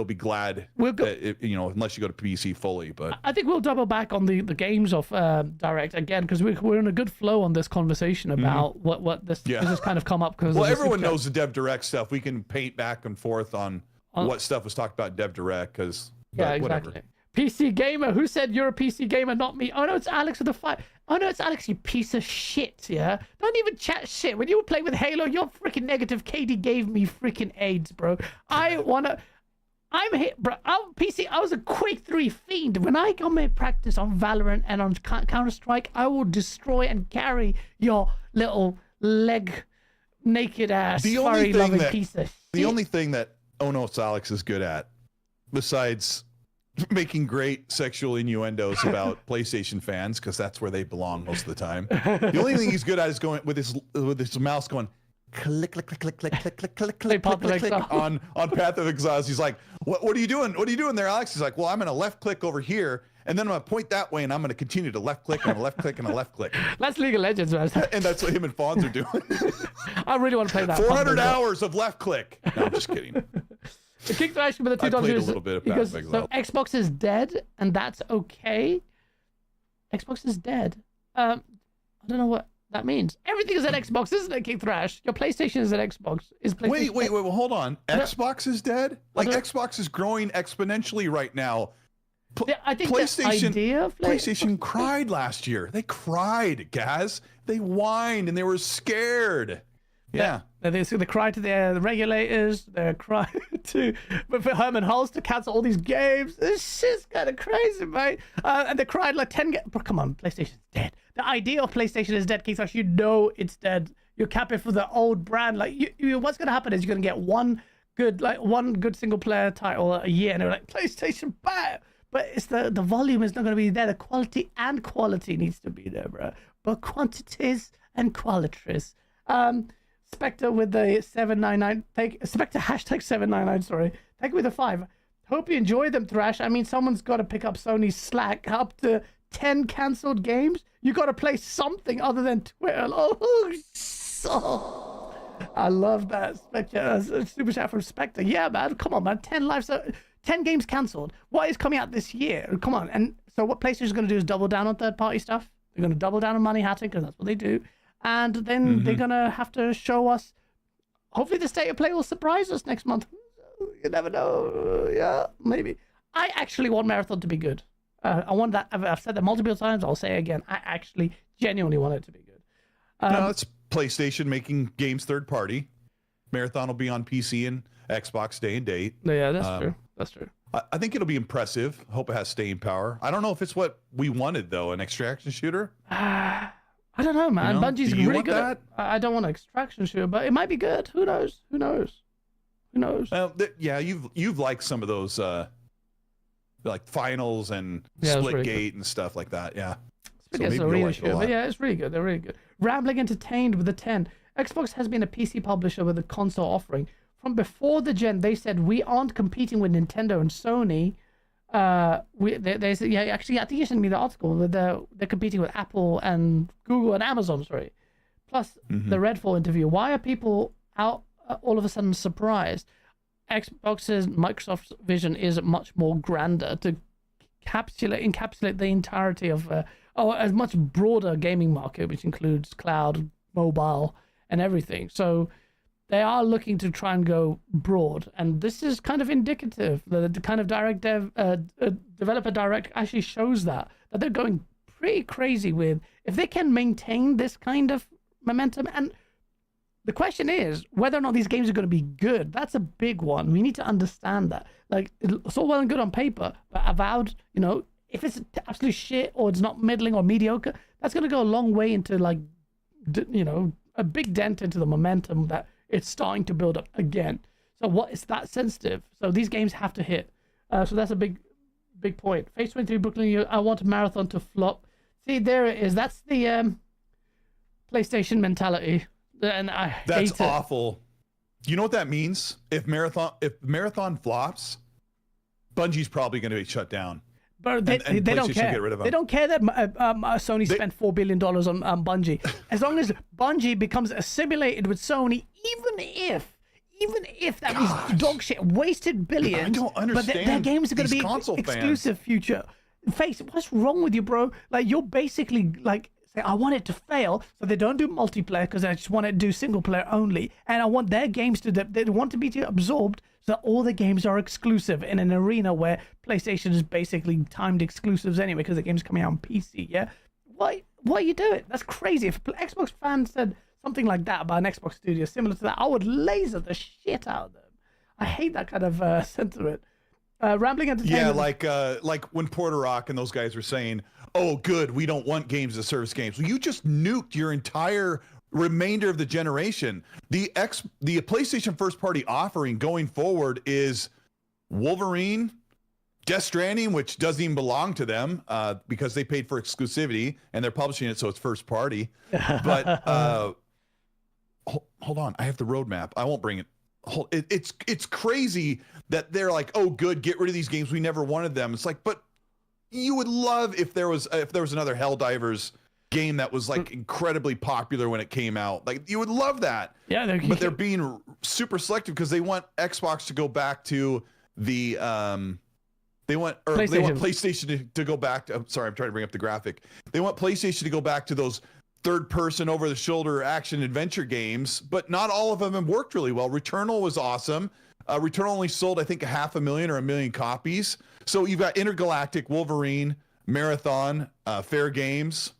Speaker 7: be glad, unless you go to PC fully. But
Speaker 2: I think we'll double back on the games of Direct again, because we're in a good flow on this conversation about what this has kind of come up. Because
Speaker 7: everyone knows the Dev Direct stuff. We can paint back and forth on what stuff was talked about in Dev Direct, because
Speaker 2: exactly.
Speaker 7: Whatever.
Speaker 2: PC gamer, who said you're a PC gamer, not me? Oh no, it's Alex with a 5. Oh no, it's Alex, you piece of shit, yeah? Don't even chat shit. When you were playing with Halo, you're freaking negative. Katie gave me freaking AIDS, bro. I'm hit, bro. PC, I was a Quake 3 fiend. When I got my practice on Valorant and on Counter-Strike, I will destroy and carry your little leg naked ass, furry loving piece of shit.
Speaker 7: The only thing that Oh No, it's Alex is good at, besides making great sexual innuendos about PlayStation fans, because that's where they belong most of the time. The only thing he's good at is going with his mouse going click click click click click click click click click click click on Path of Exile. He's like, what are you doing? What are you doing there, Alex? He's like, well, I'm gonna left click over here, and then I'm gonna point that way, and I'm gonna continue to left click and a left click and a left click.
Speaker 2: That's League of Legends, man.
Speaker 7: And that's what him and Fonz are doing.
Speaker 2: I really want to play that.
Speaker 7: 400 hours of left click. No, I'm just kidding.
Speaker 2: The King Thrash with the
Speaker 7: I
Speaker 2: $2
Speaker 7: played a
Speaker 2: is
Speaker 7: little bit of
Speaker 2: because
Speaker 7: Mass Effect
Speaker 2: so Xbox is dead, and that's okay. Xbox is dead. I don't know what that means. Everything is at Xbox, isn't it, King Thrash? Your PlayStation is at Xbox. Is PlayStation?
Speaker 7: Wait, well, hold on. Xbox is dead? Like,
Speaker 2: don't-
Speaker 7: Xbox is growing exponentially right now.
Speaker 2: I think
Speaker 7: PlayStation,
Speaker 2: the idea of
Speaker 7: PlayStation cried last year. They cried, Gaz. They whined and they were scared. Yeah.
Speaker 2: They cry to the regulators. They cry to for Herman Hulse to cancel all these games. This shit's kind of crazy, mate. And they cried like 10 games. Come on, PlayStation's dead. The idea of PlayStation is dead, King Thrash. You know it's dead. You're capping for the old brand. Like, what's gonna happen is you're gonna get one good single player title a year, and they're like, PlayStation, bam. But it's the volume is not going to be there. The quality needs to be there, bro. But quantities and qualities. Spectre with the 799. Spectre hashtag 799. Sorry. Thank you with the 5. Hope you enjoy them, Thrash. I mean, someone's got to pick up Sony's slack. Up to 10 cancelled games. You got to play something other than Twitter. Oh, I love that. Spectre. Super chat from Spectre. Yeah, man. Come on, man. 10 games cancelled. What is coming out this year? Come on. And so what PlayStation is going to do is double down on third-party stuff. They're going to double down on money hatting because that's what they do. And then they're going to have to show us. Hopefully the state of play will surprise us next month. You never know. Yeah, maybe. I actually want Marathon to be good. I want that. I've said that multiple times. I'll say it again. I actually genuinely want it to be good.
Speaker 7: No, it's PlayStation making games third-party. Marathon will be on PC and Xbox day and date.
Speaker 2: Yeah, that's true. That's true.
Speaker 7: I think it'll be impressive. I hope it has staying power. I don't know if it's what we wanted, though, an extraction shooter.
Speaker 2: I don't know, man.
Speaker 7: You know?
Speaker 2: Bungie's
Speaker 7: Do you
Speaker 2: really
Speaker 7: want
Speaker 2: good.
Speaker 7: that?
Speaker 2: I don't want an extraction shooter, but it might be good. Who knows? Who knows? Who knows?
Speaker 7: Yeah, you've liked some of those, like finals and
Speaker 2: Yeah, it was really
Speaker 7: Splitgate and stuff like that. Yeah.
Speaker 2: I guess
Speaker 7: maybe
Speaker 2: a
Speaker 7: you'll
Speaker 2: real
Speaker 7: like it a
Speaker 2: shooter, but
Speaker 7: lot.
Speaker 2: yeah, it's really good. They're really good. Rambling Entertained with a 10. Xbox has been a PC publisher with a console offering. From before the gen, they said we aren't competing with Nintendo and Sony. They said, yeah, actually, I think you sent me the article. They're competing with Apple and Google and Amazon, sorry. Plus the Redfall interview. Why are people out all of a sudden surprised? Xbox's Microsoft's vision is much more grander to encapsulate the entirety of a much broader gaming market, which includes cloud, mobile, and everything. So they are looking to try and go broad, and this is kind of indicative. The kind of developer direct actually shows that they're going pretty crazy with if they can maintain this kind of momentum. And the question is whether or not these games are going to be good. That's a big one. We need to understand that. Like, it's all well and good on paper, but Avowed, you know, if it's absolute shit or it's not middling or mediocre, that's going to go a long way into, like, you know, a big dent into the momentum that it's starting to build up again. So what is that sensitive? So these games have to hit. So that's a big point. Phase 23 Brooklyn, I want Marathon to flop. See, there it is. That's the PlayStation mentality. And I hate
Speaker 7: That's
Speaker 2: it.
Speaker 7: awful. You know what that means? If Marathon flops, Bungie's probably going to be shut down.
Speaker 2: But they don't
Speaker 7: PlayStation
Speaker 2: care.
Speaker 7: get rid of them.
Speaker 2: They don't care that Sony spent $4 billion on Bungie. As long as Bungie becomes assimilated with Sony, even if that means dog shit, wasted billions.
Speaker 7: I don't understand.
Speaker 2: But their games are going to
Speaker 7: these
Speaker 2: be
Speaker 7: console
Speaker 2: exclusive future. Face, what's wrong with you, bro? Like, you're basically like, say, I want it to fail, so they don't do multiplayer because I just want to do single player only, and I want their games to they want to be absorbed, so that all the games are exclusive in an arena where PlayStation is basically timed exclusives anyway because the game's coming out on PC. Yeah, why are you doing? That's crazy. If Xbox fans said something like that about an Xbox studio similar to that, I would laser the shit out of them. I hate that kind of sentiment. Rambling Entertainment.
Speaker 7: Yeah, like when Porter Rock and those guys were saying, "Oh, good, we don't want games as service games." Well, you just nuked your entire remainder of the generation. The PlayStation first party offering going forward is Wolverine, Death Stranding, which doesn't even belong to them because they paid for exclusivity and they're publishing it, so it's first party. But hold on, I have the roadmap. I won't bring it. It's crazy that they're like, "Oh, good, get rid of these games. We never wanted them." It's like, but you would love if there was another Helldivers game that was like incredibly popular when it came out. Like you would love that.
Speaker 2: Yeah,
Speaker 7: but they're being super selective because they want Xbox to go back to the they want PlayStation to go back to. I'm sorry, I'm trying to bring up the graphic. They want PlayStation to go back to those third-person, over-the-shoulder action adventure games, but not all of them have worked really well. Returnal was awesome. Returnal only sold, I think, 500,000 or 1 million copies. So you've got Intergalactic, Wolverine, Marathon, Fair Games.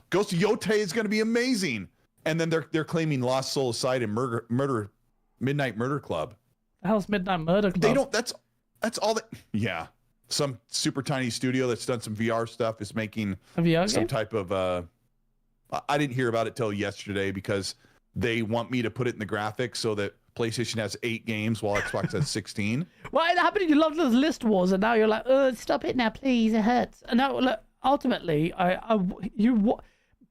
Speaker 7: Ghost of Yotei is going to be amazing. And then they're claiming Lost Soul Aside and Midnight Murder Club.
Speaker 2: The hell's Midnight Murder Club?
Speaker 7: They don't. That's all that. Yeah, some super tiny studio that's done some VR stuff is making
Speaker 2: a VR
Speaker 7: some
Speaker 2: game?
Speaker 7: type of. I didn't hear about it till yesterday because they want me to put it in the graphics so that PlayStation has 8 games while Xbox has 16.
Speaker 2: Why happened? You love those list wars, and now you're like, stop it now, please, it hurts. And now, look, ultimately,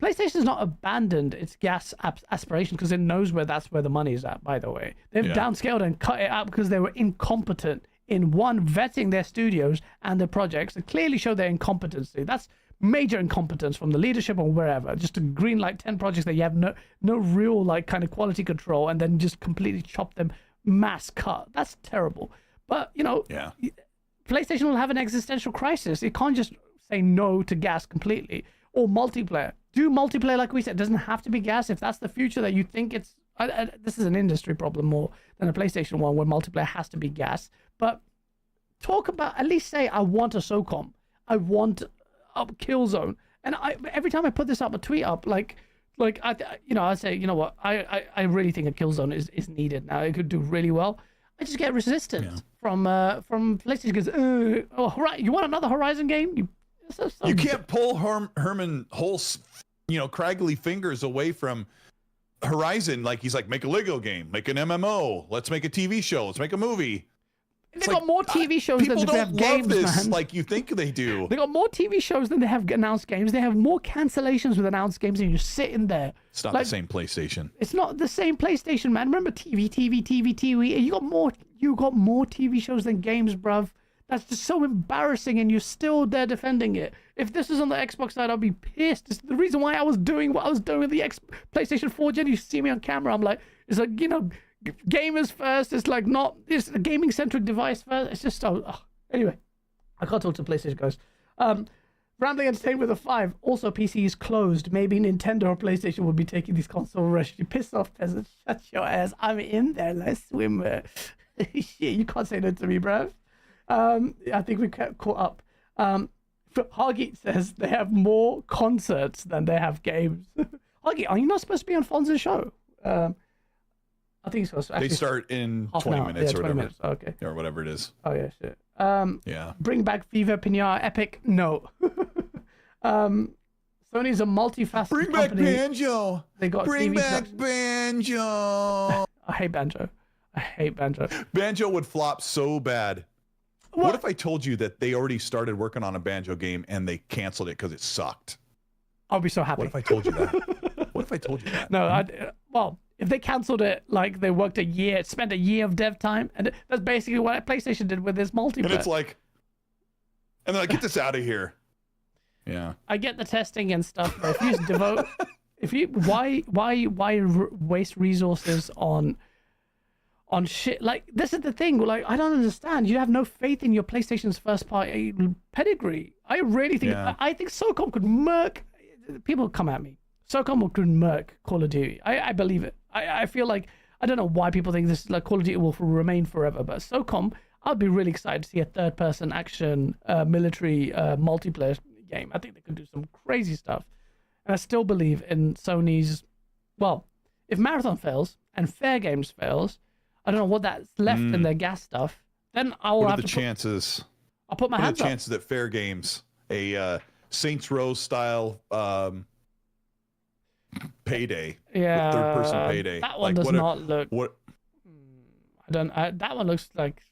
Speaker 2: PlayStation's not abandoned its gas aspiration because it knows that's where the money's at. By the way, they've downscaled and cut it out because they were incompetent in vetting their studios and their projects. They clearly show their incompetency. That's major incompetence from the leadership or wherever, just to green light 10 projects that you have no real like kind of quality control and then just completely chop them mass cut. That's terrible. But PlayStation will have an existential crisis. It can't just say no to gas completely. Or multiplayer. Do multiplayer, like we said. It doesn't have to be gas. If that's the future that you think it's this is an industry problem more than a PlayStation one where multiplayer has to be gas. But talk about, at least say, I want a SOCOM. I want a Killzone. And every time I put this up, a tweet up, I say, you know what, I really think a Killzone is needed now. It could do really well. I just get resistance from PlayStation because, you want another Horizon game?
Speaker 7: You can't pull Herman Hulse, craggly fingers away from Horizon. Like he's like, make a Lego game, make an MMO, let's make a TV show, let's make a movie.
Speaker 2: They got more TV shows than they have games, man.
Speaker 7: Like you think they do.
Speaker 2: They got more TV shows than they have announced games. They have more cancellations with announced games, and you're sitting there.
Speaker 7: It's not the same PlayStation.
Speaker 2: It's not the same PlayStation, man. Remember TV. You got more TV shows than games, bruv. That's just so embarrassing, and you're still there defending it. If this was on the Xbox side, I'd be pissed. It's the reason why I was doing what I was doing with the PlayStation 4 gen. You see me on camera, I'm like, it's like, gamers first. It's like it's a gaming-centric device first. It's just so... Anyway, I can't talk to PlayStation guys. Rambling Entertainment with a 5. Also, PC is closed. Maybe Nintendo or PlayStation will be taking these console rush. You piss off, peasant. Shut your ass. I'm in there like swimmer. Shit, you can't say no to me, bruv. I think we caught up. Hargeet says they have more concerts than they have games. Hargeet, are you not supposed to be on Fonz's show? I think so.
Speaker 7: They start in 20 minutes or whatever.
Speaker 2: Minutes. Okay.
Speaker 7: Or whatever it is.
Speaker 2: Oh, yeah, shit.
Speaker 7: Yeah.
Speaker 2: Bring back Fever, Piñar, Epic. No. Sony's a multifaceted
Speaker 7: Bring back
Speaker 2: company.
Speaker 7: Banjo.
Speaker 2: They got
Speaker 7: Bring
Speaker 2: TV
Speaker 7: back
Speaker 2: production.
Speaker 7: Banjo.
Speaker 2: I hate Banjo.
Speaker 7: Banjo would flop so bad. What if I told you that they already started working on a Banjo game and they canceled it because it sucked?
Speaker 2: I'll be so happy.
Speaker 7: What if I told you that?
Speaker 2: No, well, if they cancelled it, like they worked spent a year of dev time, and that's basically what PlayStation did with this multiplayer.
Speaker 7: And it's like, and they're like, get this out of here. Yeah.
Speaker 2: I get the testing and stuff, but if you why waste resources on shit? Like, this is the thing, like, I don't understand. You have no faith in your PlayStation's first party pedigree. I really think, I think SOCOM could murk, people come at me. SOCOM could murk Call of Duty. I believe it. I feel like, I don't know why people think this, like, Call of Duty will remain forever, but SOCOM, I'd be really excited to see a third-person action military multiplayer game. I think they could do some crazy stuff. And I still believe in Sony's, well, if Marathon fails and Fair Games fails, I don't know what that's left in their gas stuff, then I'll have to
Speaker 7: chances?
Speaker 2: I'll put my hands up.
Speaker 7: What are the chances that Fair Games, a Saints Row style payday, third-person payday,
Speaker 2: that one does not look. What? That one looks like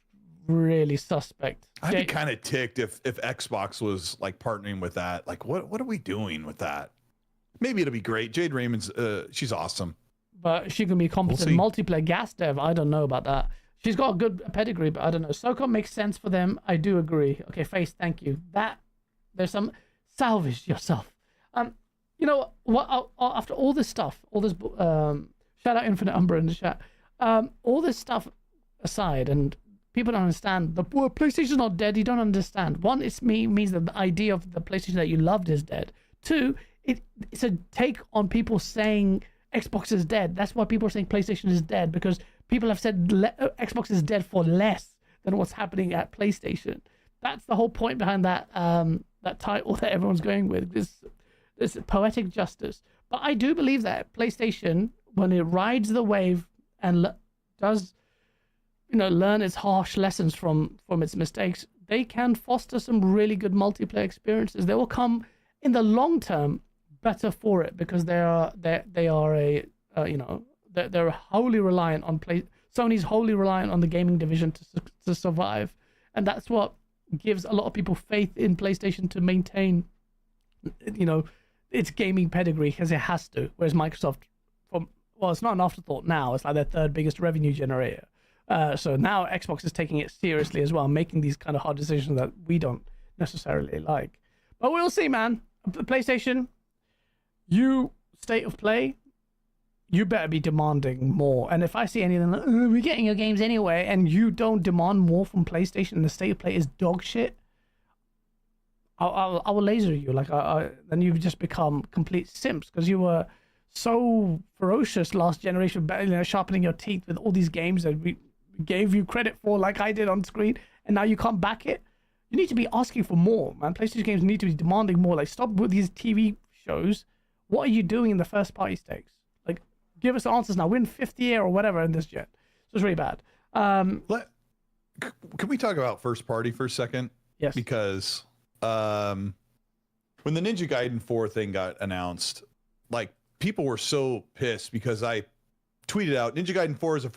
Speaker 2: really suspect.
Speaker 7: I'd be kind of ticked if Xbox was like partnering with that. Like, what are we doing with that? Maybe it'll be great. Jade Raymond's, she's awesome.
Speaker 2: But she can be competent multiplayer gas dev. I don't know about that. She's got a good pedigree, but I don't know. SOCOM makes sense for them. I do agree. Okay, Face, thank you. There's some salvage yourself. You know what? After all this stuff, all this shout out Infinite Umber in the chat. All this stuff aside, and people don't understand the PlayStation's not dead. You don't understand. One, means that the idea of the PlayStation that you loved is dead. Two, it's a take on people saying Xbox is dead. That's why people are saying PlayStation is dead, because people have said Xbox is dead for less than what's happening at PlayStation. That's the whole point behind that that title that everyone's going with. This poetic justice. But I do believe that PlayStation, when it rides the wave and does, learn its harsh lessons from its mistakes, they can foster some really good multiplayer experiences. They will come in the long term better for it, because they're wholly reliant on Sony's wholly reliant on the gaming division to survive, and that's what gives a lot of people faith in PlayStation to maintain, its gaming pedigree, because it has to. Whereas Microsoft, it's not an afterthought now. It's like their third biggest revenue generator. So now Xbox is taking it seriously as well, making these kind of hard decisions that we don't necessarily like. But we'll see, man. PlayStation, you state of play, you better be demanding more. And if I see anything like, we're getting your games anyway, and you don't demand more from PlayStation, and the state of play is dog shit, I will laser you. Then you've just become complete simps, because you were so ferocious last generation, sharpening your teeth with all these games that we gave you credit for, like I did on screen, and now you can't back it. You need to be asking for more, man. PlayStation games need to be demanding more. Like, stop with these TV shows. What are you doing in the first party stakes? Like, give us answers now. We're in 5th year or whatever in this jet. So it's really bad.
Speaker 7: Can we talk about first party for a second?
Speaker 2: Yes.
Speaker 7: Because when the Ninja Gaiden 4 thing got announced, like, people were so pissed because I tweeted out Ninja Gaiden 4 is an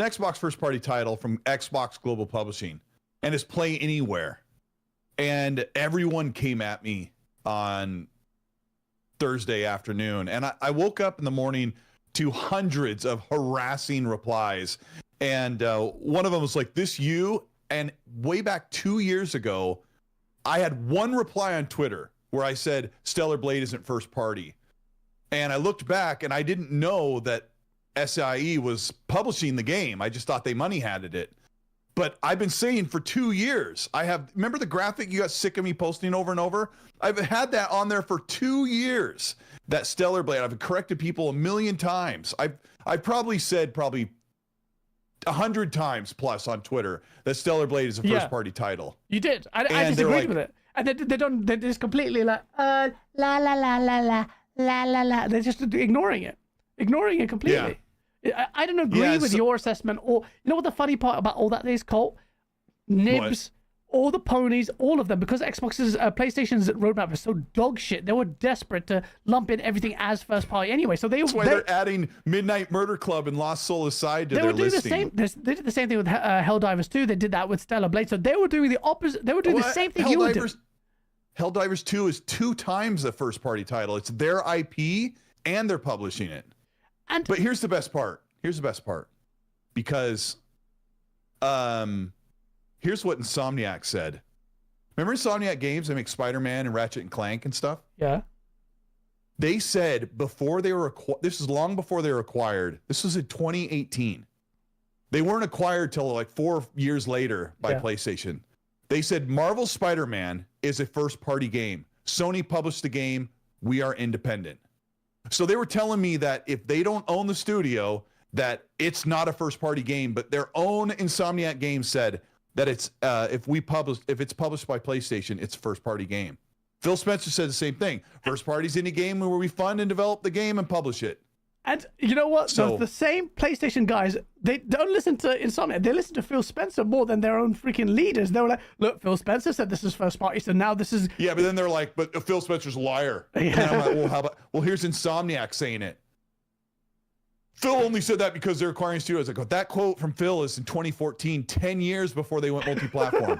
Speaker 7: Xbox first party title from Xbox Global Publishing and is play anywhere. And everyone came at me on Thursday afternoon, and I woke up in the morning to hundreds of harassing replies, and one of them was like, this you? And way back 2 years ago, I had one reply on Twitter where I said Stellar Blade isn't first party, and I looked back and I didn't know that SIE was publishing the game. I just thought they money handed it. But I've been saying for 2 years, remember the graphic you got sick of me posting over and over? I've had that on there for 2 years, that Stellar Blade. I've corrected people 1 million times. I've probably said 100 times plus on Twitter that Stellar Blade is a first party title.
Speaker 2: You did. I disagreed with it. And they're just completely like, la la la la la la la la. They're just ignoring it completely. Yeah. I don't agree with your assessment. Or, you know what the funny part about all that is, Colt? Nibs, all the ponies, all of them, because PlayStation's roadmap is so dog shit, they were desperate to lump in everything as first party anyway. So that's why they're adding
Speaker 7: Midnight Murder Club and Lost Soul Aside to their listing.
Speaker 2: They did the same thing with Helldivers 2. They did that with Stellar Blade. So they were doing the opposite. They were doing the same thing you were doing.
Speaker 7: Helldivers 2 is 2 times the first party title. It's their IP and they're publishing it. But here's the best part. Because here's what Insomniac said. Remember Insomniac Games? They make Spider-Man and Ratchet and Clank and stuff?
Speaker 2: Yeah.
Speaker 7: They said before they were this is long before they were acquired. This was in 2018. They weren't acquired till like 4 years later by PlayStation. They said Marvel's Spider-Man is a first-party game. Sony published the game. We are independent. So they were telling me that if they don't own the studio, that it's not a first-party game, but their own Insomniac game said that it's if it's published by PlayStation, it's a first-party game. Phil Spencer said the same thing. First party's any game where we fund and develop the game and publish it.
Speaker 2: And you know what? So the same PlayStation guys, they don't listen to Insomniac. They listen to Phil Spencer more than their own freaking leaders. They were like, look, Phil Spencer said this is first party, so now this is...
Speaker 7: Yeah, but then they're like, but Phil Spencer's a liar. Yeah. And I'm like, well, how about... Well, here's Insomniac saying it. Phil only said that because they're acquiring studios. I go, that quote from Phil is in 2014, 10 years before they went multi-platform.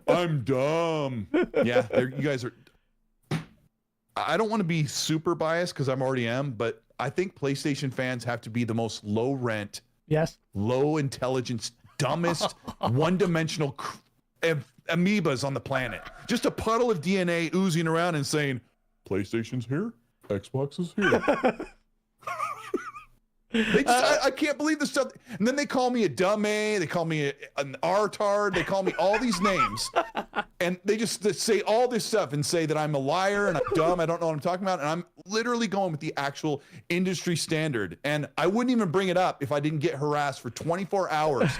Speaker 7: I'm dumb. Yeah, you guys are... I don't want to be super biased because I already am, but I think PlayStation fans have to be the most low rent, low intelligence, dumbest, one-dimensional amoebas on the planet. Just a puddle of DNA oozing around and saying, PlayStation's here, Xbox is here. They just, I can't believe this stuff. And then they call me a dummy. They call me an artard. They call me all these names. And they just say all this stuff and say that I'm a liar and I'm dumb. I don't know what I'm talking about. And I'm literally going with the actual industry standard. And I wouldn't even bring it up if I didn't get harassed for 24 hours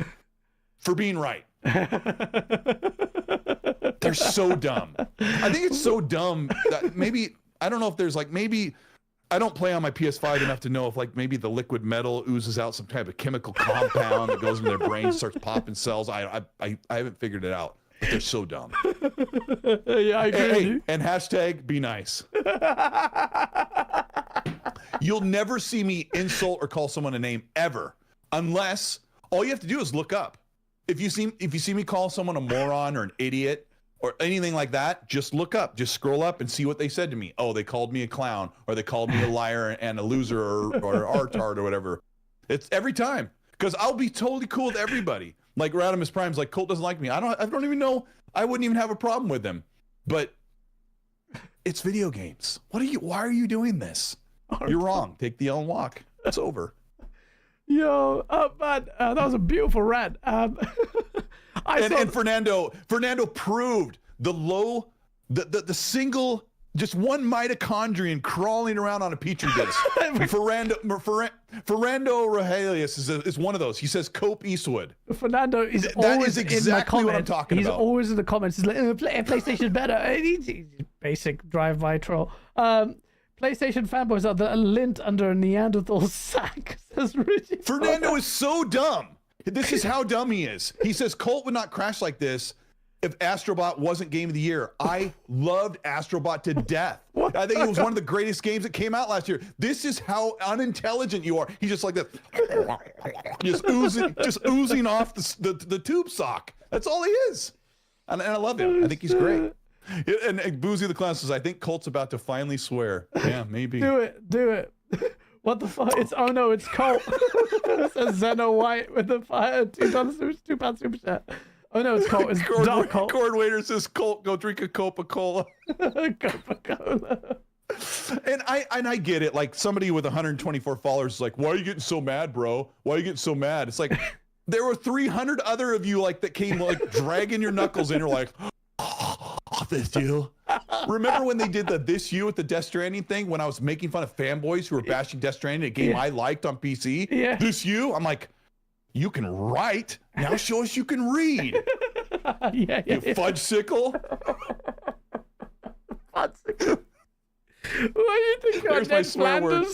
Speaker 7: for being right. They're so dumb. I think it's so dumb that maybe, I don't know if there's like, maybe I don't play on my PS5 enough to know if like maybe the liquid metal oozes out some type of chemical compound that goes in their brain, starts popping cells. I haven't figured it out. But they're so dumb.
Speaker 2: Yeah, I agree.
Speaker 7: Hey, and hashtag be nice. You'll never see me insult or call someone a name ever, unless all you have to do is look up. If you see me call someone a moron or an idiot or anything like that, just look up, just scroll up and see what they said to me. Oh, they called me a clown, or they called me a liar and a loser or artard or whatever. It's every time, because I'll be totally cool with everybody. Like Radimus Prime's like, Colt doesn't like me. I don't even know. I wouldn't even have a problem with him. But it's video games. Why are you doing this? You're wrong. Take the L and walk. It's over.
Speaker 2: Yo, man, that was a beautiful rant.
Speaker 7: And Fernando proved the single, just one mitochondrion crawling around on a petri dish. Fernando Rojelius is one of those. He says Cope Eastwood.
Speaker 2: Fernando is
Speaker 7: that
Speaker 2: always
Speaker 7: is exactly
Speaker 2: in my
Speaker 7: what I'm talking
Speaker 2: He's
Speaker 7: about.
Speaker 2: always in the comments. He's like, PlayStation better. He's basic drive-by troll. PlayStation fanboys are the lint under a Neanderthal sack, says Richie.
Speaker 7: Fernando is so dumb. This is how dumb he is. He says Colt would not crash like this if Astrobot wasn't Game of the Year. I loved Astrobot to death. I think it was one of the greatest games that came out last year. This is how unintelligent you are. He's just like this, just oozing off the tube sock. That's all he is. And I love him. I think he's great. And Boozy the Clown says, I think Colt's about to finally swear. Yeah, maybe.
Speaker 2: Do it. What the fuck? It's Colt. It says Zeno White with the fire £2 super chat. Oh no, it's Colt. It's Dark Colt.
Speaker 7: Cord Waiter says, Colt, go drink a Coca-Cola.
Speaker 2: Coca-Cola.
Speaker 7: And I get it. Like somebody with 124 followers is like, why are you getting so mad, bro? Why are you getting so mad? It's like there were 300 other of you like that came like dragging your knuckles in. You're like, this you. Remember when they did the this you at the Death Stranding thing when I was making fun of fanboys who were bashing Death Stranding, a game I liked on PC?
Speaker 2: Yeah.
Speaker 7: This you? I'm like, you can write. Now show us you can read.
Speaker 2: Yeah.
Speaker 7: You fudge sickle.
Speaker 2: Fudgesicle. What do you think?
Speaker 7: There's my swear word.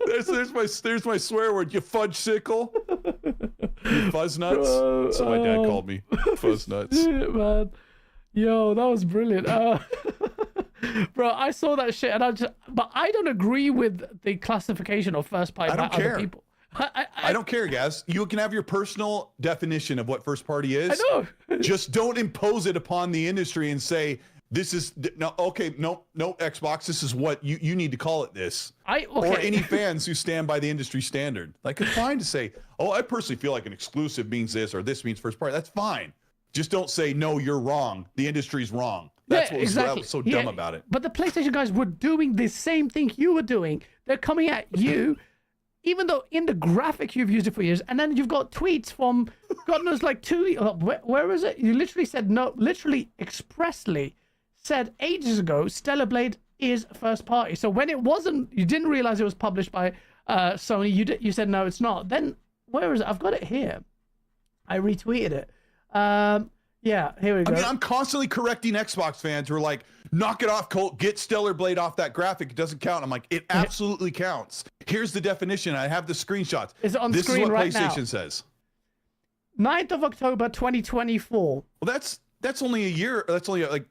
Speaker 2: There's
Speaker 7: my swear word. You fudge sickle. You fuzz nuts. That's what my dad called me. Fuzz nuts.
Speaker 2: Shit, man. Yo, that was brilliant. Bro, I saw that shit and but I don't agree with the classification of first party by other people.
Speaker 7: I don't care, guys. You can have your personal definition of what first party is.
Speaker 2: I know.
Speaker 7: Just don't impose it upon the industry and say, this is no Xbox, this is what you need to call it this. Or any fans who stand by the industry standard. Like, it's fine to say, oh, I personally feel like an exclusive means this or this means first party. That's fine. Just don't say, no, you're wrong. The industry's wrong. That's what was so dumb about it.
Speaker 2: But the PlayStation guys were doing the same thing you were doing. They're coming at you, even though in the graphic you've used it for years, and then you've got tweets from God knows like where is it? You literally said no, literally expressly said ages ago, Stellar Blade is first party. So when it wasn't, you didn't realize it was published by Sony. You said no, it's not. Then where is it? I've got it here. I retweeted it. Yeah, here we go.
Speaker 7: I mean, I'm constantly correcting Xbox fans who are like, knock it off, Colt, get Stellar Blade off that graphic. It doesn't count. I'm like, it absolutely counts. Here's the definition. I have the screenshots.
Speaker 2: Is it on
Speaker 7: this
Speaker 2: screen
Speaker 7: is what
Speaker 2: right
Speaker 7: PlayStation
Speaker 2: now?
Speaker 7: says.
Speaker 2: 9th of October, 2024.
Speaker 7: Well, that's only a year. That's only like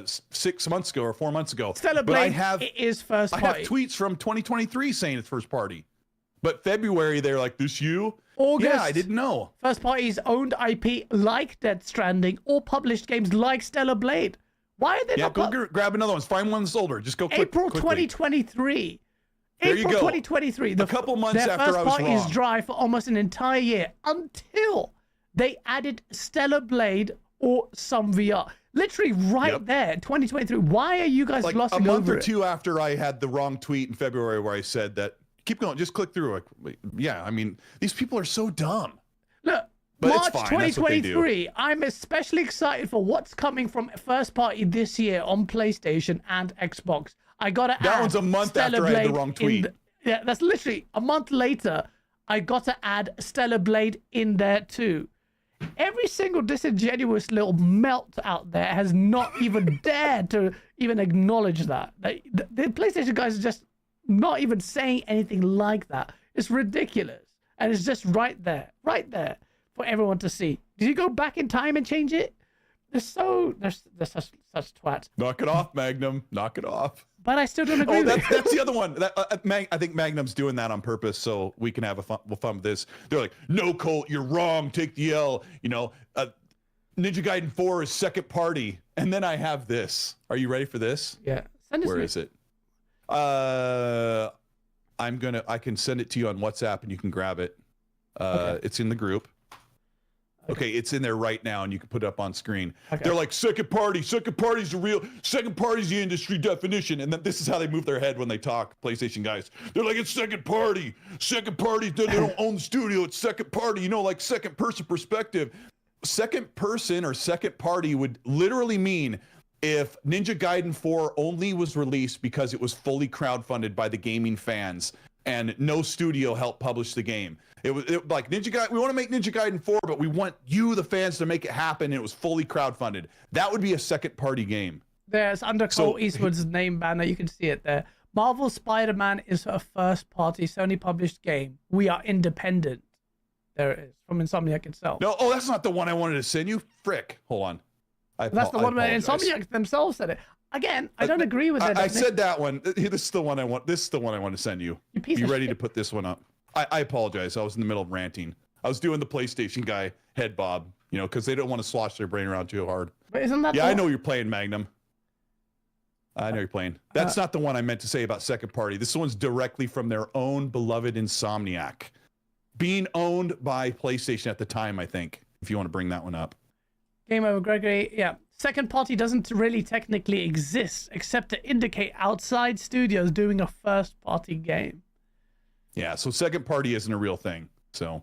Speaker 7: 6 months ago or 4 months ago.
Speaker 2: Stellar Blade it is first party.
Speaker 7: I have tweets from 2023 saying it's first party. But February, they're like, this you?
Speaker 2: August.
Speaker 7: Yeah, I didn't know.
Speaker 2: First parties owned IP like Death Stranding or published games like Stellar Blade. Why are they not?
Speaker 7: Go grab another one. Find one that's older. Just go quick.
Speaker 2: April
Speaker 7: quickly.
Speaker 2: 2023.
Speaker 7: There you go.
Speaker 2: 2023.
Speaker 7: A couple months after I was wrong.
Speaker 2: Their first party is dry for almost an entire year until they added Stellar Blade or some VR. Literally right there, 2023. Why are you guys
Speaker 7: Like
Speaker 2: glossing over
Speaker 7: a month or
Speaker 2: it?
Speaker 7: two after I had the wrong tweet in February where I said that, keep going, just click through. Like, yeah, I mean, these people are so dumb.
Speaker 2: Look,
Speaker 7: But it's
Speaker 2: March
Speaker 7: fine, that's what they do.
Speaker 2: 2023, I'm especially excited for what's coming from first party this year on PlayStation and Xbox. I gotta add
Speaker 7: That one's a month after I had the
Speaker 2: Stellar
Speaker 7: wrong
Speaker 2: Blade
Speaker 7: tweet.
Speaker 2: yeah, that's literally a month later. I gotta add Stellar Blade in there too. Every single disingenuous little melt out there has not even dared to even acknowledge that. The PlayStation guys are just not even saying anything like that. It's ridiculous. And it's just right there for everyone to see. Did you go back in time and change it? They're such twats.
Speaker 7: Knock it off, Magnum. Knock it off.
Speaker 2: But I still don't agree
Speaker 7: Oh,
Speaker 2: with it.
Speaker 7: that's the other one. I think Magnum's doing that on purpose so we can have fun with this. They're like, no, Colt, you're wrong. Take the L. You know, Ninja Gaiden 4 is second party. And then I have this. Are you ready for this?
Speaker 2: Yeah. Send it
Speaker 7: Where
Speaker 2: to me.
Speaker 7: is it? I can send it to you on WhatsApp and you can grab it. It's in the group. Okay, it's in there right now, and you can put it up on screen.
Speaker 2: Okay.
Speaker 7: They're like, second party's the industry definition. And then this is how they move their head when they talk, PlayStation guys. They're like, it's second party, they don't own the studio, it's second party, you know, like second person perspective. Second person or second party would literally mean if Ninja Gaiden 4 only was released because it was fully crowdfunded by the gaming fans and no studio helped publish the game. It was like Ninja Gaiden, we want to make Ninja Gaiden 4, but we want you, the fans, to make it happen, and it was fully crowdfunded. That would be a second party game.
Speaker 2: There's under Colt Eastwood's name banner. You can see it there. Marvel Spider-Man is a first-party Sony published game. We are independent. There it is from Insomniac itself.
Speaker 7: No, that's not the one I wanted to send you. Frick, hold on.
Speaker 2: That's the one where Insomniac themselves said it. Again, I don't agree with that.
Speaker 7: I said that one. This is the one I want. This is the one I want to send you. You ready to put this one up? I apologize. I was in the middle of ranting. I was doing the PlayStation guy head bob, you know, because they don't want to slosh their brain around too hard.
Speaker 2: But isn't that?
Speaker 7: Yeah, I know you're playing, Magnum. I know you're playing. That's not the one I meant to say about second party. This one's directly from their own beloved Insomniac, being owned by PlayStation at the time, I think, if you want to bring that one up.
Speaker 2: Game over, Gregory. Yeah. Second party doesn't really technically exist except to indicate outside studios doing a first party game.
Speaker 7: Yeah, so second party isn't a real thing. So,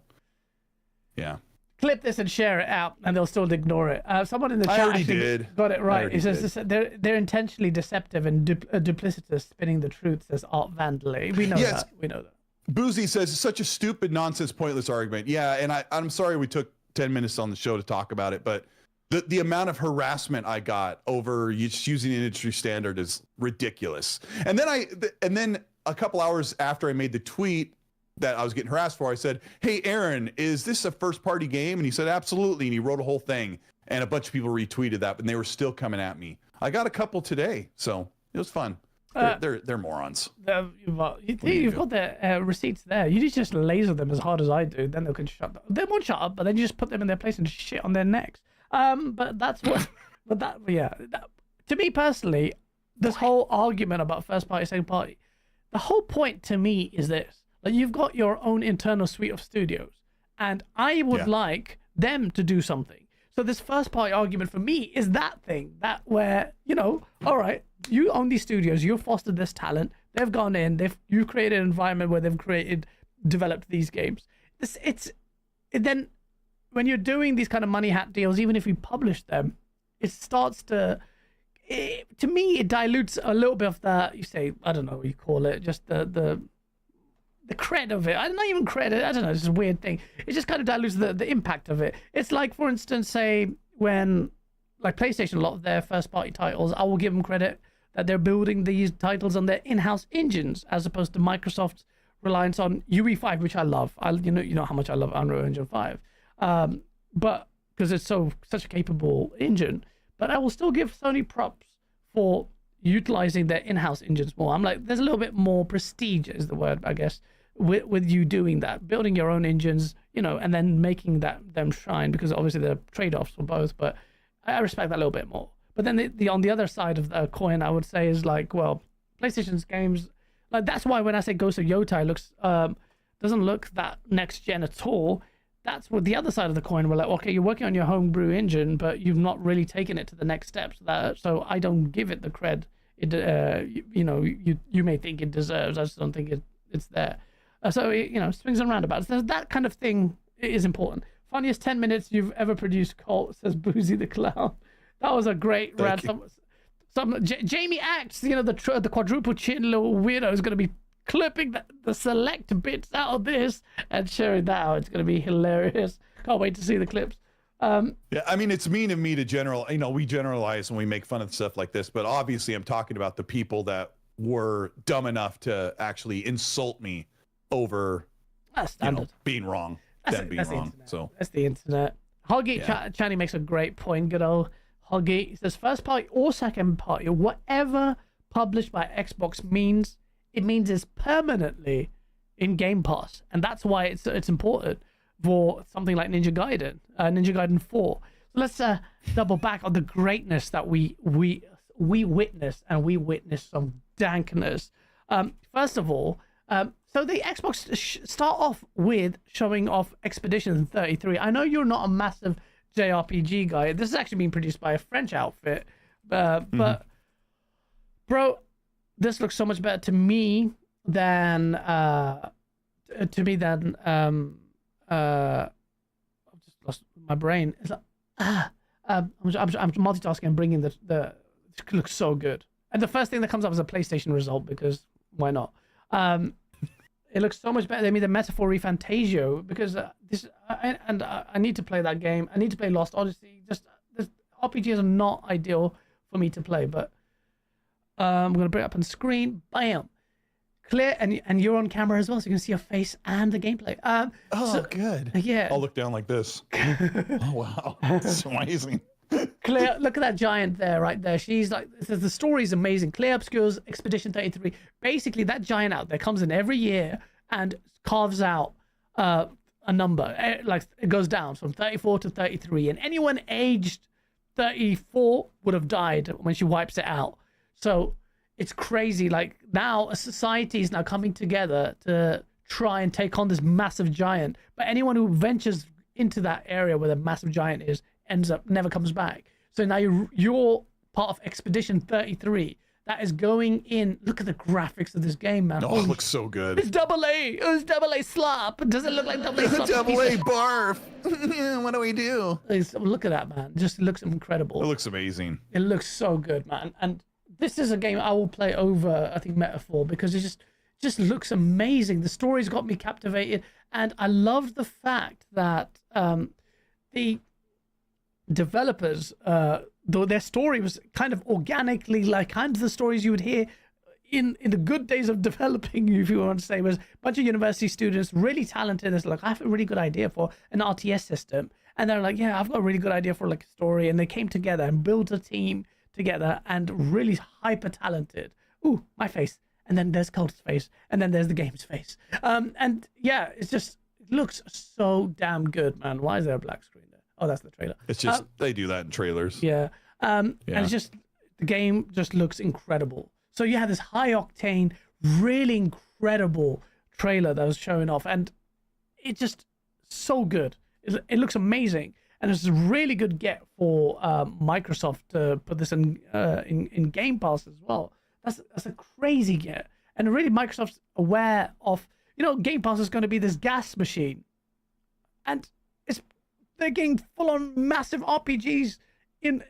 Speaker 7: yeah.
Speaker 2: Clip this and share it out, and they'll still ignore it. Someone in the chat actually got it right. It says they're intentionally deceptive and duplicitous, spinning the truth, says Art Vandalay. We know that. We know that.
Speaker 7: Boozy says it's such a stupid, nonsense, pointless argument. Yeah, and I'm sorry we took 10 minutes on the show to talk about it, but the amount of harassment I got over just using an industry standard is ridiculous. And then a couple hours after I made the tweet that I was getting harassed for, I said, hey, Aaron, is this a first party game? And he said, absolutely. And he wrote a whole thing, and a bunch of people retweeted that, and they were still coming at me. I got a couple today, so it was fun. They're morons.
Speaker 2: You've got the receipts there. You just laser them as hard as I do, then they can shut up. They won't shut up, but then you just put them in their place and shit on their necks. But that's what. To me personally, this whole argument about first party, second party, the whole point to me is this: like, you've got your own internal suite of studios, and I would like them to do something. So this first party argument for me is that thing, that where, you know, all right, you own these studios, you've fostered this talent, they've gone in, you've created an environment where they've developed these games. Then when you're doing these kind of money hat deals, even if you publish them, it starts to me, it dilutes a little bit of that, you say, I don't know what you call it, just the cred of it. I don't even credit. I don't know. It's a weird thing. It just kind of dilutes the impact of it. It's like, for instance, say when like PlayStation, a lot of their first party titles, I will give them credit that they're building these titles on their in-house engines as opposed to Microsoft's reliance on UE5, which I love. You know how much I love Unreal Engine 5, but because it's such a capable engine. But I will still give Sony props for utilizing their in-house engines more. I'm like, there's a little bit more prestige, is the word, I guess, with you doing that, building your own engines, you know, and then making them shine, because obviously there are trade-offs for both, but I respect that a little bit more. But then on the other side of the coin, I would say, is like, well, PlayStation's games, like, that's why when I say Ghost of Yotai doesn't look that next gen at all. that's what the other side of the coin. We're like, okay, you're working on your homebrew engine, but you've not really taken it to the next steps. So I don't give it the cred. You may think it deserves. I just don't think it's there. Swings and roundabouts. That kind of thing is important. Funniest 10 minutes you've ever produced, Colt, says Boozy the Clown. That was a great rant. Jamie Acts, the quadruple chin little weirdo is going to be clipping the select bits out of this and sharing that out. It's going to be hilarious. Can't wait to see the clips.
Speaker 7: Yeah, I mean, it's mean of me to we generalize when we make fun of stuff like this, but obviously I'm talking about the people that were dumb enough to actually insult me over being wrong. That's wrong. So
Speaker 2: that's the internet. Hoggy Channy makes a great point. Good old Hoggy. He says first party or second party, whatever published by Xbox means, it means it's permanently in Game Pass, and that's why it's important for something like Ninja Gaiden 4. So let's double back on the greatness that we witnessed, and we witnessed some dankness. First of all, so the Xbox start off with showing off Expedition 33. I know you're not a massive JRPG guy. This is actually being produced by a French outfit, but bro, this looks so much better to me than I've just lost my brain. It's like I'm multitasking and bringing the it looks so good. And the first thing that comes up is a PlayStation result, because why not? It looks so much better. They made a metaphor Refantasio, because I need to play that game. I need to play Lost Odyssey. Just RPGs are not ideal for me to play, but I'm gonna bring it up on screen. Bam, clear, and you're on camera as well, so you can see your face and the gameplay.
Speaker 7: Good.
Speaker 2: Yeah.
Speaker 7: I'll look down like this. Oh wow, that's amazing.
Speaker 2: Claire, look at that giant there, right there. She's like, the story is amazing. Claire Obscure's Expedition 33. Basically, that giant out there comes in every year and carves out a number. Like, it goes down from 34 to 33, and anyone aged 34 would have died when she wipes it out. So it's crazy. Like, now a society is now coming together to try and take on this massive giant. But anyone who ventures into that area where the massive giant is ends up never comes back. So now you're part of Expedition 33 that is going in. Look at the graphics of this game, man.
Speaker 7: Oh, it looks so good.
Speaker 2: It's double A. It's double A slop. Does it look like double A slop?
Speaker 7: Double A barf. What do we do?
Speaker 2: Look at that, man. Just looks incredible.
Speaker 7: It looks amazing.
Speaker 2: It looks so good, man. And this is a game I will play over, I think, Metaphor, because it just looks amazing. The story's got me captivated, and I love the fact that the developers, though their story was kind of organically like kind of the stories you would hear in the good days of developing, if you want to say, was a bunch of university students, really talented. It's like, I have a really good idea for an RTS system, and they're like, yeah, I've got a really good idea for like a story, and they came together and built a team together, and really hyper talented. Ooh, my face, and then there's Colt's face, and then there's the game's face, and yeah, it looks so damn good, man. Why is there a black screen there? Oh, that's the trailer.
Speaker 7: It's just they do that in trailers.
Speaker 2: Yeah. And it's just, the game just looks incredible. So you have this high octane, really incredible trailer that was showing off, and it's just so good. It looks amazing, and it's a really good get for Microsoft to put this in Game Pass as well. That's a crazy get, and really Microsoft's aware of, Game Pass is going to be this gas machine, and they're getting full-on massive RPGs in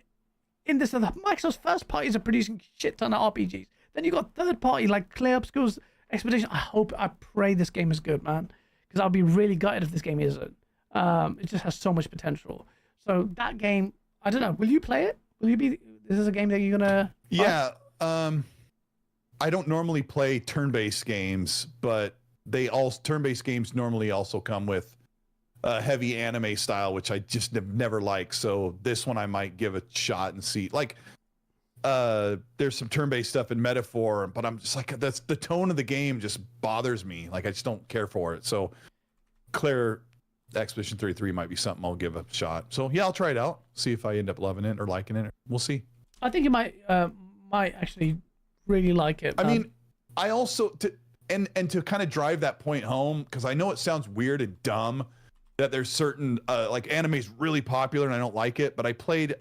Speaker 2: this. Microsoft's first parties are producing shit ton of RPGs. Then you got third party like Claire Obscure's Expedition. I pray this game is good, man, because I'll be really gutted if this game isn't. It just has so much potential. So that game, I don't know. Will you play it? Will you be? This is a game that you're gonna.
Speaker 7: Yeah. I don't normally play turn-based games, but turn-based games normally also come with heavy anime style, which I just have never liked. So this one I might give a shot and see. Like, there's some turn-based stuff in Metaphor, but I'm just like, that's the tone of the game just bothers me. Like, I just don't care for it. So Claire Expedition 33 might be something I'll give a shot. So yeah, I'll try it out. See if I end up loving it or liking it. We'll see.
Speaker 2: I think you might actually really like it.
Speaker 7: I mean, I also to kind of drive that point home, because I know it sounds weird and dumb, that there's certain like anime's really popular and I don't like it, but I played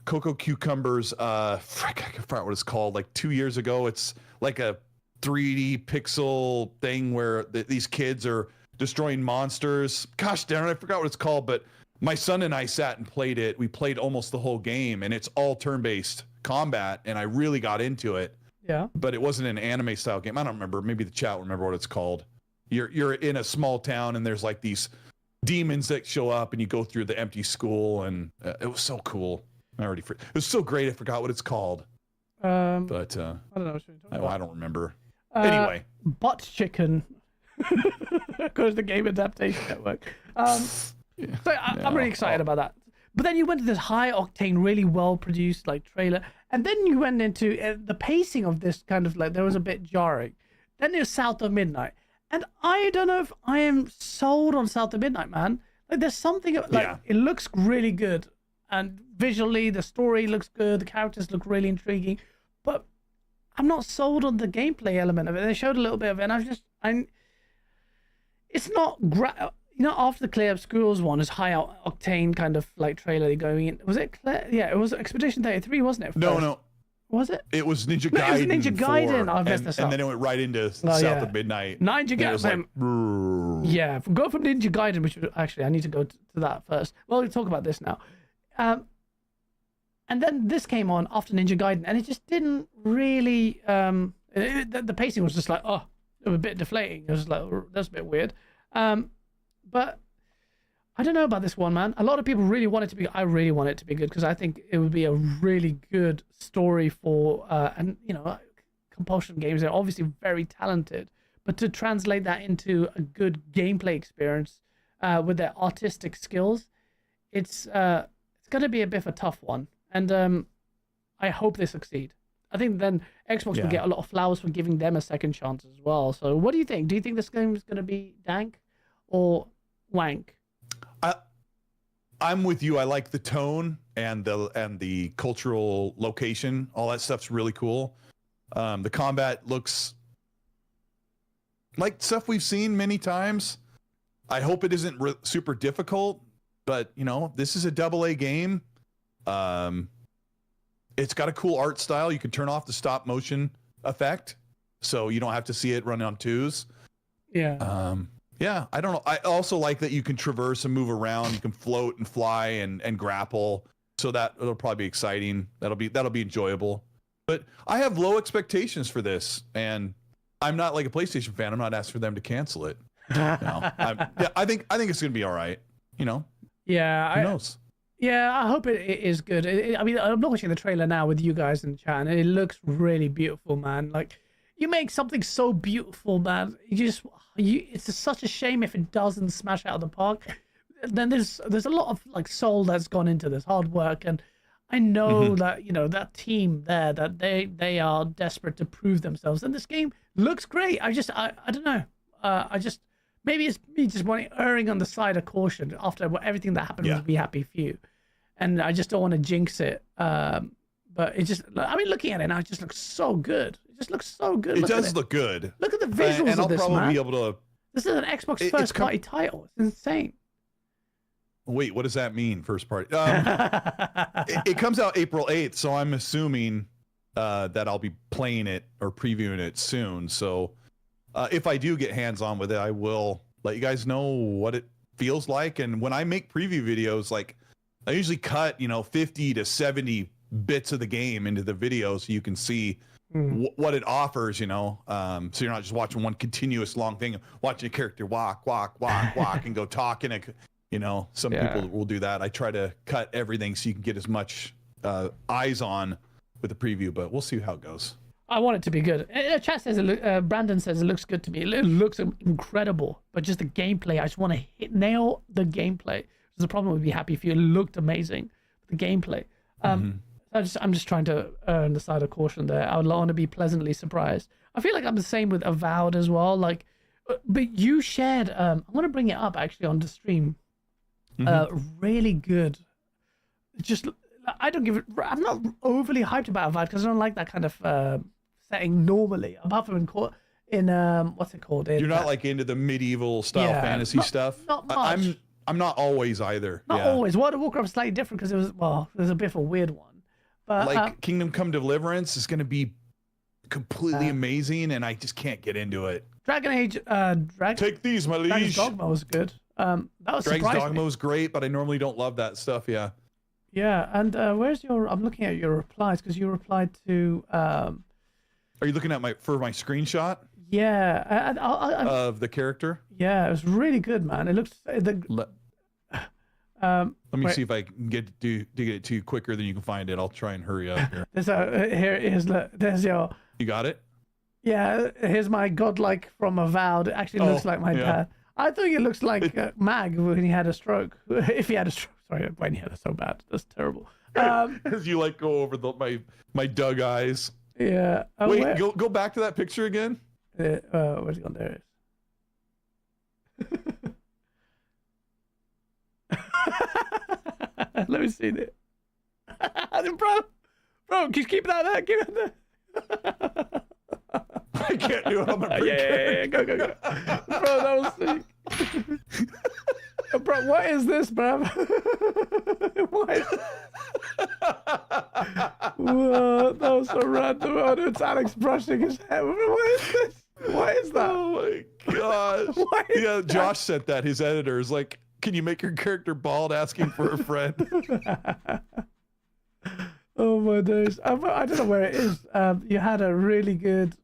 Speaker 7: Coco Cucumber's frick, I forgot what it's called, like 2 years ago. It's like a 3D pixel thing where these kids are destroying monsters. Gosh darn it, I forgot what it's called, but my son and I sat and played it. We played almost the whole game, and it's all turn-based combat, and I really got into it.
Speaker 2: Yeah.
Speaker 7: But it wasn't an anime style game. I don't remember. Maybe the chat will remember what it's called. You're in a small town, and there's like these demons that show up, and you go through the empty school, and it was so cool. It was so great. I forgot what it's called. But
Speaker 2: I don't know what you're talking about.
Speaker 7: I don't remember. Anyway,
Speaker 2: Butt Chicken. Because the Game Adaptation Network. So I'm really excited about that. But then you went to this high octane, really well produced like trailer, and then you went into the pacing of this kind of like there was a bit jarring. Then there's South of Midnight, and I don't know if I am sold on South of Midnight, man. Like there's something like it looks really good, and visually the story looks good, the characters look really intriguing, but I'm not sold on the gameplay element of it. They showed a little bit of it, and it's not after the Clear Obscures one is high octane kind of like trailer going in. Was it Clear? Yeah, it was Expedition 33, wasn't it?
Speaker 7: No.
Speaker 2: Was it?
Speaker 7: It was Ninja Gaiden.
Speaker 2: No, it was Ninja Gaiden. I messed this up.
Speaker 7: And then it went right into South of Midnight.
Speaker 2: Ninja Gaiden.
Speaker 7: Like,
Speaker 2: yeah, go from Ninja Gaiden, which actually I need to go to that first. Well, we'll talk about this now. And then this came on after Ninja Gaiden, and it just didn't really. The pacing was just like, it was a bit deflating. It was like, that's a bit weird. But I don't know about this one, man. A lot of people really want it to be. I really want it to be good because I think it would be a really good story for and Compulsion Games. They're obviously very talented, but to translate that into a good gameplay experience with their artistic skills, it's going to be a bit of a tough one. And I hope they succeed. I think then Xbox will get a lot of flowers for giving them a second chance as well. So what do you think? Do you think this game is going to be dank or wank?
Speaker 7: I'm with you. I like the tone and the cultural location. All that stuff's really cool. The combat looks like stuff we've seen many times. I hope it isn't super difficult, but this is a AA game. It's got a cool art style. You can turn off the stop motion effect, so you don't have to see it run on twos.
Speaker 2: Yeah.
Speaker 7: Yeah, I don't know. I also like that you can traverse and move around. You can float and fly and grapple. So it'll probably be exciting. That'll be enjoyable. But I have low expectations for this, and I'm not like a PlayStation fan. I'm not asking for them to cancel it. I think it's gonna be all right.
Speaker 2: Yeah.
Speaker 7: Who knows?
Speaker 2: Yeah, I hope it is good. I mean, I'm watching the trailer now with you guys in chat, and it looks really beautiful, man. Like, you make something so beautiful, man. It's just such a shame if it doesn't smash out of the park. Then there's a lot of like soul that's gone into this hard work, and I know that that team there, that they are desperate to prove themselves, and this game looks great. I don't know. Maybe it's me just erring on the side of caution after everything that happened with Be Happy Few. And I just don't want to jinx it. But it just, looking at it now, it just looks so good. It just looks so good.
Speaker 7: It does look good.
Speaker 2: Look at the visuals
Speaker 7: and
Speaker 2: of this,
Speaker 7: I'll probably
Speaker 2: man.
Speaker 7: be able to.
Speaker 2: This is an Xbox first party title. It's insane.
Speaker 7: Wait, what does that mean, first party? It comes out April 8th, so I'm assuming that I'll be playing it or previewing it soon. So if I do get hands-on with it, I will let you guys know what it feels like. And when I make preview videos, like I usually cut 50 to 70 bits of the game into the video so you can see what it offers, so you're not just watching one continuous long thing, watching a character walk and go talking. Some people will do that. I try to cut everything so you can get as much eyes on with the preview, but we'll see how it goes.
Speaker 2: I want it to be good. Chat says Brandon says it looks good to me. It looks incredible, but just the gameplay, I just want to nail the gameplay. There's a problem with Be Happy Few. It looked amazing, the gameplay. I'm just trying to err on the side of caution there. I would want to be pleasantly surprised. I feel like I'm the same with Avowed as well. Like, but you shared. I'm gonna bring it up actually on the stream. Really good. Just I'm not overly hyped about Avowed because I don't like that kind of setting normally. Apart from in what's it called?
Speaker 7: You're not like into the medieval style fantasy stuff.
Speaker 2: Not much.
Speaker 7: I'm not always either.
Speaker 2: Not always. World of Warcraft is slightly different because it was a bit of a weird one. But
Speaker 7: like Kingdom Come Deliverance is going to be completely amazing, and I just can't get into it.
Speaker 2: Dragon Age,
Speaker 7: Take these, my
Speaker 2: Dragon's
Speaker 7: liege.
Speaker 2: Dogma was good. That was
Speaker 7: Dragon's Dogma was great, but I normally don't love that stuff. Yeah.
Speaker 2: Yeah, and where's your? I'm looking at your replies because you replied to.
Speaker 7: Are you looking at my screenshot?
Speaker 2: Yeah,
Speaker 7: Of the character.
Speaker 2: Yeah, it was really good, man. It looks
Speaker 7: Let me see if I can get it to you quicker than you can find it. I'll try and hurry up here.
Speaker 2: There's your.
Speaker 7: You got it?
Speaker 2: Yeah, here's my godlike from Avowed. It actually looks like my dad. I think it looks like Mag when he had a stroke. If he had a stroke, sorry, when he had it so bad. That's terrible.
Speaker 7: As you like go over my Doug eyes.
Speaker 2: Yeah.
Speaker 7: Wait, go back to that picture again.
Speaker 2: Where's he gone? There it is. Let me see it. Bro, keep that there. Keep it there.
Speaker 7: I can't do it on my
Speaker 2: yeah, go. Bro, that was sick. Bro, what is this, bro? What? Whoa, that was so random. Oh, it's Alex brushing his hair. What is this? What is that?
Speaker 7: Oh my gosh. Yeah, Josh sent that. His editor is like, can you make your character bald asking for a friend?
Speaker 2: Oh my days. I don't know where it is. You had a really good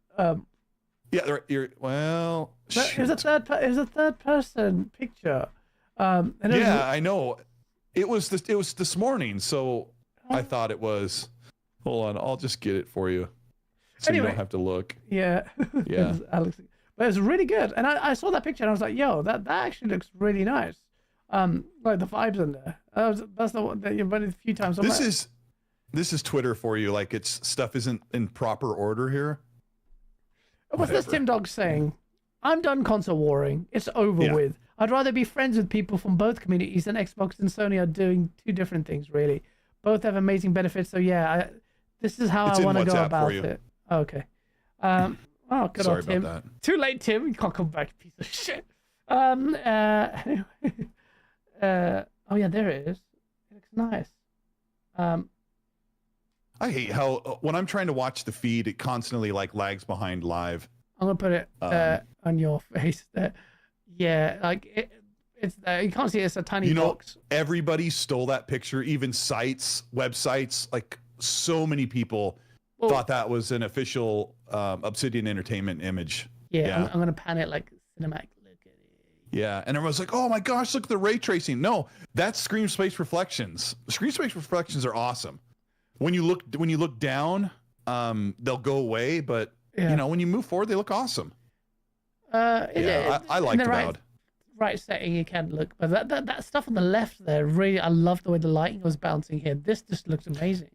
Speaker 7: yeah, well,
Speaker 2: it was a third person picture. And
Speaker 7: yeah, I know. It was this morning, so I thought it was. Hold on, I'll just get it for you, so anyway, you don't have to look.
Speaker 2: Yeah,
Speaker 7: yeah,
Speaker 2: Alex. But it's really good, and I saw that picture and I was like, "Yo, that actually looks really nice." Like the vibes in there. That's the one that you've been a few times.
Speaker 7: This is Twitter for you. Like stuff isn't in proper order here.
Speaker 2: What's this Tim Dog saying? I'm done console warring. It's over with. I'd rather be friends with people from both communities than Xbox and Sony are doing two different things, really. Both have amazing benefits. So yeah, this is how I want to go about it. Okay. Oh, good
Speaker 7: Sorry
Speaker 2: old Tim.
Speaker 7: about that.
Speaker 2: Too late, Tim. You can't come back, piece of shit. Anyway. Oh yeah, there it is. It looks nice.
Speaker 7: I hate how when I'm trying to watch the feed, it constantly like lags behind live.
Speaker 2: I'm gonna put it on your face there. Yeah, like it's you can't see it, it's a tiny box.
Speaker 7: Everybody stole that picture, even websites, like so many people thought that was an official Obsidian Entertainment image.
Speaker 2: Yeah. I'm gonna pan it like cinematic. Look at it.
Speaker 7: Yeah, and everyone's like, "Oh my gosh, look at the ray tracing." No, that's screen space reflections. Screen space reflections are awesome. When you look down, they'll go away, but you know when you move forward, they look awesome. I liked Avowed.
Speaker 2: Right setting, you can look, but that stuff on the left there, really, I love the way the lighting was bouncing here. This just looks amazing.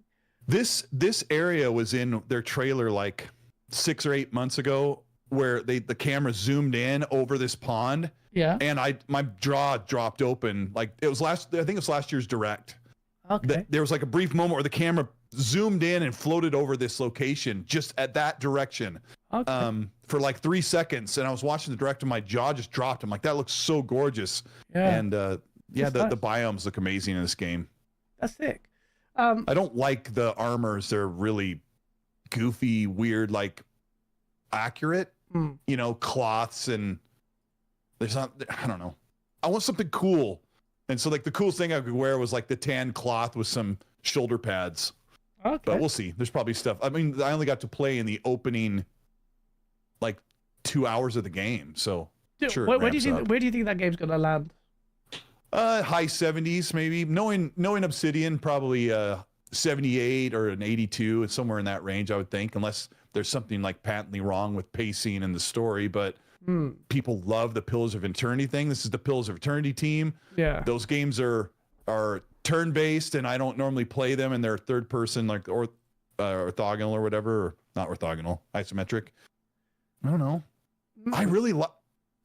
Speaker 7: This area was in their trailer like 6 or 8 months ago, where the camera zoomed in over this pond.
Speaker 2: Yeah.
Speaker 7: And my jaw dropped open. Like I think it was last year's Direct.
Speaker 2: Okay.
Speaker 7: There was like a brief moment where the camera zoomed in and floated over this location just at that direction.
Speaker 2: Okay.
Speaker 7: For like 3 seconds, and I was watching the Direct and my jaw just dropped. I'm like, that looks so gorgeous.
Speaker 2: Yeah.
Speaker 7: And the biomes look amazing in this game.
Speaker 2: That's sick.
Speaker 7: I don't like the armors. They're really goofy, weird, like accurate, you know, cloths, and there's not, I don't know. I want something cool. And so like the coolest thing I could wear was like the tan cloth with some shoulder pads.
Speaker 2: Okay.
Speaker 7: But we'll see. There's probably stuff. I mean, I only got to play in the opening like 2 hours of the game. So sure.
Speaker 2: Where do you think that game's gonna land?
Speaker 7: High 70s maybe. Knowing Obsidian, probably 78 or an 82. It's somewhere in that range, I would think, unless there's something like patently wrong with pacing and the story. But people love the Pillars of Eternity thing. This is the Pillars of Eternity team.
Speaker 2: Yeah.
Speaker 7: Those games are turn-based, and I don't normally play them, and they're third person, like orthogonal or whatever, or not orthogonal, isometric. I don't know. I really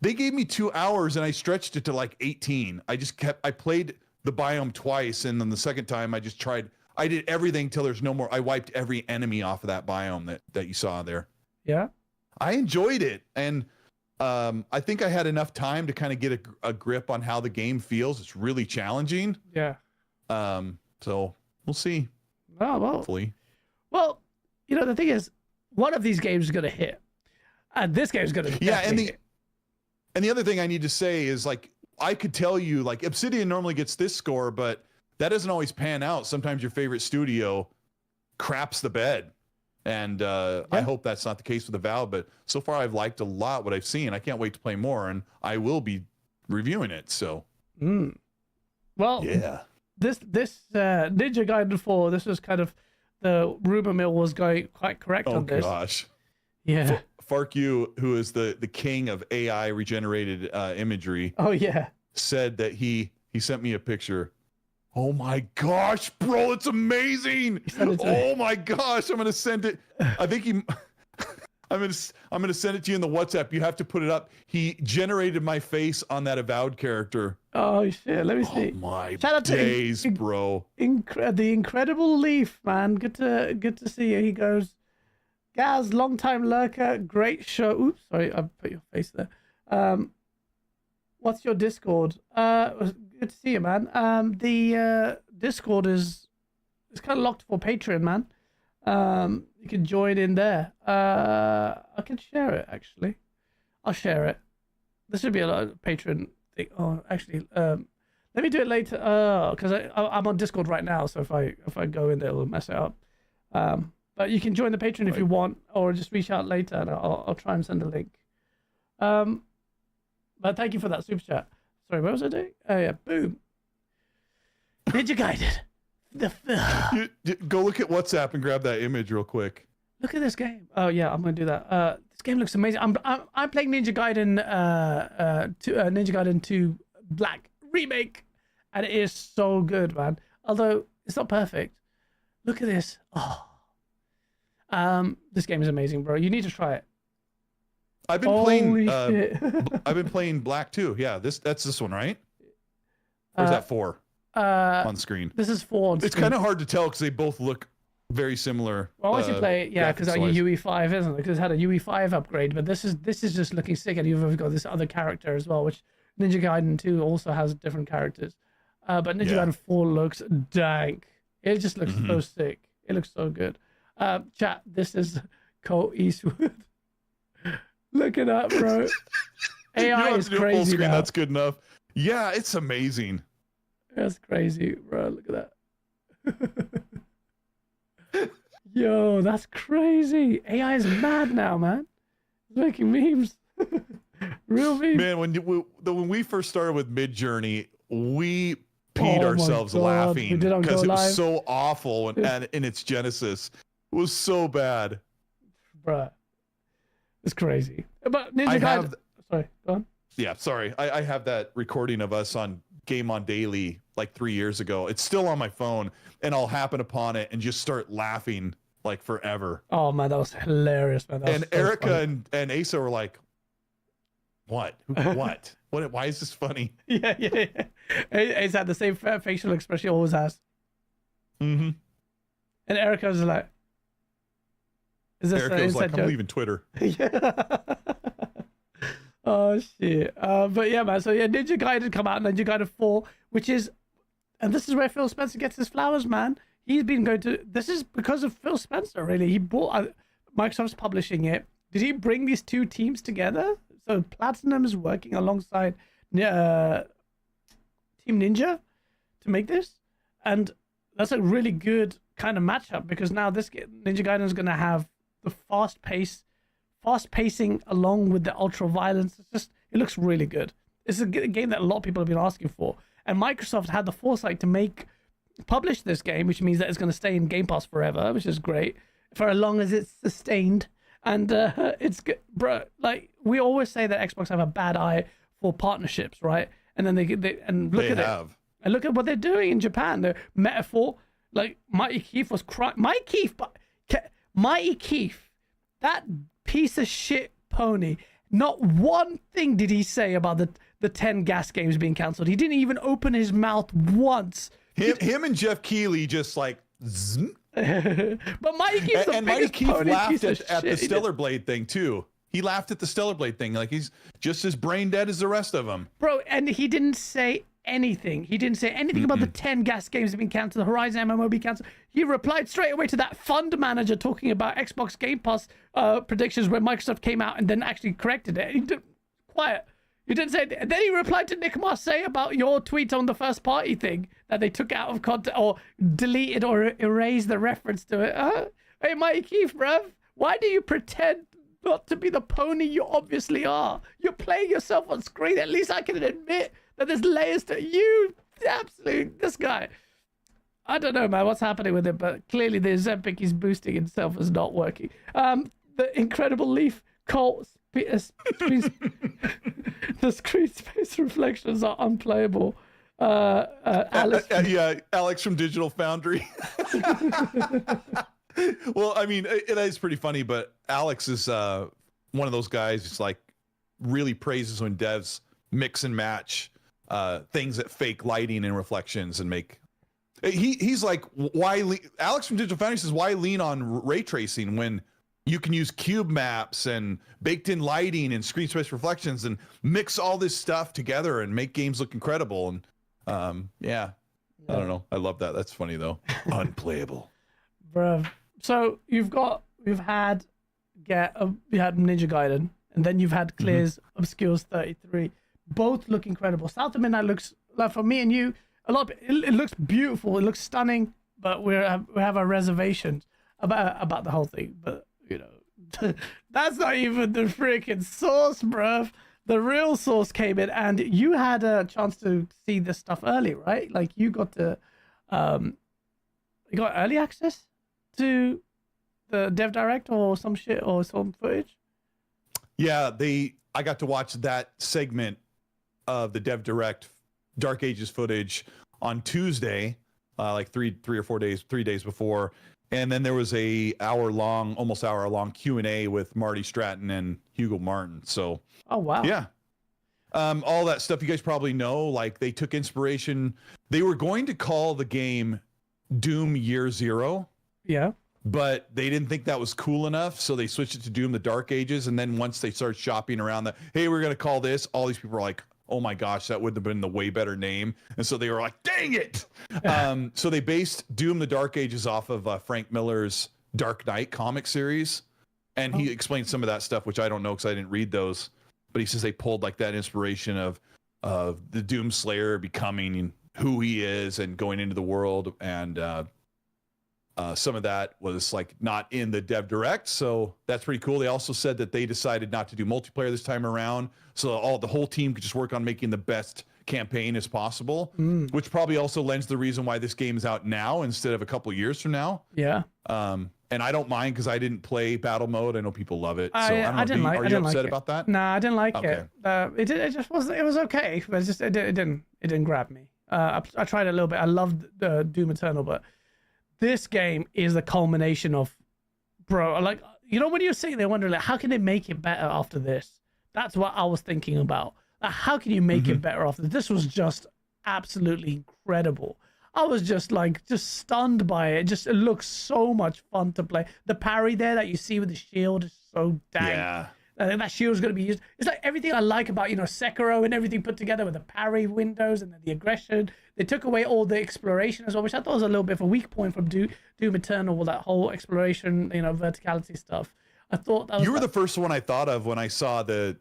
Speaker 7: they gave me 2 hours and I stretched it to like 18. I played the biome twice, and then the second time I did everything till there's no more. I wiped every enemy off of that biome that you saw there.
Speaker 2: Yeah.
Speaker 7: I enjoyed it, and I think I had enough time to kind of get a grip on how the game feels. It's really challenging.
Speaker 2: Yeah.
Speaker 7: So we'll see.
Speaker 2: Oh, well.
Speaker 7: Hopefully.
Speaker 2: Well, you know, the thing is, one of these games is going to hit. And this game is going to hit.
Speaker 7: And the other thing I need to say is, like, I could tell you, like, Obsidian normally gets this score, but that doesn't always pan out. Sometimes your favorite studio craps the bed. And I hope that's not the case with Avowed, but so far I've liked a lot what I've seen. I can't wait to play more, and I will be reviewing it. So,
Speaker 2: well,
Speaker 7: yeah,
Speaker 2: this Ninja Gaiden 4, this was kind of the rumor mill was going quite correct on this.
Speaker 7: Oh gosh,
Speaker 2: yeah.
Speaker 7: Fark you, who is the king of AI regenerated imagery.
Speaker 2: Oh yeah,
Speaker 7: said that he sent me a picture. Oh my gosh, bro, it's amazing. Oh my gosh, I'm gonna send it. I think I'm gonna send it to you in the WhatsApp. You have to put it up. He generated my face on that Avowed character.
Speaker 2: Oh shit, let me see.
Speaker 7: Oh my
Speaker 2: Shout out
Speaker 7: days, bro.
Speaker 2: The Incredible Leaf, man. Good to see you. He goes, Gaz, long time lurker, great show. Oops, sorry, I put your face there. What's your Discord? Good to see you, man. The Discord is kind of locked for Patreon, man. You can join in there. I can share it, actually. I'll share it. This should be a lot of Patreon thing. Oh, actually, let me do it later. Because I'm on Discord right now, so if I go in there, it'll mess it up. But you can join the Patreon if you want, or just reach out later, and I'll try and send a link. But thank you for that super chat. Sorry, what was I doing? Oh yeah, boom. Ninja Gaiden.
Speaker 7: Go look at WhatsApp and grab that image real quick.
Speaker 2: Look at this game. Oh yeah, I'm gonna do that. This game looks amazing. I'm playing Ninja Gaiden Ninja Gaiden 2 Black Remake, and it is so good, man. Although it's not perfect. Look at this. Oh. This game is amazing, bro. You need to try it.
Speaker 7: I've been playing. I've been playing Black too. Yeah, that's this one, right? Or is that 4 on screen?
Speaker 2: This is 4 on screen.
Speaker 7: It's kind of hard to tell because they both look very similar.
Speaker 2: Well, once you play it, yeah, because UE5 isn't it? Because it had a UE5 upgrade, but this is just looking sick, and you've got this other character as well, which Ninja Gaiden 2 also has different characters. But Ninja Gaiden 4 looks dank. It just looks so sick. It looks so good. Chat, this is Cole Eastwood. Look it up, bro. AI is crazy full screen,
Speaker 7: now. That's good enough. Yeah, it's amazing.
Speaker 2: That's crazy, bro. Look at that. Yo, that's crazy. AI is mad now, man. It's making memes. Real memes.
Speaker 7: Man, when we first started with Midjourney, we peed ourselves laughing because it was so awful and in its genesis. It was so bad.
Speaker 2: Bruh. It's crazy. But Ninja Gaiden... Sorry, go on.
Speaker 7: Yeah, sorry. I have that recording of us on Game On Daily like 3 years ago. It's still on my phone, and I'll happen upon it and just start laughing like forever.
Speaker 2: Oh, man, that was hilarious, man.
Speaker 7: And Erica and Asa were like, what? What? Why is this funny?
Speaker 2: Yeah. Asa had the same facial expression he always has.
Speaker 7: Mm-hmm.
Speaker 2: And Erica was like,
Speaker 7: Erica was like, I'm leaving Twitter.
Speaker 2: Yeah. Oh shit. But yeah, man. So yeah, Ninja Gaiden come out, Ninja Gaiden 4, which is, and this is where Phil Spencer gets his flowers, man. He's been going to. This is because of Phil Spencer, really. He bought. Microsoft's publishing it. Did he bring these two teams together? So Platinum is working alongside Team Ninja to make this, and that's a really good kind of matchup because now this Ninja Gaiden is going to have the fast pacing along with the ultra violence. It looks really good. It's a game that a lot of people have been asking for, and Microsoft had the foresight to publish this game, which means that it's going to stay in Game Pass forever, which is great for as long as it's sustained. And it's good, bro. Like we always say that Xbox have a bad eye for partnerships, right? And then they look at it and look at what they're doing in Japan. The metaphor, like Mighty Keith was crying. Mighty Keith, that piece of shit pony. Not one thing did he say about the 10 gas games being cancelled. He didn't even open his mouth once.
Speaker 7: Him and Jeff Keighley just like. Zzz.
Speaker 2: But Mighty Keith's the biggest
Speaker 7: Mighty Keith
Speaker 2: pony
Speaker 7: laughed
Speaker 2: piece of
Speaker 7: at the
Speaker 2: shit.
Speaker 7: Stellar Blade thing too. He laughed at the Stellar Blade thing. Like he's just as brain dead as the rest of them.
Speaker 2: Bro, and he didn't say anything. He didn't say anything about the 10 gas games have been cancelled, the Horizon MMO be cancelled. He replied straight away to that fund manager talking about Xbox Game Pass predictions when Microsoft came out and then actually corrected it. He did quiet. He didn't say it. And then he replied to Nick Marseille about your tweet on the first party thing that they took out of context or deleted or erased the reference to it. Hey, Mikey Keith, bruv, why do you pretend not to be the pony you obviously are? You're playing yourself on screen. At least I can admit that there's layers to you. Absolutely, this guy. I don't know, man, what's happening with him, but clearly the Ozempic he's boosting himself is not working. The Incredible Leaf Colt the screen space reflections are unplayable. Alex
Speaker 7: Alex from Digital Foundry. Well, I mean, it is pretty funny, but Alex is one of those guys who's like really praises when devs mix and match things that fake lighting and reflections and make. He's like, Alex from Digital Foundry says, why lean on ray tracing when you can use cube maps and baked in lighting and screen space reflections and mix all this stuff together and make games look incredible. And I don't know. I love that. That's funny though. Unplayable.
Speaker 2: Bruh. So you had Ninja Gaiden, and then you've had Clear's Obscures 33. Both look incredible. South of Midnight looks like, for me and you, it looks beautiful. It looks stunning, but we have our reservations about the whole thing. But you know, that's not even the freaking source, bruv. The real source came in, and you had a chance to see this stuff early, right? Like you got to, you got early access to the Dev Direct or some shit or some footage.
Speaker 7: Yeah, I got to watch that segment of the Dev Direct Dark Ages footage on Tuesday, like 3 or 4 days, 3 days before. And then there was almost hour long Q&A with Marty Stratton and Hugo Martin. So,
Speaker 2: oh wow.
Speaker 7: Yeah. All that stuff you guys probably know, like they took inspiration. They were going to call the game Doom Year Zero.
Speaker 2: Yeah.
Speaker 7: But they didn't think that was cool enough, so they switched it to Doom the Dark Ages. And then once they started shopping around hey, we're going to call this, all these people were like, oh my gosh, that would have been the way better name. And so they were like, dang it. So they based Doom the Dark Ages off of Frank Miller's Dark Knight comic series. And he explained some of that stuff, which I don't know because I didn't read those. But he says they pulled like that inspiration of the Doom Slayer becoming who he is and going into the world. And some of that was like not in the Dev Direct, so that's pretty cool. They also said that they decided not to do multiplayer this time around, so the whole team could just work on making the best campaign as possible, which probably also lends the reason why this game is out now instead of a couple years from now.
Speaker 2: Yeah.
Speaker 7: And I don't mind because I didn't play battle mode. I know people love it. So
Speaker 2: I didn't like.
Speaker 7: Are you upset about that?
Speaker 2: No, I didn't like it. It just wasn't. It was okay, but it didn't grab me. I tried a little bit. I loved Doom Eternal, but this game is the culmination of, bro, like, you know, when you're sitting there wondering, like, how can they make it better after this? That's what I was thinking about. Like, how can you make it better after this? This was just absolutely incredible. I was just stunned by it. It looks so much fun to play. The parry there that you see with the shield is so dang. Yeah. I think that shield's going to be used. It's like everything I like about, you know, Sekiro and everything put together with the parry windows and then the aggression. They took away all the exploration as well, which I thought was a little bit of a weak point from Doom Eternal, that whole exploration, you know, verticality stuff. I thought that was... You
Speaker 7: were the first one I thought of when I saw the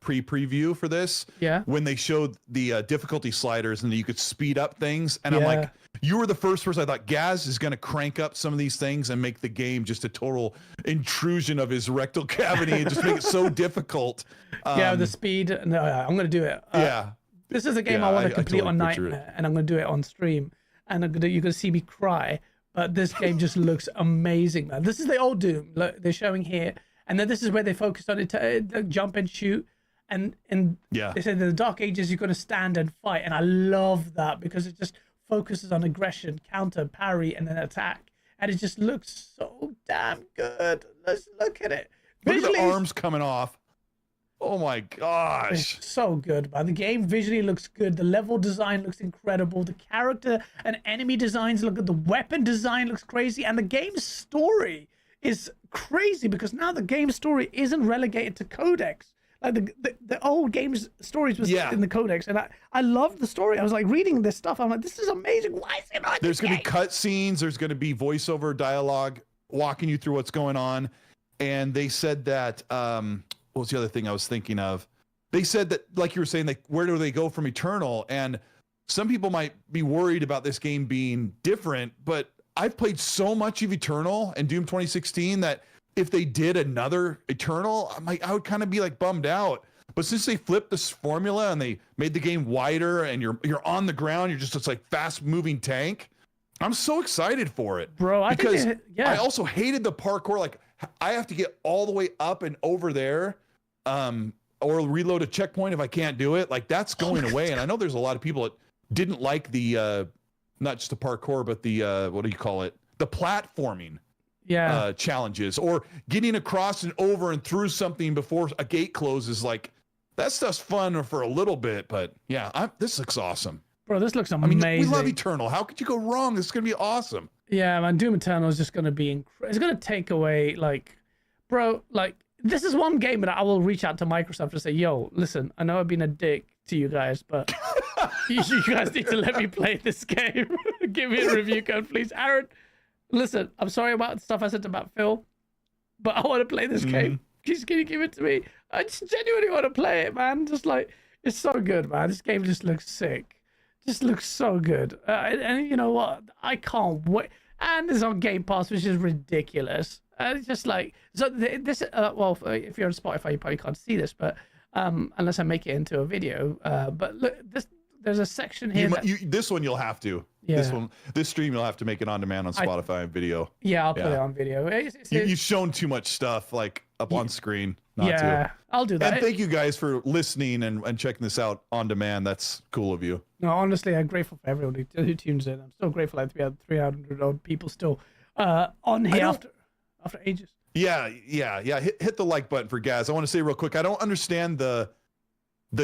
Speaker 7: pre-preview for this.
Speaker 2: Yeah.
Speaker 7: When they showed the difficulty sliders and you could speed up things. And I'm like, you were the first person I thought Gaz is going to crank up some of these things and make the game just a total intrusion of his rectal cavity and just make it so difficult.
Speaker 2: Yeah, the speed. No, I'm going to do it.
Speaker 7: Yeah.
Speaker 2: This is a game I want to complete on Nightmare, and I'm going to do it on stream. And you're going to see me cry. But this game just looks amazing, man. This is the old Doom. Look, they're showing here. And then this is where they focused on it, jump and shoot. And they said in the Dark Ages, you're going to stand and fight. And I love that because it just focuses on aggression, counter, parry, and then attack. And it just looks so damn good. Let's look at it.
Speaker 7: Look at the arms coming off. Oh my gosh.
Speaker 2: It's so good, man. The game visually looks good. The level design looks incredible. The character and enemy designs look good. The weapon design looks crazy. And the game's story is crazy because now the game story isn't relegated to codex. Like the old game's stories was in the codex, and I loved the story. I was like reading this stuff. I'm like, this is amazing. Why is it not?
Speaker 7: There's going to be cutscenes. There's going to be voiceover dialogue walking you through what's going on. And they said that what was the other thing I was thinking of? They said that, like you were saying, like where do they go from Eternal? And some people might be worried about this game being different, but I've played so much of Eternal and Doom 2016 that if they did another Eternal, I would kind of be like bummed out. But since they flipped this formula and they made the game wider and you're on the ground, you're just this like fast moving tank. I'm so excited for it,
Speaker 2: bro.
Speaker 7: I also hated the parkour. Like I have to get all the way up and over there, or reload a checkpoint if I can't do it. Like that's going away. And I know there's a lot of people that didn't like the not just the parkour, but the what do you call it? The platforming. Challenges or getting across and over and through something before a gate closes. Like that stuff's fun for a little bit, but this looks awesome,
Speaker 2: bro. This looks amazing.
Speaker 7: I mean, we love Eternal. How could you go wrong? This is gonna be awesome.
Speaker 2: Yeah, man. Doom Eternal is just gonna be it's gonna take away, like, bro, like this is one game that I will reach out to Microsoft and say, yo, listen, I know I've been a dick to you guys, but you guys need to let me play this game. Give me a review code, please. Aaron, listen, I'm sorry about the stuff I said about Phil, but I want to play this game. Can you give it to me? I just genuinely want to play it, man. Just like, it's so good, man. This game just looks sick. Just looks so good. And you know what? I can't wait. And it's on Game Pass, which is ridiculous. It's just like, so this, well, if you're on Spotify, you probably can't see this, but unless I make it into a video. But look, there's a section here.
Speaker 7: This one you'll have to.
Speaker 2: Yeah.
Speaker 7: This stream you'll have to make it on demand on Spotify and video.
Speaker 2: Yeah, I'll put it on video.
Speaker 7: You've shown too much stuff like up on screen. Not to.
Speaker 2: I'll do that.
Speaker 7: And thank you guys for listening and checking this out on demand. That's cool of you.
Speaker 2: No, honestly, I'm grateful for everyone who tunes in. I'm so grateful that we had 300 odd people still on here after ages.
Speaker 7: Yeah. Hit the like button for Gaz. I want to say real quick, I don't understand the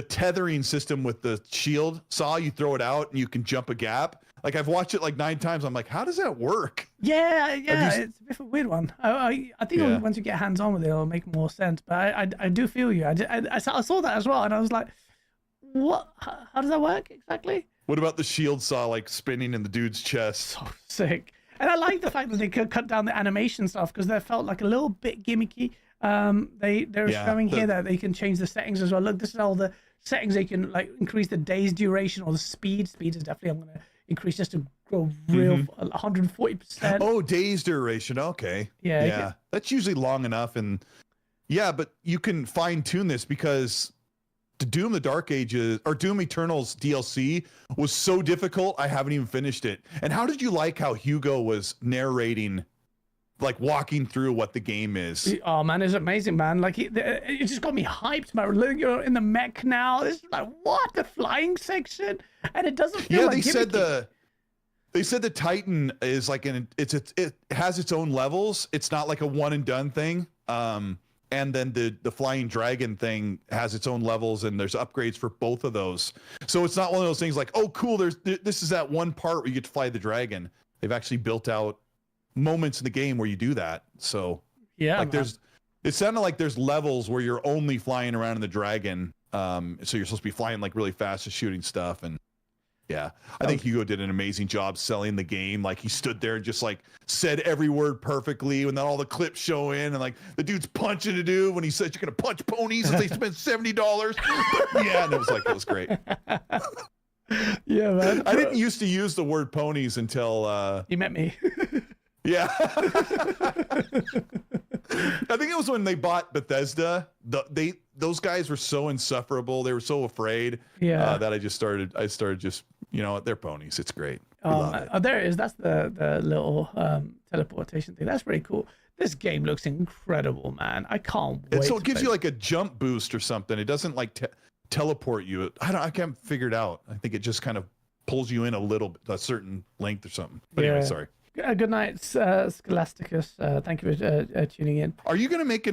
Speaker 7: tethering system with the shield saw. You throw it out and you can jump a gap. Like I've watched it like 9 times. I'm like, how does that work?
Speaker 2: Yeah, it's a bit of a weird one. I think once you get hands on with it, it'll make more sense. But I do feel you. I saw that as well, and I was like, what? How does that work exactly?
Speaker 7: What about the shield saw like spinning in the dude's chest?
Speaker 2: So sick. And I like the fact that they could cut down the animation stuff because that felt like a little bit gimmicky. They're showing here that they can change the settings as well. Look, this is all the settings. They can like increase the days duration or the speed. Speed is definitely, I'm gonna increase just to go real 140%.
Speaker 7: Oh, days duration. Okay. Yeah. That's usually long enough. And but you can fine tune this because the Doom the Dark Ages or Doom Eternal's DLC was so difficult. I haven't even finished it. And how did you like how Hugo was narrating, like walking through what the game is?
Speaker 2: Oh man, it's amazing, man. Like it just got me hyped, man. You're in the mech now. It's like, what, the flying section? And it doesn't feel like
Speaker 7: they said the Titan is like it has its own levels. It's not like a one and done thing. And then the flying dragon thing has its own levels, and there's upgrades for both of those. So it's not one of those things like, oh cool, this is that one part where you get to fly the dragon. They've actually built out moments in the game where you do that. So like it sounded like there's levels where you're only flying around in the dragon. So you're supposed to be flying like really fast and shooting stuff. And I think Hugo did an amazing job selling the game. Like he stood there and just like said every word perfectly, and then all the clips show in, and like the dude's punching a dude when he said you're gonna punch ponies if they spend $70. And it was great.
Speaker 2: Yeah, man.
Speaker 7: I didn't used to use the word ponies until
Speaker 2: you met me.
Speaker 7: Yeah. I think it was when they bought Bethesda. Those guys were so insufferable. They were so afraid that I started just, they're ponies. It's great.
Speaker 2: Oh, there it is. That's the little teleportation thing. That's pretty cool. This game looks incredible, man. I can't wait.
Speaker 7: And so it gives you like a jump boost or something. It doesn't like teleport you. I can't figure it out. I think it just kind of pulls you in a certain length or something. But anyway, sorry.
Speaker 2: Good night, Scholasticus. Thank you for tuning in.
Speaker 7: Are you gonna make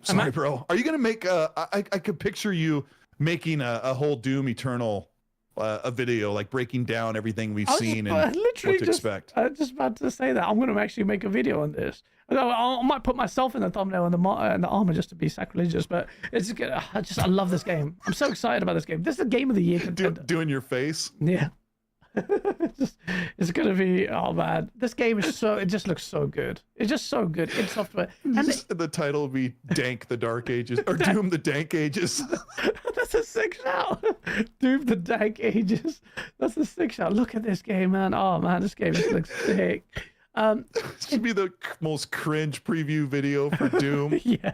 Speaker 7: sorry, bro. Are you gonna make I could picture you making a whole Doom Eternal a video like breaking down everything we've
Speaker 2: I was
Speaker 7: seen
Speaker 2: just,
Speaker 7: and
Speaker 2: literally
Speaker 7: what to
Speaker 2: just,
Speaker 7: expect.
Speaker 2: I was just about to say that I'm going to actually make a video on this. I might put myself in the thumbnail and the armor just to be sacrilegious, but it's I love this game. I'm so excited about this game. This is a game of the year contender.
Speaker 7: Doing your face.
Speaker 2: Yeah. It's gonna be, oh man, this game is it just looks so good. It's just so good in software. And
Speaker 7: The title will be Dank the Dark Ages or Doom the Dank Ages.
Speaker 2: that's a sick shout. Doom the Dank Ages. That's a sick shout. Look at this game, man. Oh man, this game just looks sick.
Speaker 7: It should be the most cringe preview video for Doom.
Speaker 2: Yeah.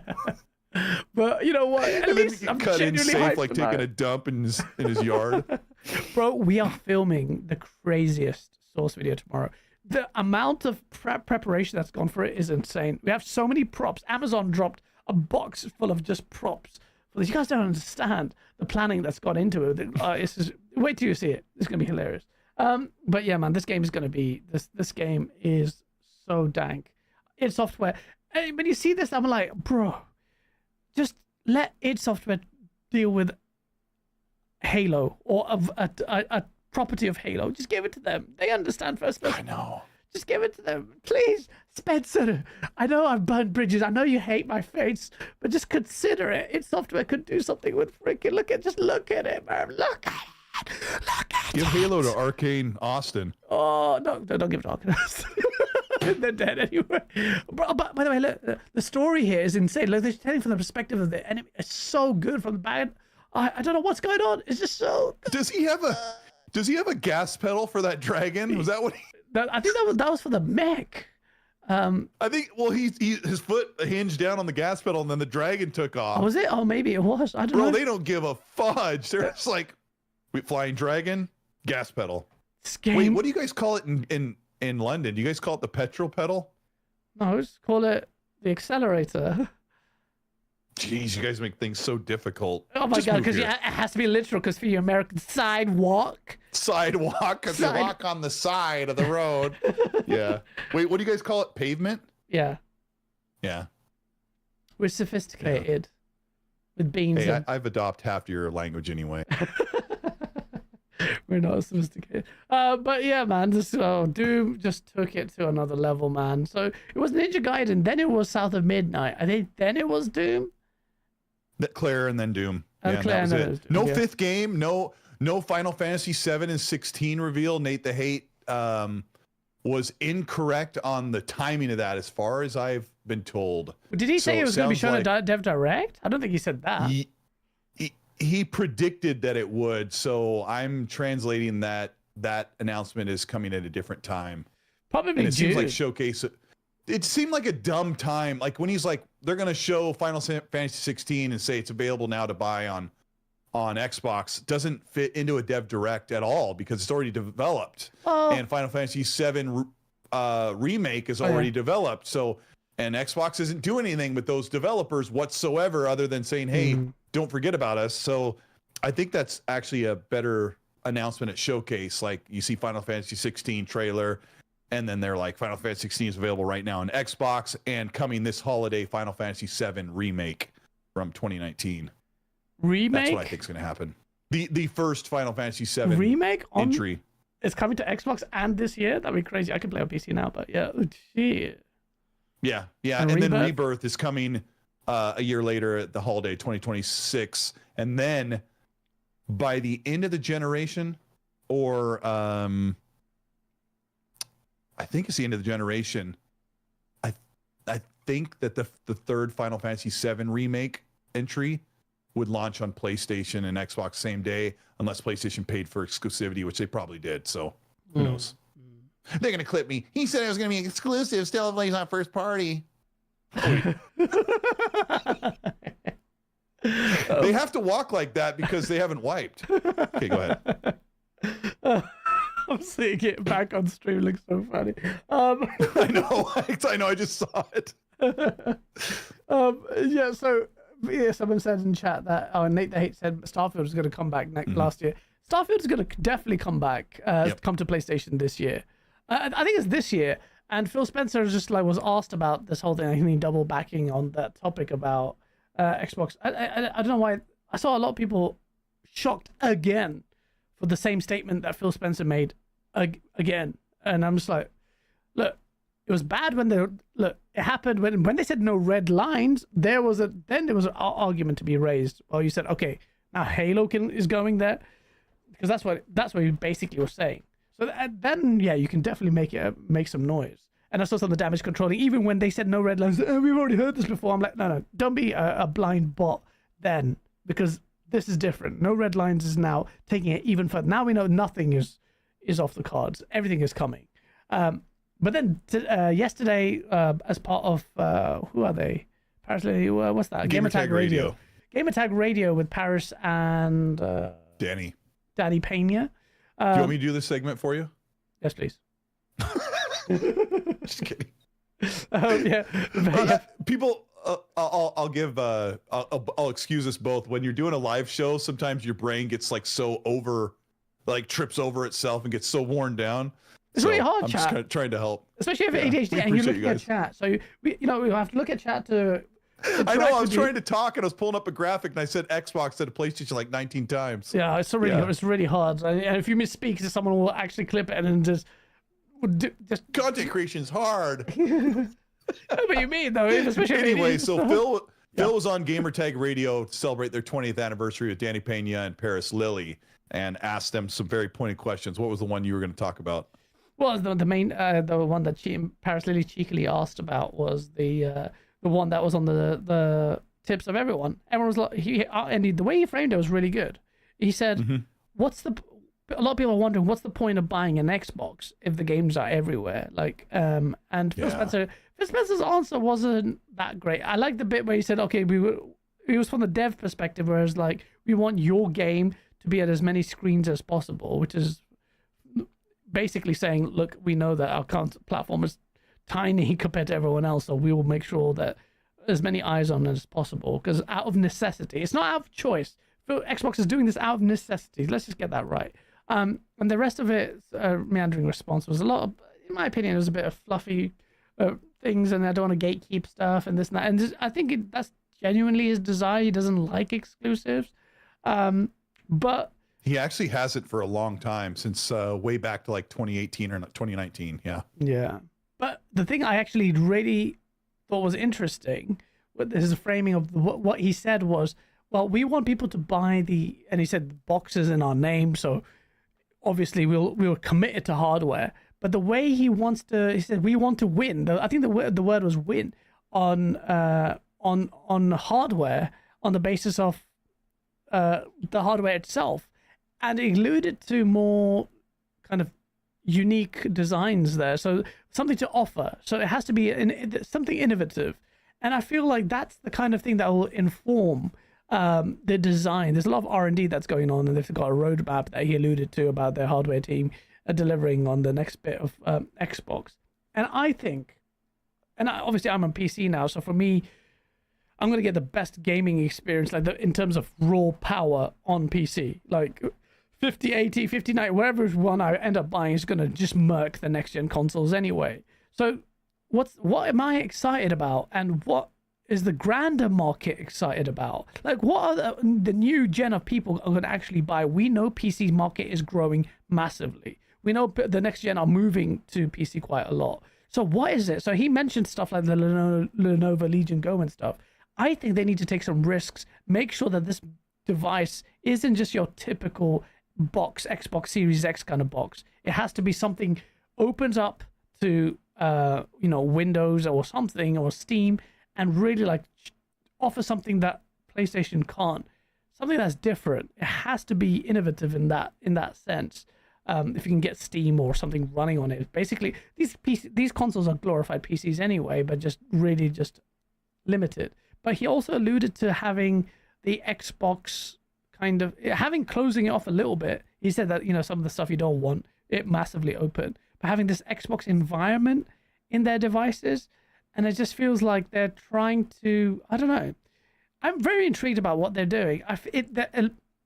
Speaker 2: But you know what? At
Speaker 7: And then
Speaker 2: least
Speaker 7: you
Speaker 2: I'm
Speaker 7: cut in
Speaker 2: genuinely
Speaker 7: safe,
Speaker 2: hyped
Speaker 7: like
Speaker 2: about
Speaker 7: taking
Speaker 2: it.
Speaker 7: a dump in his yard.
Speaker 2: Bro, we are filming the craziest source video tomorrow. The amount of preparation that's gone for it is insane. We have so many props. Amazon dropped a box full of just props for this. You guys don't understand the planning that's gone into it. Wait till you see it. It's gonna be hilarious. But yeah, man, this game is gonna be this game is so dank. It's software. And when you see this, I'm like, bro, just let id Software deal with Halo or a property of Halo. Just give it to them. They understand first person.
Speaker 7: I know.
Speaker 2: Just give it to them, please, Spencer. I know I've burned bridges. I know you hate my face, but just consider it. id Software could do something with freaking look at it, man. Look at it. Look at
Speaker 7: Give
Speaker 2: it.
Speaker 7: Halo to Arcane Austin.
Speaker 2: Oh no! Don't give it to Arcanist. They're dead anyway. But by the way, look, the story here is insane. Look, they're telling from the perspective of the enemy. It's so good from the bad. I don't know what's going on. It's just so.
Speaker 7: Does he have a gas pedal for that dragon? Was that what he?
Speaker 2: I think that was for the mech.
Speaker 7: I think. Well, his foot hinged down on the gas pedal, and then the dragon took off.
Speaker 2: Oh, was it? Oh, maybe it was. I don't
Speaker 7: Bro,
Speaker 2: know.
Speaker 7: they don't give a fudge. They're just like, flying dragon, gas pedal.
Speaker 2: This game.
Speaker 7: Wait, what do you guys call it in London? Do you guys call it the petrol pedal?
Speaker 2: No, just call it the accelerator.
Speaker 7: Jeez, you guys make things so difficult.
Speaker 2: Oh my
Speaker 7: Just
Speaker 2: god,
Speaker 7: move
Speaker 2: because
Speaker 7: here.
Speaker 2: it has to be literal. Because for you American sidewalk.
Speaker 7: Sidewalk, because you
Speaker 2: Side-
Speaker 7: walk on the side of the road. Yeah. Wait, what do you guys call it? Pavement?
Speaker 2: Yeah,
Speaker 7: Yeah.
Speaker 2: we're sophisticated with beans.
Speaker 7: Hey,
Speaker 2: and...
Speaker 7: I've adopted half your language anyway.
Speaker 2: We're not sophisticated. But yeah, man, Doom just took it to another level, man. So it was Ninja Gaiden, then it was South of Midnight. I think then it was Doom.
Speaker 7: Claire and then Doom.
Speaker 2: Oh,
Speaker 7: Yeah,
Speaker 2: Claire
Speaker 7: that was
Speaker 2: and then
Speaker 7: it.
Speaker 2: it was Doom,
Speaker 7: No
Speaker 2: yeah.
Speaker 7: fifth game. No Final Fantasy 7 and 16 reveal. Nate the Hate was incorrect on the timing of that, as far as I've been told.
Speaker 2: Did he say
Speaker 7: So
Speaker 2: it was going to be
Speaker 7: sounds
Speaker 2: shown at Dev Direct? I don't think he said that.
Speaker 7: He predicted that it would, so I'm translating that announcement is coming at a different time.
Speaker 2: Probably
Speaker 7: And it seems like
Speaker 2: June.
Speaker 7: showcase. It seemed like a dumb time, like when he's like, they're gonna show Final Fantasy 16 and say it's available now to buy on Xbox. Doesn't fit into a Dev Direct at all because it's already developed,
Speaker 2: Oh.
Speaker 7: and Final Fantasy 7 remake is already developed. So, and Xbox isn't doing anything with those developers whatsoever, other than saying, "Hey, don't forget about us." So, I think that's actually a better announcement at Showcase. Like you see Final Fantasy 16 trailer, and then they're like, Final Fantasy 16 is available right now on Xbox and coming this holiday, Final Fantasy 7 remake from 2019.
Speaker 2: Remake?
Speaker 7: That's what I think is going to happen. The first Final Fantasy 7
Speaker 2: Remake on
Speaker 7: entry.
Speaker 2: It's coming to Xbox and this year. That'd be crazy. I can play on PC now, but yeah, shit.
Speaker 7: Yeah.
Speaker 2: And
Speaker 7: And then
Speaker 2: Rebirth?
Speaker 7: Rebirth is coming a year later at the holiday, 2026. And then by the end of the generation, or I think it's the end of the generation, I think that the third Final Fantasy 7 remake entry would launch on PlayStation and Xbox same day, unless PlayStation paid for exclusivity, which they probably did. So who knows? They're gonna clip me. He said it was gonna be exclusive. Still plays on first party. They have to walk like that because they haven't wiped. Okay, go ahead.
Speaker 2: I'm seeing it back on stream. Looks so funny.
Speaker 7: I know. I know. I just saw it.
Speaker 2: Yeah. So yeah, someone said in chat that Nate the Hate said Starfield is going to come back last year. Starfield is going to definitely come back. Come to PlayStation this year. I think it's this year. And Phil Spencer just was asked about this whole thing. I think he double backing on that topic about Xbox. I don't know why. I saw a lot of people shocked again for the same statement that Phil Spencer made again. And I'm just like, look, it was bad when it happened when they said no red lines. There was an argument to be raised. Well, you said, okay, now Halo is going there, because that's what you basically were saying. So then, yeah, you can definitely make some noise. And I saw some of the damage controlling, even when they said no red lines. Oh, we've already heard this before. I'm like, no, don't be a blind bot then, because this is different. No red lines is now taking it even further. Now we know nothing is off the cards. Everything is coming. But then yesterday, as part of who are they? Apparently, what's that?
Speaker 7: Gamertag Radio.
Speaker 2: Gamertag Radio with Pearce and
Speaker 7: Danny
Speaker 2: Pena.
Speaker 7: Do you want me to do this segment for you?
Speaker 2: Yes, please.
Speaker 7: Just kidding.
Speaker 2: Yeah.
Speaker 7: People, I'll excuse us both. When you're doing a live show, sometimes your brain gets like trips over itself and gets so worn down.
Speaker 2: It's really hard,
Speaker 7: I'm
Speaker 2: chat.
Speaker 7: just kind of trying to help.
Speaker 2: Especially if ADHD and you're looking at chat. So we have to look at chat to
Speaker 7: I know. I was trying to talk and I was pulling up a graphic and I said Xbox instead of PlayStation like 19 times.
Speaker 2: Yeah, it's really hard. And if you misspeak, someone will actually clip it and just
Speaker 7: content creation is hard.
Speaker 2: What you mean though? Especially
Speaker 7: anyway, so Phil was on Gamertag Radio to celebrate their 20th anniversary with Danny Pena and Paris Lilly, and asked them some very pointed questions. What was the one you were going to talk about?
Speaker 2: Well, the main the one that Paris Lilly cheekily asked about was the one that was on the tips of everyone. Everyone was like, and the way he framed it was really good. He said, a lot of people are wondering what's the point of buying an Xbox if the games are everywhere. And Phil Spencer's answer wasn't that great. I like the bit where he said, okay, it was from the dev perspective, whereas like we want your game to be at as many screens as possible, which is basically saying, look, we know that our platform is tiny compared to everyone else, so we will make sure that as many eyes on it as possible, because out of necessity, it's not out of choice. Xbox is doing this out of necessity. Let's just get that right. And the rest of it, meandering response was a lot of, in my opinion, it was a bit of fluffy things, and I don't want to gatekeep stuff and this and that. And I think that's genuinely his desire. He doesn't like exclusives, but
Speaker 7: he actually has it for a long time, since way back to like 2018 or 2019. Yeah.
Speaker 2: But the thing I actually really thought was interesting with his framing of what he said was, well, we want people to buy and he said boxes in our name, so obviously we're committed to hardware. But the way he said we want to win. I think the word was win on hardware, on the basis of the hardware itself, and it alluded to more kind of unique designs there, so something to offer. So it has to be something innovative, and I feel like that's the kind of thing that will inform the design. There's a lot of R&D that's going on, and they've got a roadmap that he alluded to about their hardware team delivering on the next bit of Xbox. And I think, obviously I'm on PC now, so for me, I'm going to get the best gaming experience, like in terms of raw power on PC, like 5080, 5090, wherever one I end up buying is going to just murk the next gen consoles anyway. So what am I excited about, and what is the grander market excited about? Like, what are the new gen of people are going to actually buy? We know PC market is growing massively. We know the next gen are moving to PC quite a lot. So what is it? So he mentioned stuff like the Lenovo Legion Go and stuff. I think they need to take some risks, make sure that this device isn't just your typical box, Xbox Series X kind of box. It has to be something opens up to Windows or something, or Steam, and really like offer something that PlayStation can't, something that's different. It has to be innovative in that sense. If you can get Steam or something running on it, basically these consoles are glorified PCs anyway, but just really just limited. But he also alluded to having the Xbox kind of closing it off a little bit. He said that some of the stuff you don't want it massively open, but having this Xbox environment in their devices. And it just feels like they're trying to, I don't know. I'm very intrigued about what they're doing.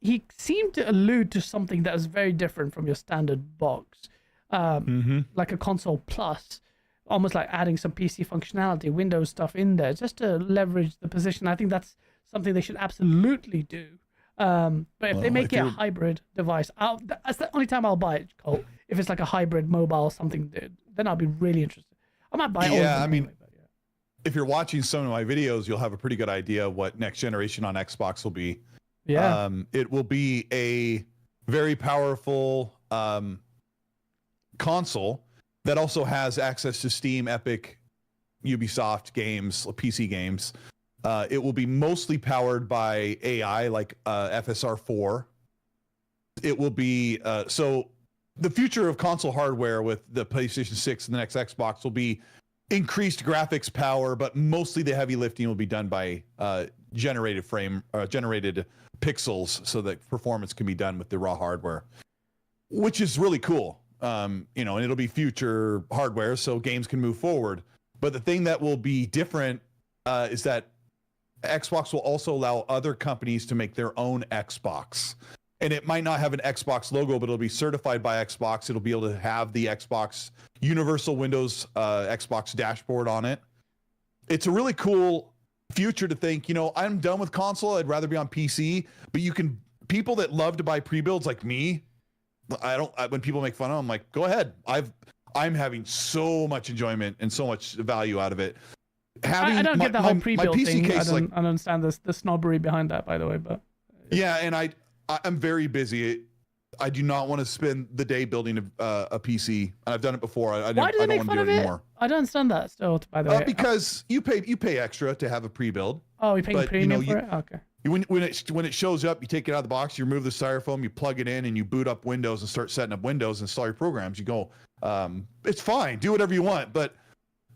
Speaker 2: He seemed to allude to something that is very different from your standard box, like a console plus, almost like adding some PC functionality, Windows stuff in there, just to leverage the position. I think that's something they should absolutely do. But if they make
Speaker 7: if
Speaker 2: it a
Speaker 7: you're-
Speaker 2: hybrid device, that's the only time I'll buy it, Colt. If it's like a hybrid mobile something, then I'll be really interested. I might buy it.
Speaker 7: Yeah,
Speaker 2: all
Speaker 7: I mean,
Speaker 2: anyway, but yeah.
Speaker 7: if you're watching some of my videos, you'll have a pretty good idea of what next generation on Xbox will be.
Speaker 2: Yeah.
Speaker 7: It will be a very powerful console that also has access to Steam, Epic, Ubisoft games, PC games. It will be mostly powered by AI like FSR4. It will be so the future of console hardware with the PlayStation 6 and the next Xbox will be increased graphics power, but mostly the heavy lifting will be done by generated pixels so that performance can be done with the raw hardware, which is really cool. And it'll be future hardware so games can move forward. But the thing that will be different is that Xbox will also allow other companies to make their own Xbox. And it might not have an Xbox logo, but it'll be certified by Xbox. It'll be able to have the Xbox Universal Windows Xbox dashboard on it. It's a really cool future to think, I'm done with console. I'd rather be on PC. But people that love to buy pre-builds like me, when people make fun of them, I'm like, go ahead. I'm having so much enjoyment and so much value out of it.
Speaker 2: I don't get the whole pre-build thing.
Speaker 7: Case,
Speaker 2: I don't understand the snobbery behind that, by the way. But
Speaker 7: yeah, and I'm very busy. I do not want to spend the day building a PC. I've done it before.
Speaker 2: Why do they make fun of it?
Speaker 7: Anymore.
Speaker 2: I don't understand that still, by the way.
Speaker 7: Because you pay extra to have a pre-build.
Speaker 2: Oh, you're paying premium for it? Okay.
Speaker 7: When it shows up, you take it out of the box, you remove the styrofoam, you plug it in, and you boot up Windows and start setting up Windows and install your programs. You go, it's fine. Do whatever you want. But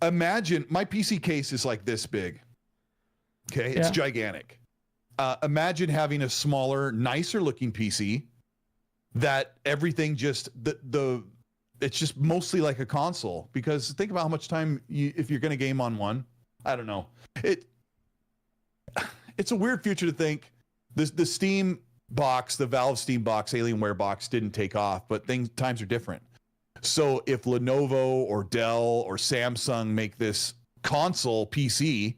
Speaker 7: imagine my PC case is like this big. Okay, it's gigantic. Imagine having a smaller, nicer looking PC that everything just it's just mostly like a console. Because think about how much time if you're going to game on one. I don't know. It's a weird future to think. The Steam box, the Valve Steam box, Alienware box didn't take off, but times are different. So if Lenovo or Dell or Samsung make this console PC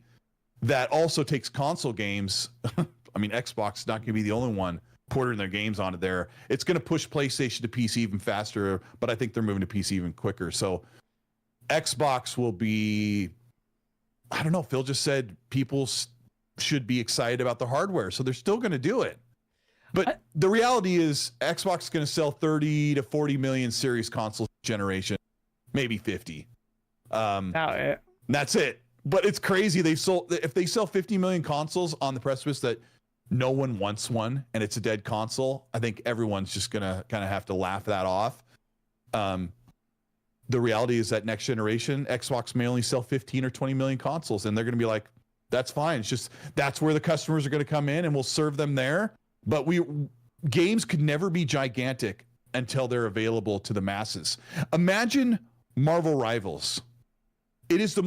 Speaker 7: that also takes console games, I mean, Xbox is not going to be the only one porting their games onto there. It's going to push PlayStation to PC even faster, but I think they're moving to PC even quicker. So Xbox will be, I don't know, Phil just said people should be excited about the hardware, so they're still going to do it. But the reality is Xbox is going to sell 30 to 40 million series consoles generation, maybe 50. That's it. But it's crazy. If they sell 50 million consoles on the precipice that no one wants one and it's a dead console, I think everyone's just going to kind of have to laugh that off. The reality is that next generation, Xbox may only sell 15 or 20 million consoles, and they're going to be like, that's fine. It's just, that's where the customers are going to come in and we'll serve them there. But games could never be gigantic until they're available to the masses. Imagine Marvel Rivals. It is one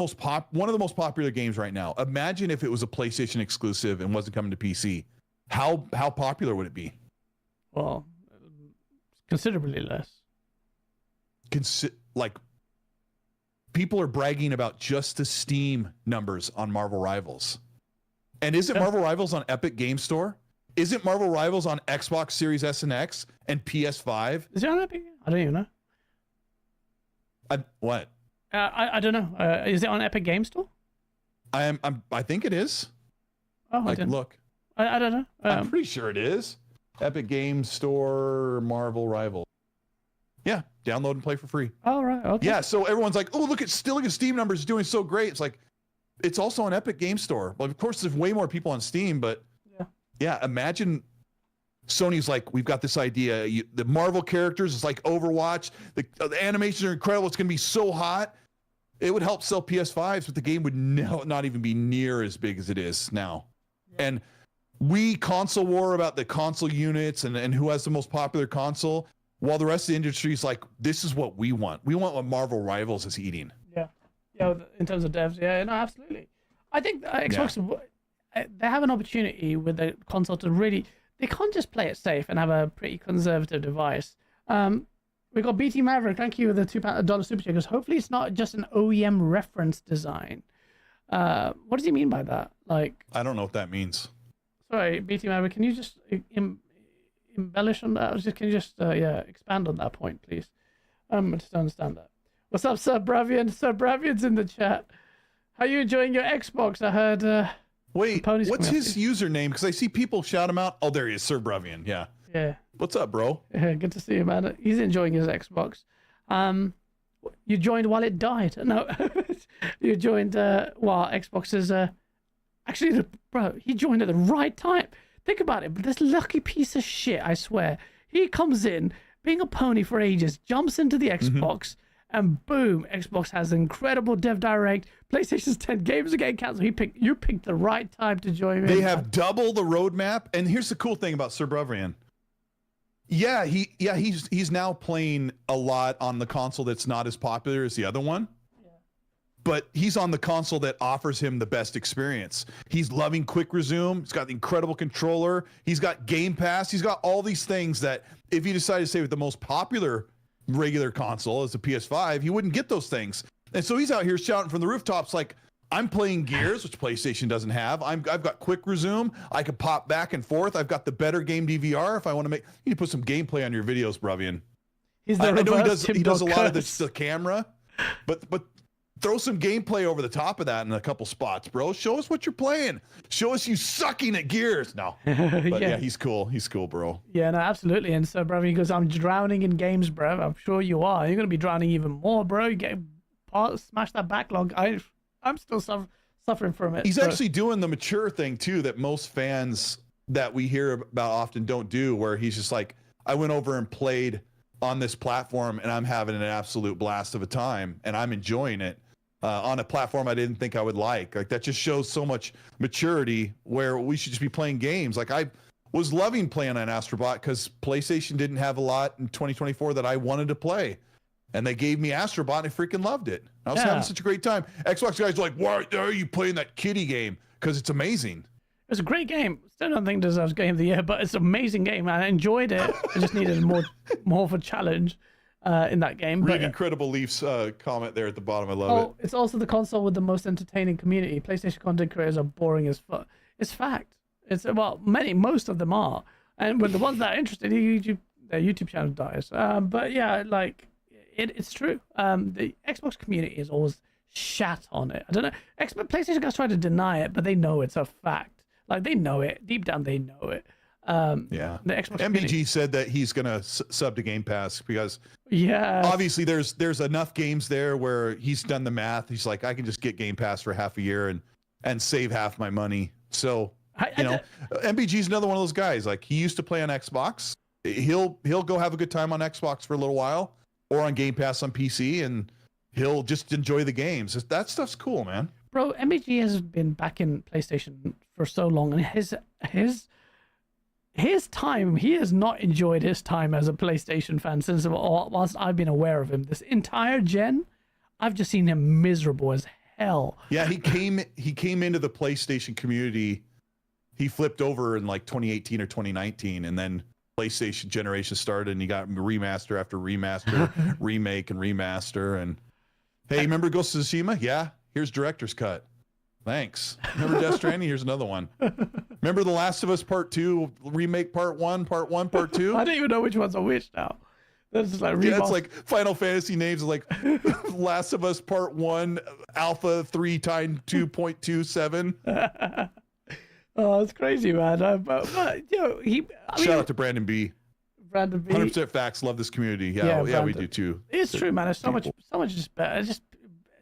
Speaker 7: of the most popular games right now. Imagine if it was a PlayStation exclusive and wasn't coming to PC. How popular would it be?
Speaker 2: Well, considerably less.
Speaker 7: People are bragging about just the Steam numbers on Marvel Rivals. And isn't Marvel Rivals on Epic Game Store? Isn't Marvel Rivals on Xbox Series S and X and PS5?
Speaker 2: Is it on Epic? I don't even know.
Speaker 7: What?
Speaker 2: I don't know. Is it on Epic Game Store?
Speaker 7: I think it is.
Speaker 2: Oh, I didn't.
Speaker 7: Look.
Speaker 2: I don't know.
Speaker 7: I'm pretty sure it is. Epic Game Store, Marvel Rivals. Yeah, download and play for free.
Speaker 2: Oh, right. Okay.
Speaker 7: Yeah, so everyone's like, oh, look at Steam numbers doing so great. It's like, it's also on Epic Game Store. Well, of course, there's way more people on Steam, but yeah, imagine Sony's like, we've got this idea. The Marvel characters is like Overwatch. The animations are incredible. It's going to be so hot. It would help sell PS5s, but the game would not even be near as big as it is now. Yeah. And we console war about the console units and who has the most popular console, while the rest of the industry is like, this is what we want. We want what Marvel Rivals is eating.
Speaker 2: Yeah. Yeah, in terms of devs, yeah, no, absolutely. I think Xbox, they have an opportunity with the console to really, they can't just play it safe and have a pretty conservative device. We got BT Maverick, thank you, with the $2 super chat, because hopefully it's not just an OEM reference design. What does he mean by that? Like,
Speaker 7: I don't know what that means.
Speaker 2: Sorry, BT Maverick, can you just embellish on that? Can you just expand on that point, please? I just don't understand that. What's up, Sir Bravian? Sir Bravian's in the chat. How you enjoying your Xbox? I heard.
Speaker 7: Wait, what's his username? Because I see people shout him out. Oh, there he is, Sir Bravian. Yeah.
Speaker 2: Yeah.
Speaker 7: What's up, bro?
Speaker 2: Yeah, good to see you, man. He's enjoying his Xbox. You joined while it died. No, you joined while Xbox is actually, bro. He joined at the right time. Think about it. But this lucky piece of shit, I swear. He comes in, being a pony for ages, jumps into the Xbox, and boom, Xbox has incredible Dev Direct. PlayStation's 10 games are getting cancelled. You picked the right time to join.
Speaker 7: They have double the roadmap, and here's the cool thing about Sir Bravian. Yeah, he's now playing a lot on the console that's not as popular as the other one. But he's on the console that offers him the best experience. He's loving Quick Resume. He's got the incredible controller. He's got Game Pass. He's got all these things that if you decide to stay with the most popular regular console as the PS5, he wouldn't get those things. And so he's out here shouting from the rooftops like, I'm playing Gears, which PlayStation doesn't have. I've got Quick Resume. I can pop back and forth. I've got the better game DVR if I want to make. You need to put some gameplay on your videos, Bravian.
Speaker 2: I know
Speaker 7: he does a lot of the camera, but throw some gameplay over the top of that in a couple spots, bro. Show us what you're playing. Show us you sucking at Gears. No, but yeah, he's cool. He's cool, bro.
Speaker 2: Yeah, no, absolutely. And so, Bravian goes, I'm drowning in games, bro. I'm sure you are. You're gonna be drowning even more, bro. You get smash that backlog. I'm still suffering from it.
Speaker 7: He's actually doing the mature thing too that most fans that we hear about often don't do, where he's just like, I went over and played on this platform and I'm having an absolute blast of a time and I'm enjoying it on a platform I didn't think I would like. Like that just shows so much maturity where we should just be playing games. Like I was loving playing on Astrobot because PlayStation didn't have a lot in 2024 that I wanted to play. And they gave me Astrobot and I freaking loved it. I was having such a great time. Xbox guys are like, why are you playing that kitty game? Because it's amazing.
Speaker 2: It's a great game. Still don't think it deserves Game of the Year, but it's an amazing game. I enjoyed it. I just needed more of a challenge in that game.
Speaker 7: Read Incredible Leaf's comment there at the bottom. I love it.
Speaker 2: It's also the console with the most entertaining community. PlayStation content creators are boring as fuck. It's fact. Most of them are. And when the ones that are interested, their YouTube channel dies. But yeah, like... It's true. The Xbox community is always shat on it. I don't know. PlayStation guys try to deny it, but they know it's a fact. Like they know it deep down. They know it.
Speaker 7: The
Speaker 2: Xbox
Speaker 7: MBG said that he's gonna sub to Game Pass because obviously there's enough games there where he's done the math. He's like, I can just get Game Pass for half a year and save half my money. So MBG's another one of those guys. Like he used to play on Xbox. He'll go have a good time on Xbox for a little while. Or on Game Pass on PC, and he'll just enjoy the games. That stuff's cool, man.
Speaker 2: Bro, MBG has been back in PlayStation for so long, and his time, he has not enjoyed his time as a PlayStation fan since whilst I've been aware of him. This entire gen, I've just seen him miserable as hell.
Speaker 7: Yeah, he came into the PlayStation community. He flipped over in like 2018 or 2019, and then PlayStation generation started and you got remaster after remaster, remake and remaster. And hey, remember Ghost of Tsushima? Yeah, here's director's cut. Thanks. Remember Death Stranding? Here's another one. Remember The Last of Us Part 2 remake Part 1, Part 2?
Speaker 2: I don't even know which one's on which now. That's just like
Speaker 7: it's like Final Fantasy names like Last of Us Part 1 Alpha 3 times 2.27.
Speaker 2: Oh, it's crazy, man. But
Speaker 7: Shout out to Brandon B. 100% facts. Love this community. Yeah, we do too.
Speaker 2: It's true, man. It's so much just better. It's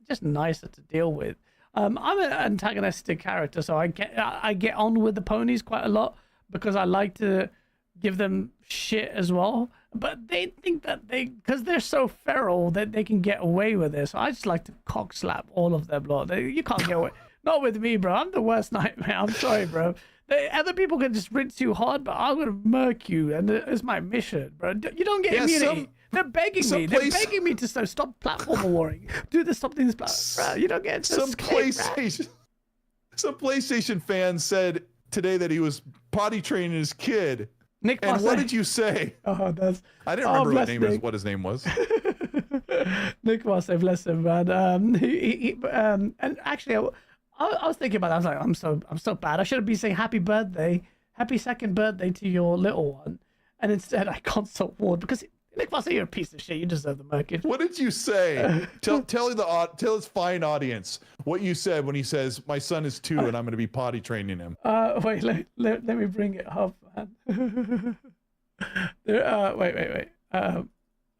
Speaker 2: just nicer to deal with. I'm an antagonistic character, so I get on with the ponies quite a lot because I like to give them shit as well. But they think that because they're so feral that they can get away with this. So I just like to cock slap all of them. You can't get away. Not with me, bro. I'm the worst nightmare. I'm sorry, bro. Other people can just rinse you hard, but I'm gonna murk you, and it's my mission, bro. You don't get immunity. They're begging me. They're begging me to stop platform warring. Do this, stop this, bro. You don't get
Speaker 7: some PlayStation fan said today that he was potty training his kid.
Speaker 2: Nick,
Speaker 7: and what did you say?
Speaker 2: Oh, that's.
Speaker 7: I didn't remember what his name was.
Speaker 2: Nick Massey, bless him, man. And actually, I was thinking about that. I was like, I'm so bad. I should have been saying happy birthday happy second birthday to your little one. And instead I console ward because Nick Foster, you're a piece of shit. You deserve the Merkin.
Speaker 7: What did you say? tell his fine audience what you said when he says, my son is 2 and I'm going to be potty training him.
Speaker 2: Wait, let me bring it up, man. Wait.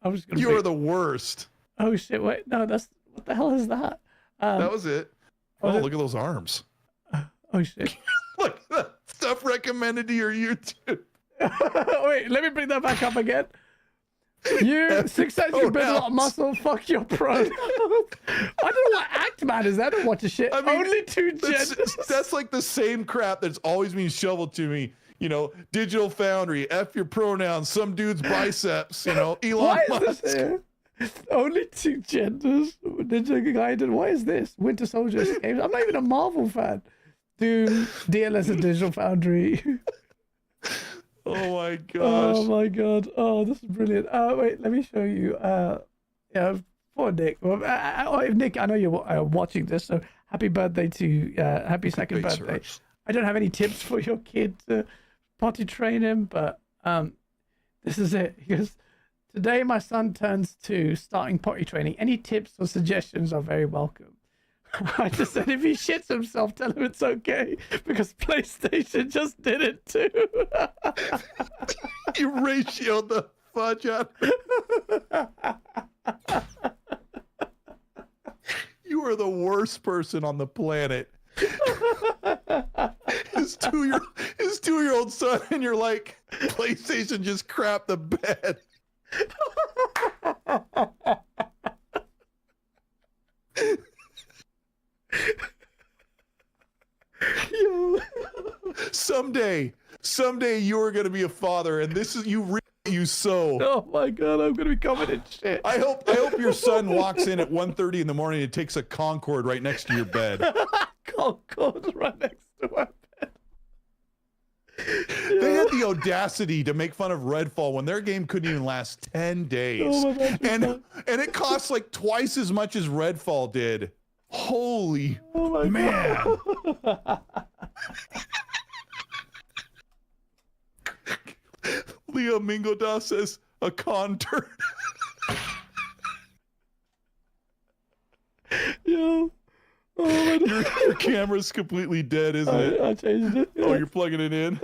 Speaker 2: I'm just gonna.
Speaker 7: You are the worst.
Speaker 2: Oh shit! Wait, no, what the hell is that?
Speaker 7: That was it. Oh, look at those arms.
Speaker 2: Oh shit!
Speaker 7: Look, that stuff recommended to your YouTube.
Speaker 2: Wait, let me bring that back up again. You 6 cents, you build a lot of muscle. Fuck your pro. I don't know what act man is. I don't watch a shit. I mean, only 2 genders.
Speaker 7: That's like the same crap that's always being shoveled to me. You know, Digital Foundry, F your pronouns, some dude's biceps, you know, Elon Musk.
Speaker 2: Only 2 genders. Ninja Gaiden. What is this? Winter Soldier games. I'm not even a Marvel fan. Doom, DLS and Digital Foundry.
Speaker 7: Oh my gosh.
Speaker 2: Oh my god. Oh, this is brilliant. Wait, let me show you. Yeah, for Nick. If Nick, I know you're watching this, so happy birthday to happy second birthday. I don't have any tips for your kid to potty train him, but this is it. Because today my son turns 2, starting potty training. Any tips or suggestions are very welcome. I just said if he shits himself, tell him it's okay because PlayStation just did it too.
Speaker 7: You ratioed the fudge out. You are the worst person on the planet. His 2-year-old son, and you're like, PlayStation just crapped the bed. Someday you are going to be a father, and this is you sow.
Speaker 2: Oh my god, I'm going to be covered in shit.
Speaker 7: I hope your son walks in at 1:30 in the morning and takes a Concorde right next to your bed.
Speaker 2: Concorde right next to my bed.
Speaker 7: They had the audacity to make fun of Redfall when their game couldn't even last 10 days.
Speaker 2: Oh my god,
Speaker 7: and it costs like twice as much as Redfall did. Holy man. Leo Mingoda says a con turd.
Speaker 2: Yo. Oh my
Speaker 7: your camera's completely dead, isn't it?
Speaker 2: I changed it.
Speaker 7: Oh, you're plugging it in?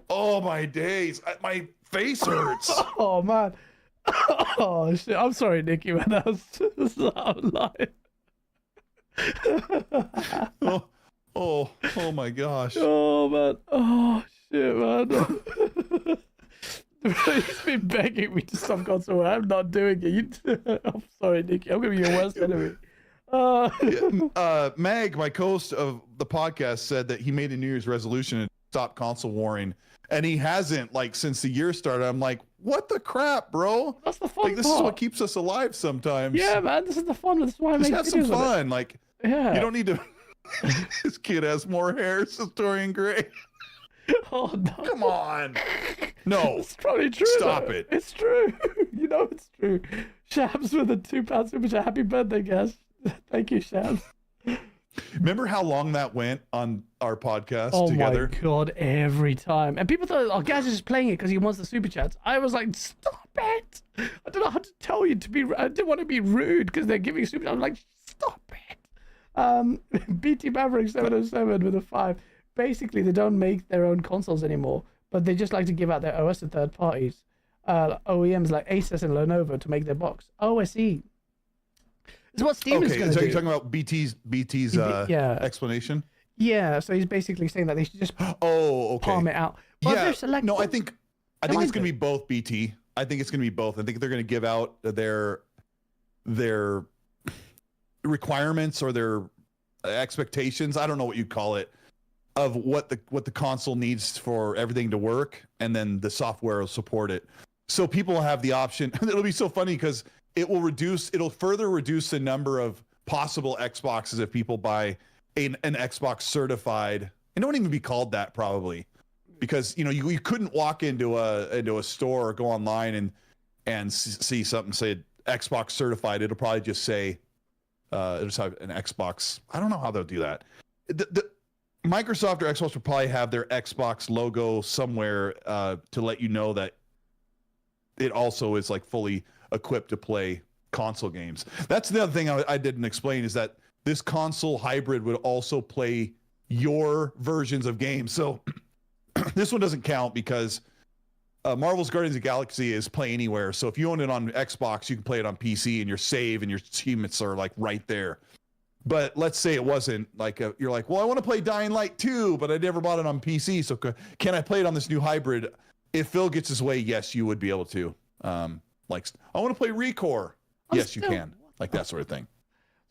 Speaker 7: Oh my days. My face hurts.
Speaker 2: Oh man. Oh shit. I'm sorry, Nikki, man. That was I'm lying.
Speaker 7: Oh my gosh.
Speaker 2: Oh man. Oh shit, man. He's been begging me to stop console. I'm not doing it. I'm sorry, Nikki. I'm gonna be your worst enemy.
Speaker 7: Mag, my co-host of the podcast, said that he made a New Year's resolution to stop console warring, and he hasn't like since the year started. I'm like, what the crap, bro?
Speaker 2: That's the fun.
Speaker 7: Like this
Speaker 2: part.
Speaker 7: is what keeps us alive sometimes.
Speaker 2: Yeah, man. This is the fun. That's why I
Speaker 7: just
Speaker 2: make
Speaker 7: have some
Speaker 2: videos on it.
Speaker 7: fun. Like,
Speaker 2: yeah,
Speaker 7: you don't need to. This kid has more hair, Historian Gray.
Speaker 2: Oh no!
Speaker 7: Come on. No,
Speaker 2: it's probably true.
Speaker 7: Stop
Speaker 2: though.
Speaker 7: it.
Speaker 2: It's true. You know it's true. Shams with a £2 super chat. Happy birthday, guys. Thank you, Shams.
Speaker 7: Remember how long that went on our podcast
Speaker 2: Oh
Speaker 7: together?
Speaker 2: my god, every time. And people thought, oh, Gaz is just playing it because he wants the super chats. I was like, stop it. I don't know how to tell you to be. I didn't want to be rude because they're giving super chats. I'm like, stop it. BT Maverick 707 with a 5. Basically, they don't make their own consoles anymore, but they just like to give out their OS to third parties. OEMs like Asus and Lenovo to make their box. Oh, I see. It's what Steam is going to do.
Speaker 7: So you're talking about BT's explanation?
Speaker 2: Yeah, so he's basically saying that they should just
Speaker 7: okay.
Speaker 2: palm it out. But
Speaker 7: yeah, no, I think it's going to be both, BT. I think it's going to be both. I think they're going to give out their requirements or their expectations. I don't know what you call it, of what the console needs for everything to work, and then the software will support it. So people have the option. It'll be so funny because it'll further reduce the number of possible Xboxes if people buy an Xbox certified. It don't even be called that probably, because you couldn't walk into a store or go online and see something say Xbox certified. It'll probably just say it'll just have an Xbox. I don't know how they'll do that. Microsoft or Xbox will probably have their Xbox logo somewhere to let you know that it also is like fully equipped to play console games. That's the other thing I didn't explain, is that this console hybrid would also play your versions of games. So this one doesn't count because Marvel's Guardians of the Galaxy is play anywhere. So if you own it on Xbox, you can play it on PC, and your save and your achievements are like right there. But let's say it wasn't like you're like, well, I want to play Dying Light 2, but I never bought it on PC. So can I play it on this new hybrid? If Phil gets his way, yes, you would be able to. Like, I want to play Recore. Yes, you can. Like that sort of thing.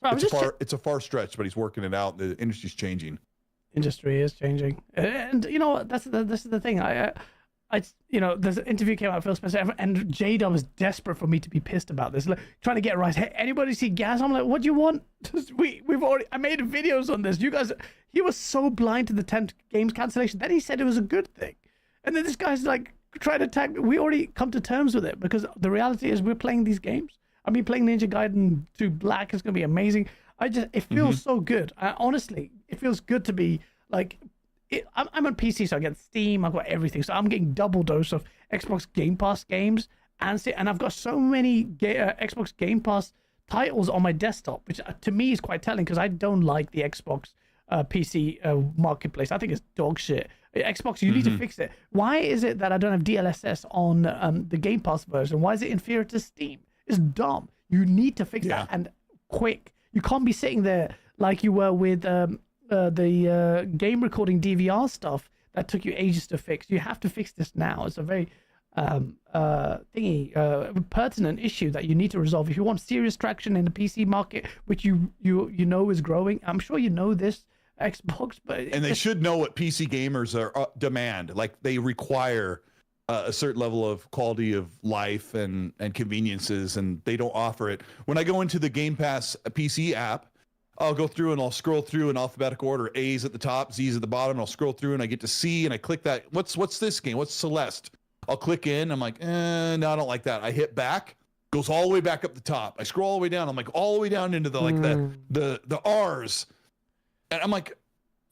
Speaker 7: It's a far stretch, but he's working it out. The industry's changing.
Speaker 2: Industry is changing, and you know what? This is the thing. There's an interview came out, Phil Spencer, and Jada was desperate for me to be pissed about this, like trying to get it right. Hey, anybody see gas? I'm like, what do you want? I made videos on this. You guys, he was so blind to the 10 games cancellation. Then he said it was a good thing, and then this guy's like trying to attack me. We already come to terms with it because the reality is we're playing these games. I've been playing Ninja Gaiden 2 Black. It's gonna be amazing. It feels so good. Honestly, it feels good to be like. I'm on PC, so I get Steam, I've got everything. So I'm getting double dose of Xbox Game Pass games, and I've got so many Xbox Game Pass titles on my desktop, which to me is quite telling because I don't like the Xbox PC marketplace. I think it's dog shit. Xbox, you need to fix it. Why is it that I don't have DLSS on the Game Pass version? Why is it inferior to Steam? It's dumb. You need to fix that, and quick. You can't be sitting there like you were with the game recording DVR stuff that took you ages to fix. You have to fix this now. It's a very pertinent issue that you need to resolve if you want serious traction in the PC market, which you know is growing. I'm sure you know this, Xbox, but
Speaker 7: they should know what PC gamers are demand. Like they require a certain level of quality of life and conveniences, and they don't offer it. When I go into the Game Pass PC app, I'll go through and I'll scroll through in alphabetical order. A's at the top, Z's at the bottom. And I'll scroll through and I get to C, and I click that. What's this game? What's Celeste? I'll click in. I'm like, no, I don't like that. I hit back. Goes all the way back up the top. I scroll all the way down. I'm like all the way down into the R's, and I'm like,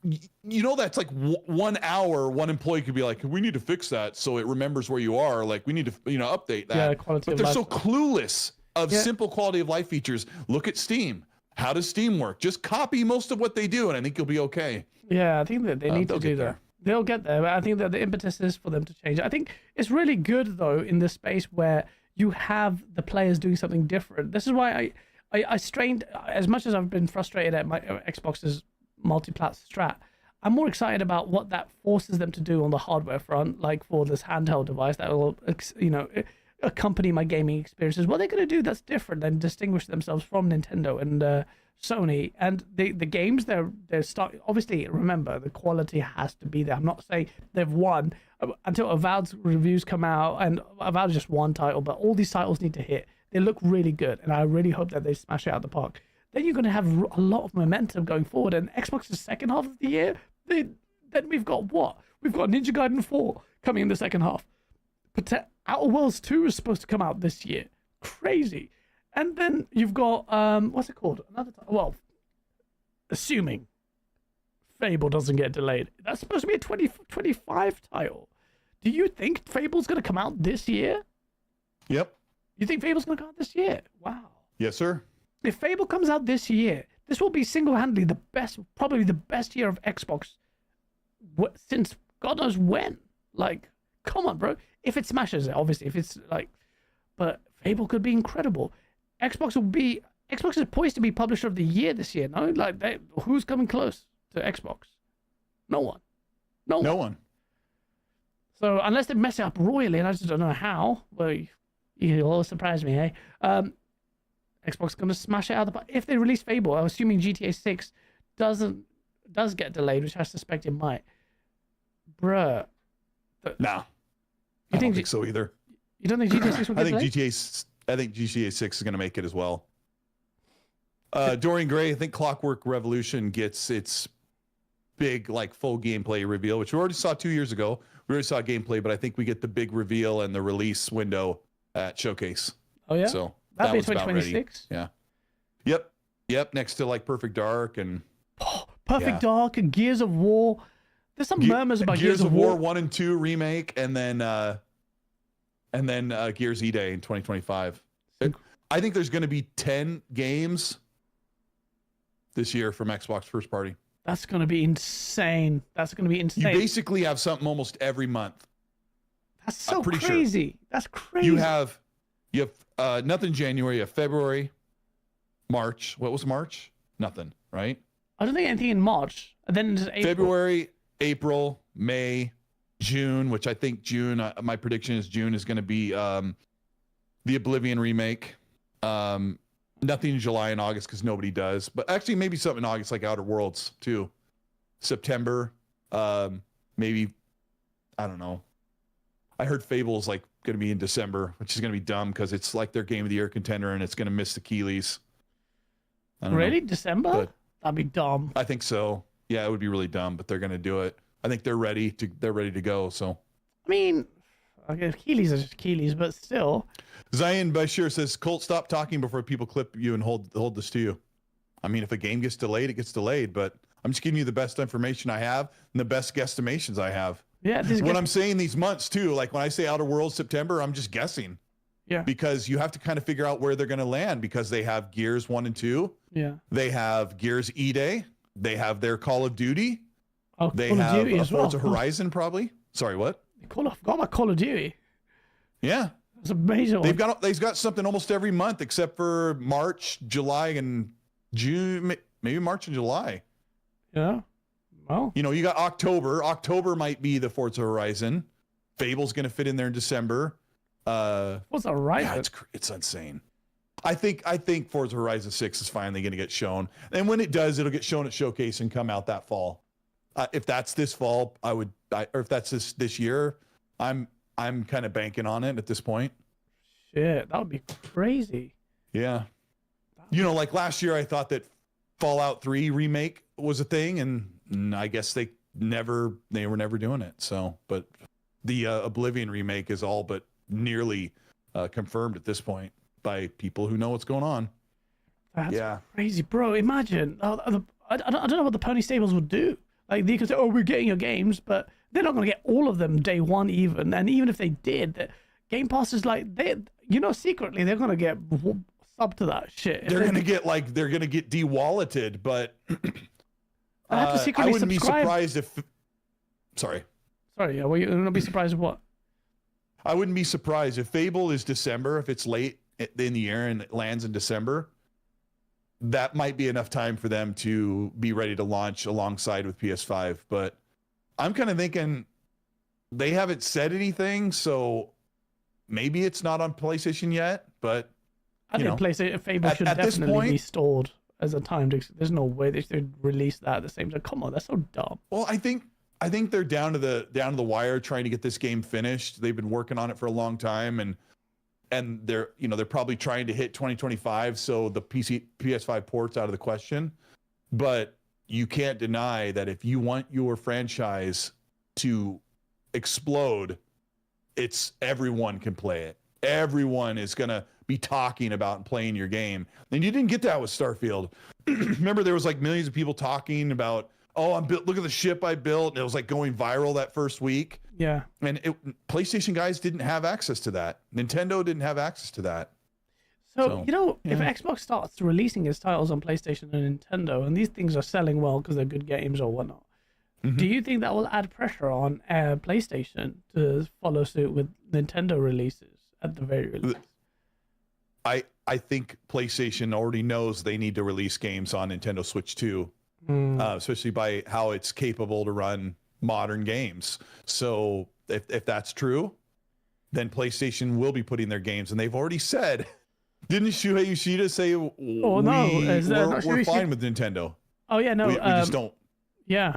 Speaker 7: that's like 1 hour. One employee could be like, we need to fix that so it remembers where you are. Like we need to update that.
Speaker 2: Yeah, quality
Speaker 7: but they're so clueless of simple quality of life features. Look at Steam. How does Steam work? Just copy most of what they do, and I think you'll be okay.
Speaker 2: Yeah, I think that they need to do that. They'll get there, but I think that the impetus is for them to change. I think it's really good, though, in this space where you have the players doing something different. This is why I strained, as much as I've been frustrated at my Xbox's multi-plat strat, I'm more excited about what that forces them to do on the hardware front, like for this handheld device that will, accompany my gaming experiences. What they're going to do that's different and distinguish themselves from Nintendo and Sony, and the games they're obviously, remember, the quality has to be there. I'm not saying they've won until Avowed's reviews come out, and Avowed is just one title, but all these titles need to hit. They look really good, and I really hope that they smash it out of the park. Then you're going to have a lot of momentum going forward, and Xbox's second half of the year, then we've got what? We've got Ninja Gaiden 4 coming in the second half. Outer Worlds 2 is supposed to come out this year. Crazy. And then you've got, what's it called? Assuming Fable doesn't get delayed. That's supposed to be a 2025 title. Do you think Fable's going to come out this year?
Speaker 7: Yep.
Speaker 2: You think Fable's going to come out this year? Wow.
Speaker 7: Yes, sir.
Speaker 2: If Fable comes out this year, this will be single-handedly probably the best year of Xbox since God knows when. Like, come on, bro. If it smashes it, obviously, but Fable could be incredible. Xbox is poised to be publisher of the year this year. No, who's coming close to Xbox? No one. No one. So unless they mess it up royally, and I just don't know how. Well, you all surprise me, eh? Xbox is going to smash it out of the park. If they release Fable, I'm assuming GTA 6 does get delayed, which I suspect it might. Bruh.
Speaker 7: No. I don't think so either.
Speaker 2: You don't think GTA 6 will get delayed?
Speaker 7: I think GTA 6 is going to make it as well. Dorian Gray, I think Clockwork Revolution gets its big, full gameplay reveal, which we already saw 2 years ago. We already saw gameplay, but I think we get the big reveal and the release window at Showcase.
Speaker 2: Oh, yeah?
Speaker 7: So
Speaker 2: that'll be 2026?
Speaker 7: Yeah. Yep. Next to Perfect Dark and...
Speaker 2: Perfect Dark, Gears of War. There's some murmurs about
Speaker 7: Gears of War 1 and 2 remake, and then Gears E-Day in 2025. I think there's going to be 10 games this year from Xbox first party.
Speaker 2: That's going to be insane. That's going to be insane.
Speaker 7: You basically have something almost every month.
Speaker 2: That's so crazy. Sure. That's crazy.
Speaker 7: You have nothing January, you have February, March. What was March? Nothing, right?
Speaker 2: I don't think anything in March. And then there's April.
Speaker 7: February, April, May, June, which I think June, my prediction is June is going to be the Oblivion remake. Nothing in July and August because nobody does. But actually maybe something in August like Outer Worlds too. September, maybe, I don't know. I heard Fable's like going to be in December, which is going to be dumb because it's like their Game of the Year contender and it's going to miss the Keeleys.
Speaker 2: Really? December? That'd be dumb.
Speaker 7: I think so. Yeah, it would be really dumb, but they're going to do it. I think they're ready to go. So,
Speaker 2: I mean, okay, Keeleys are just Keeleys, but still.
Speaker 7: Zion Bashir says, Colt, stop talking before people clip you and hold this to you. I mean, if a game gets delayed, it gets delayed, but I'm just giving you the best information I have and the best guesstimations I have.
Speaker 2: Yeah.
Speaker 7: When I'm saying these months too, like when I say Outer Worlds September, I'm just guessing.
Speaker 2: Yeah.
Speaker 7: Because you have to kind of figure out where they're going to land because they have Gears 1 and 2.
Speaker 2: Yeah.
Speaker 7: They have Gears E-Day. They have their Call of Duty.
Speaker 2: Oh,
Speaker 7: they
Speaker 2: Call
Speaker 7: have
Speaker 2: of Duty as well.
Speaker 7: Forza Horizon probably. Sorry, what?
Speaker 2: Forgot about Call of Duty.
Speaker 7: Yeah.
Speaker 2: It's a major one.
Speaker 7: They've got something almost every month except for March, July, and June. Maybe March and July.
Speaker 2: Yeah. Well.
Speaker 7: You know, you got October. October might be the Forza Horizon. Fable's going to fit in there in December.
Speaker 2: What's a right?
Speaker 7: Yeah, it's insane. I think Forza Horizon 6 is finally going to get shown, and when it does, it'll get shown at Showcase and come out that fall. If that's this fall, or if that's this year, I'm kind of banking on it at this point.
Speaker 2: Shit, that would be crazy.
Speaker 7: Yeah, you know, like last year, I thought that Fallout 3 remake was a thing, and I guess they were never doing it. So, but the Oblivion remake is all but nearly confirmed at this point by people who know what's going on.
Speaker 2: That's crazy, bro. Imagine. I don't know what the pony stables would do. Like, they could say, oh, we're getting your games, but they're not going to get all of them day one even. And even if they did, Game Pass is like, secretly they're going to get sub to that shit.
Speaker 7: They're going to get de-walleted, but
Speaker 2: I have to secretly
Speaker 7: wouldn't
Speaker 2: subscribe.
Speaker 7: be surprised if... Sorry,
Speaker 2: yeah, well, you're going to be surprised with what?
Speaker 7: I wouldn't be surprised if Fable is December, if it's late in the year and it lands in December, that might be enough time for them to be ready to launch alongside with PS5. But I'm kind of thinking they haven't said anything, so maybe it's not on PlayStation yet, but
Speaker 2: I think PlayStation Fable should definitely be stored as a time. There's no way they should release that at the same time. Come on, that's so dumb.
Speaker 7: Well, I think they're down to the wire trying to get this game finished. They've been working on it for a long time, and they're probably trying to hit 2025, so the PS5 port's out of the question. But you can't deny that if you want your franchise to explode, it's everyone can play it. Everyone is gonna be talking about and playing your game. And you didn't get that with Starfield. Remember, there was like millions of people talking about, oh, look at the ship I built. And it was like going viral that first week.
Speaker 2: Yeah.
Speaker 7: And PlayStation guys didn't have access to that. Nintendo didn't have access to that.
Speaker 2: So if Xbox starts releasing its titles on PlayStation and Nintendo, and these things are selling well because they're good games or whatnot, do you think that will add pressure on PlayStation to follow suit with Nintendo releases at the very least?
Speaker 7: I think PlayStation already knows they need to release games on Nintendo Switch 2. Especially by how it's capable to run modern games. So if that's true, then PlayStation will be putting their games, and they've already said, didn't Shuhei Yoshida say, we're fine with Nintendo?
Speaker 2: Oh yeah, no,
Speaker 7: we just don't.
Speaker 2: Yeah,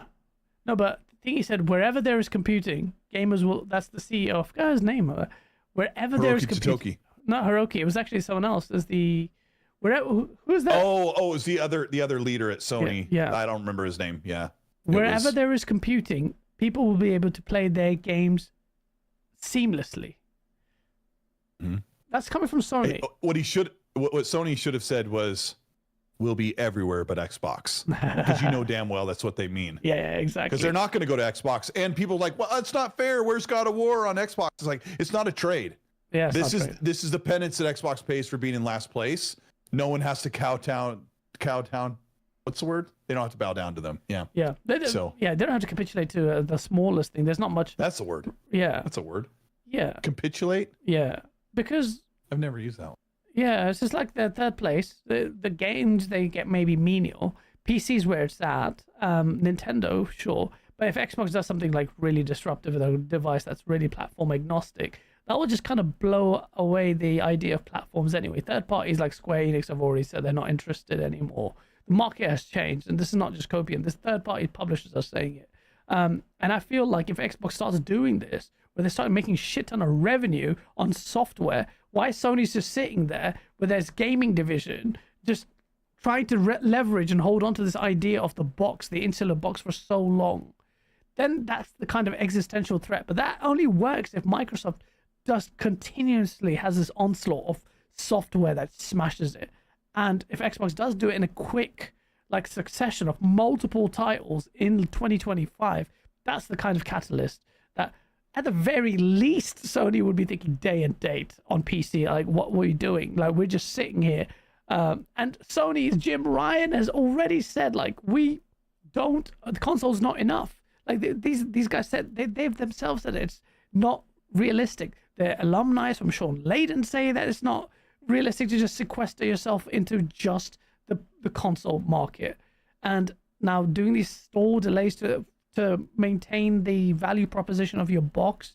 Speaker 2: no, but I think he said wherever there is computing, gamers will. That's the CEO. I forgot his name. Wherever there is computing, not Hiroki. It was actually someone else. As the who's that?
Speaker 7: Oh, it's the other leader at Sony.
Speaker 2: Yeah.
Speaker 7: I don't remember his name. Yeah.
Speaker 2: Wherever there is computing, people will be able to play their games seamlessly. Mm-hmm. That's coming from Sony.
Speaker 7: What Sony should have said was, will be everywhere but Xbox, because you know damn well that's what they mean.
Speaker 2: Yeah, exactly.
Speaker 7: Because they're not going to go to Xbox, and people are like, well, it's not fair. Where's God of War on Xbox? It's like, it's not a trade.
Speaker 2: Yeah,
Speaker 7: this is the penance that Xbox pays for being in last place. No one has to kowtown. What's the word? They don't have to bow down to them. Yeah.
Speaker 2: Yeah. They don't have to capitulate to the smallest thing. There's not much.
Speaker 7: That's the word.
Speaker 2: Yeah.
Speaker 7: That's a word.
Speaker 2: Yeah.
Speaker 7: Capitulate?
Speaker 2: Yeah. Because
Speaker 7: I've never used that one.
Speaker 2: Yeah, it's just like the third place. The games, they get maybe menial. PC's where it's at. Nintendo, sure. But if Xbox does something like really disruptive with a device that's really platform agnostic, that will just kind of blow away the idea of platforms anyway. Third parties like Square Enix have already said they're not interested anymore. The market has changed, and this is not just copium. This third party publishers are saying it. And I feel like if Xbox starts doing this, where they start making shit ton of revenue on software, why Sony's just sitting there with their gaming division, just trying to leverage and hold on to this idea of the box, the insular box, for so long? Then that's the kind of existential threat. But that only works if Microsoft just continuously has this onslaught of software that smashes it. And if Xbox does do it in a quick like succession of multiple titles in 2025, that's the kind of catalyst that at the very least Sony would be thinking day and date on PC. Like, what were you doing? Like, we're just sitting here. And Sony's Jim Ryan has already said, like, the console's not enough. Like, these guys said, they've themselves said it's not realistic. Their alumni from Sean Layden say that it's not realistic to just sequester yourself into just the console market. And now doing these stall delays to maintain the value proposition of your box,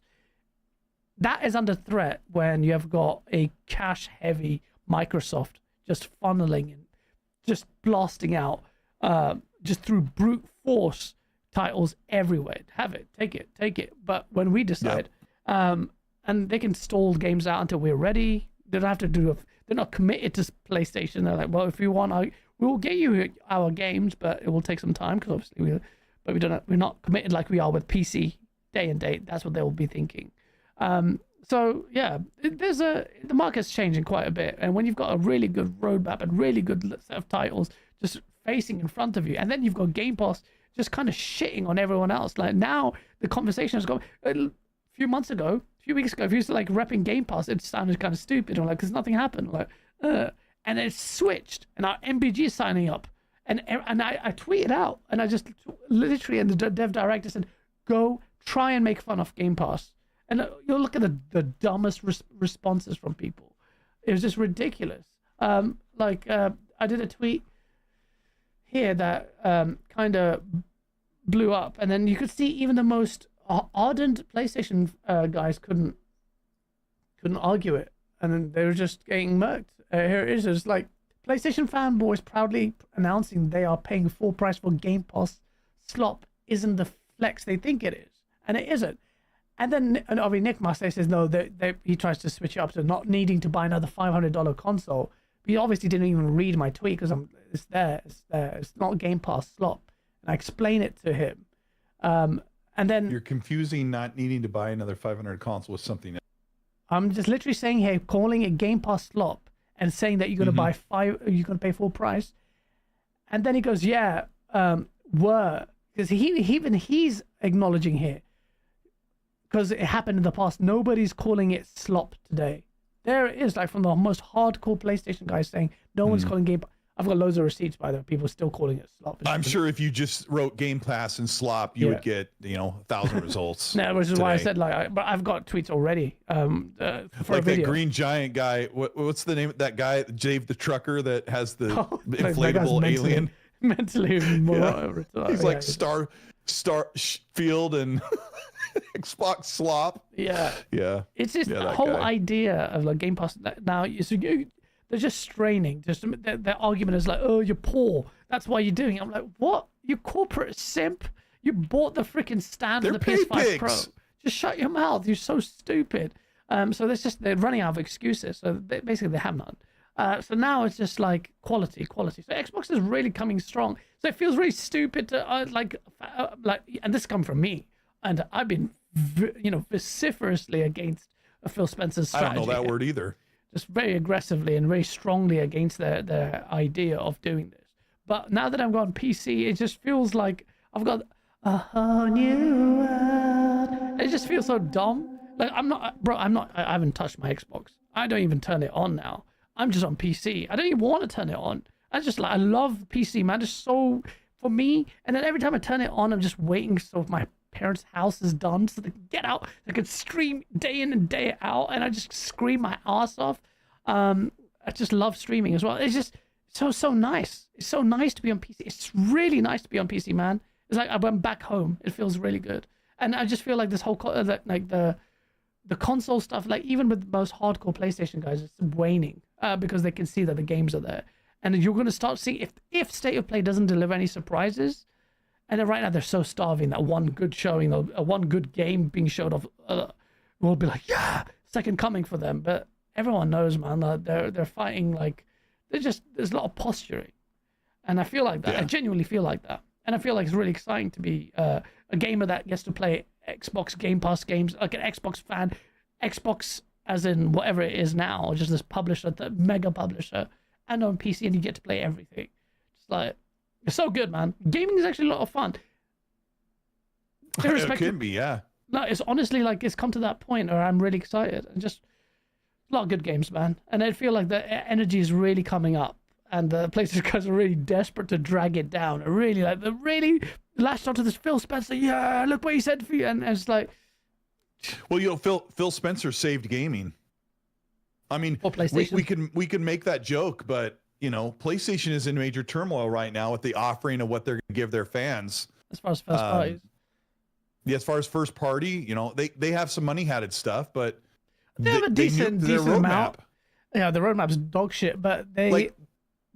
Speaker 2: that is under threat when you have got a cash-heavy Microsoft just funneling and just blasting out just through brute force titles everywhere. Have it, take it. But when we decide, and they can stall games out until we're ready. They don't have to do they're not committed to PlayStation. They're like, well, if you want, we will get you our games, but it will take some time because obviously we're not committed like we are with PC day and date. That's what they will be thinking. So yeah, the market's changing quite a bit, and when you've got a really good roadmap and really good set of titles just facing in front of you, and then you've got Game Pass just kind of shitting on everyone else. Like, now the conversation has gone. A few weeks ago, if you used to like repping Game Pass, it sounded kind of stupid. I'm like, because nothing happened. Like, and it switched, and our MBG is signing up, and I tweeted out, and I just literally, and the dev director said, go try and make fun of Game Pass, and you'll look at the dumbest responses from people. It was just ridiculous. I did a tweet here that kind of blew up, and then you could see even the most ardent PlayStation guys couldn't argue it, and then they were just getting murked. Here it is. It's like PlayStation fanboys proudly announcing they are paying full price for Game Pass slop isn't the flex they think it is, and it isn't. And then Nick Massey says no, he tries to switch it up to not needing to buy another $500 console. But he obviously didn't even read my tweet because it's there. It's not Game Pass slop, and I explain it to him. And then
Speaker 7: You're confusing not needing to buy another 500 console with something else.
Speaker 2: I'm just literally saying here, calling it Game Pass slop and saying that you're going to you're going to pay full price. And then he goes, yeah, because he's acknowledging here, because it happened in the past. Nobody's calling it slop today. There it is, like from the most hardcore PlayStation guys saying no one's calling Game Pass. I've got loads of receipts, by the way. People still calling it slop.
Speaker 7: I'm sure if you just wrote Game Pass and slop, you would get 1,000 results.
Speaker 2: No, which is why I said but I've got tweets already. For
Speaker 7: like
Speaker 2: a video.
Speaker 7: that Green Giant guy. What's the name of that guy, Dave the Trucker, that has the inflatable alien?
Speaker 2: Mentally,
Speaker 7: He's like Star Field and Xbox slop.
Speaker 2: Yeah. It's just the
Speaker 7: that
Speaker 2: whole
Speaker 7: guy.
Speaker 2: idea of like Game Pass now. They're just straining. Just their argument is like, oh, you're poor. That's why you're doing it. I'm like, what? You corporate simp. You bought the freaking stand for the PS5 Pro. Just shut your mouth. You're so stupid. So they're running out of excuses. So basically they have none. So now it's just like quality. So Xbox is really coming strong. So it feels really stupid to and this comes from me. And I've been, vociferously against Phil Spencer's strategy.
Speaker 7: I don't know that word either.
Speaker 2: just very aggressively and very strongly against their idea of doing this. But now that I've got PC, it just feels like I've got a whole new world. It just feels so dumb. Like I haven't touched my Xbox. I don't even turn it on now. I'm just on PC. I don't even want to turn it on. I love PC, man. Just so for me. And then every time I turn it on, I'm just waiting so my parents' house is done so they can get out. They can stream day in and day out, and I just scream my ass off. I just love streaming as well. It's just so nice. It's so nice to be on PC. It's really nice to be on PC, man. It's like I went back home. It feels really good, and I just feel like this whole like the console stuff, like even with the most hardcore PlayStation guys, it's waning because they can see that the games are there, and you're going to start seeing if State of Play doesn't deliver any surprises. And then right now they're so starving that one good showing, one good game being showed off, will be like, yeah, second coming for them. But everyone knows, man, that they're fighting like there's a lot of posturing, and I feel like that. Yeah. I genuinely feel like that, and I feel like it's really exciting to be a gamer that gets to play Xbox Game Pass games, like an Xbox fan, Xbox as in whatever it is now, just this publisher, the mega publisher, and on PC, and you get to play everything. It's like. It's so good, man. Gaming is actually a lot of fun.
Speaker 7: It can be, yeah.
Speaker 2: No, it's honestly like it's come to that point where I'm really excited and just a lot of good games, man. And I feel like the energy is really coming up, and the PlayStation guys are really desperate to drag it down. Really, like they really latched onto this Phil Spencer. Yeah, look what he said for you, and it's like,
Speaker 7: well, you know, Phil Spencer saved gaming. I mean, we can make that joke, but. You know, PlayStation is in major turmoil right now with the offering of what they're going to give their fans.
Speaker 2: As far as first parties.
Speaker 7: Yeah, as far as first party, you know, they have some money-hatted stuff, but
Speaker 2: they have a decent amount. Yeah, the roadmap's dog shit, but they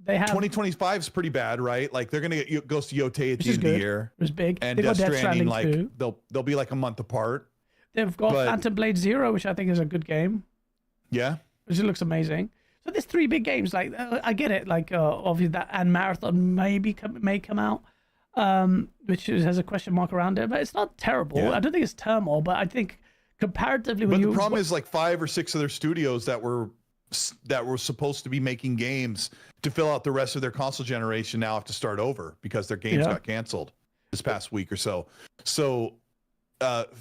Speaker 2: have
Speaker 7: 2025 is pretty bad, right? Like they're going to get Ghost of Yotei at the end of the year.
Speaker 2: It was big.
Speaker 7: And Death Stranding, like too. They'll be like a month apart.
Speaker 2: They've got Phantom Blade Zero, which I think is a good game.
Speaker 7: Yeah,
Speaker 2: which looks amazing. So there's 3 big games. Like I get it. Like obviously that and Marathon may come out, which has a question mark around it, but it's not terrible. Yeah. I don't think it's turmoil, but I think comparatively,
Speaker 7: but the problem is like 5 or 6 other studios that were supposed to be making games to fill out the rest of their console generation now have to start over because their games got canceled this past week or so. So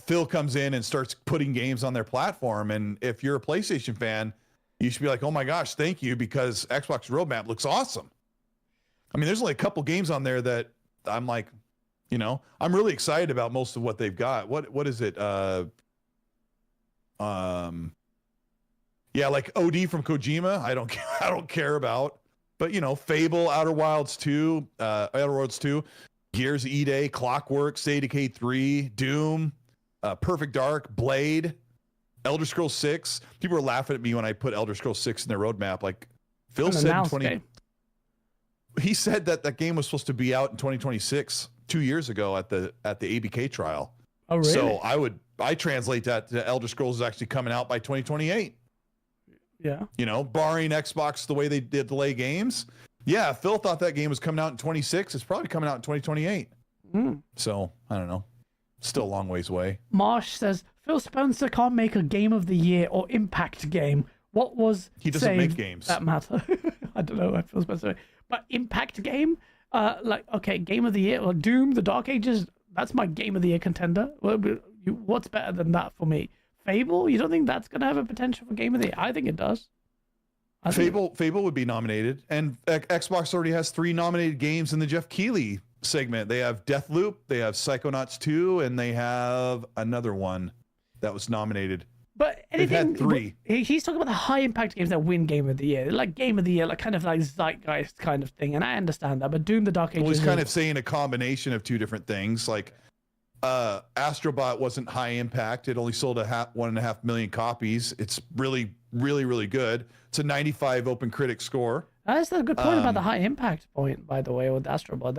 Speaker 7: Phil comes in and starts putting games on their platform, and if you're a PlayStation fan. You should be like, oh my gosh, thank you, because Xbox roadmap looks awesome. I mean, there's only a couple games on there that I'm like, you know, I'm really excited about most of what they've got. What is it? Yeah, like OD from Kojima, I don't care about. But you know, Fable, Outer Worlds 2, Gears E-Day, Clockwork, State of Decay 3, Doom, Perfect Dark, Blade. Elder Scrolls 6. People were laughing at me when I put Elder Scrolls 6 in their roadmap. Like Phil said, he said that game was supposed to be out in 2026 2 years ago at the ABK trial.
Speaker 2: Oh, really?
Speaker 7: So I translate that to Elder Scrolls is actually coming out by 2028.
Speaker 2: Yeah.
Speaker 7: You know, barring Xbox the way they did delay games. Yeah, Phil thought that game was coming out in 26. It's probably coming out in 2028. So I don't know. Still a long ways away.
Speaker 2: Marsh says Phil Spencer can't make a game of the year or impact game. What was
Speaker 7: he doesn't make games
Speaker 2: that matter? I don't know what Phil Spencer, but impact game. Like okay, game of the year. Well, Doom, The Dark Ages. That's my game of the year contender. What's better than that for me? Fable. You don't think that's gonna have a potential for game of the year? I think it does.
Speaker 7: Fable would be nominated, and Xbox already has 3 nominated games in the Jeff Keighley segment. They have Deathloop, they have Psychonauts 2, and they have another one that was nominated.
Speaker 2: But
Speaker 7: they've had 3.
Speaker 2: He's talking about the high impact games that win game of the year, like game of the year, like kind of like zeitgeist kind of thing. And I understand that, but Doom, The Dark Ages.
Speaker 7: Well, he's kind of saying a combination of 2 different things. Like Astrobot wasn't high impact; it only sold 1.5 million copies. It's really, really, really good. It's a 95 Open Critic score.
Speaker 2: That's a good point about the high impact point, by the way, with Astrobot.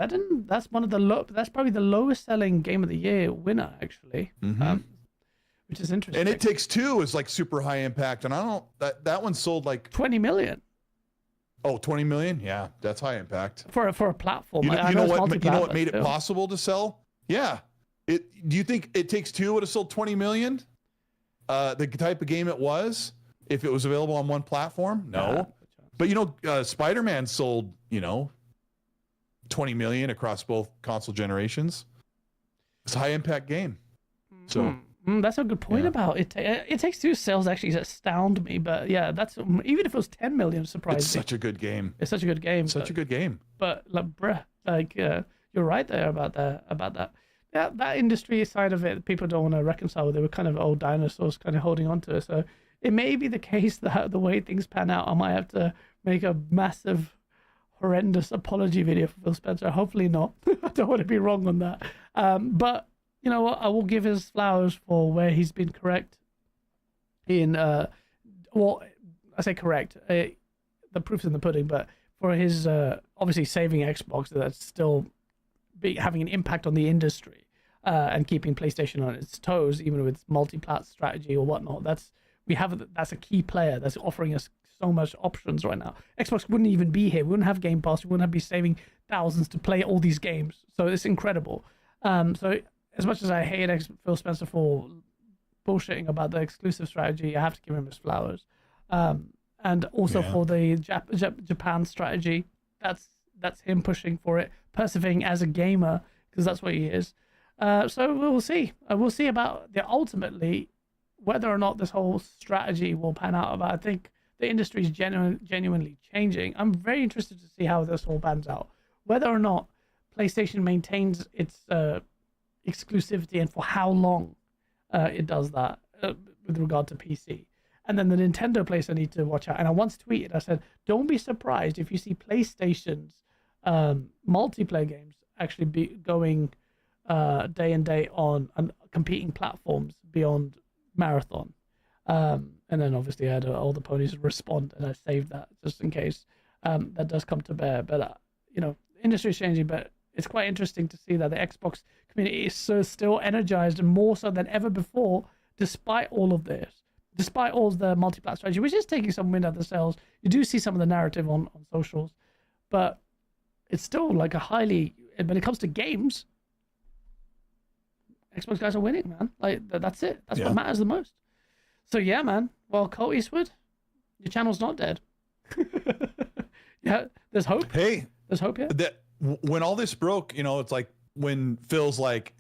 Speaker 2: That's one of the that's probably the lowest selling game of the year winner, actually. Which is interesting.
Speaker 7: And It Takes Two is like super high impact, and I don't that one sold like
Speaker 2: 20 million.
Speaker 7: Oh, 20 million? Yeah, that's high impact
Speaker 2: for a platform.
Speaker 7: You know what made it possible to sell? Yeah. Do you think It Takes Two would have sold 20 million? The type of game it was. if it was available on one platform? No. But you know, Spider-Man sold, you know, 20 million across both console generations. It's a high impact game. So
Speaker 2: that's a good point about it. It Takes Two sales actually astound me, but yeah, that's even if it was 10 million, surprising.
Speaker 7: It's such a good game.
Speaker 2: It's such a good game.
Speaker 7: Such a good game.
Speaker 2: But like, bruh, like you're right there about that. Yeah, that industry side of it, people don't want to reconcile. They were kind of old dinosaurs, kind of holding on to it. So it may be the case that the way things pan out, I might have to make a massive, horrendous apology video for Phil Spencer. Hopefully not. I don't want to be wrong on that. But you know what? I will give his flowers for where he's been correct in, well, I say correct. The proof's in the pudding, but for his obviously saving Xbox, that's still having an impact on the industry and keeping PlayStation on its toes, even with multi-plat strategy or whatnot. That's a key player that's offering us so much options right now. Xbox wouldn't even be here. We wouldn't have Game Pass. We wouldn't be saving thousands to play all these games. So it's incredible. So as much as I hate Phil Spencer for bullshitting about the exclusive strategy, I have to give him his flowers. And also for the Japan strategy, that's him pushing for it, persevering as a gamer, because that's what he is. So we'll see. We'll see about ultimately whether or not this whole strategy will pan out. But I think the industry is genuinely changing. I'm very interested to see how this all pans out. Whether or not PlayStation maintains its exclusivity and for how long it does that with regard to PC. And then the Nintendo place I need to watch out. And I once tweeted, I said, don't be surprised if you see PlayStation's multiplayer games actually be going day and day on competing platforms beyond Marathon. And then obviously I had all the ponies respond, and I saved that just in case that does come to bear. But, you know, industry is changing, but it's quite interesting to see that the Xbox community is still energized and more so than ever before, despite all of this. Despite all the multi-plat strategy, which is taking some wind out of the sails. You do see some of the narrative on socials, but it's still like a highly, when it comes to games, Xbox guys are winning, man. Like, that's it. That's what matters the most. So yeah, man. Well, Colt Eastwood, your channel's not dead. Yeah, there's hope.
Speaker 7: Hey,
Speaker 2: there's hope, yeah.
Speaker 7: When all this broke, you know, it's like when Phil's like,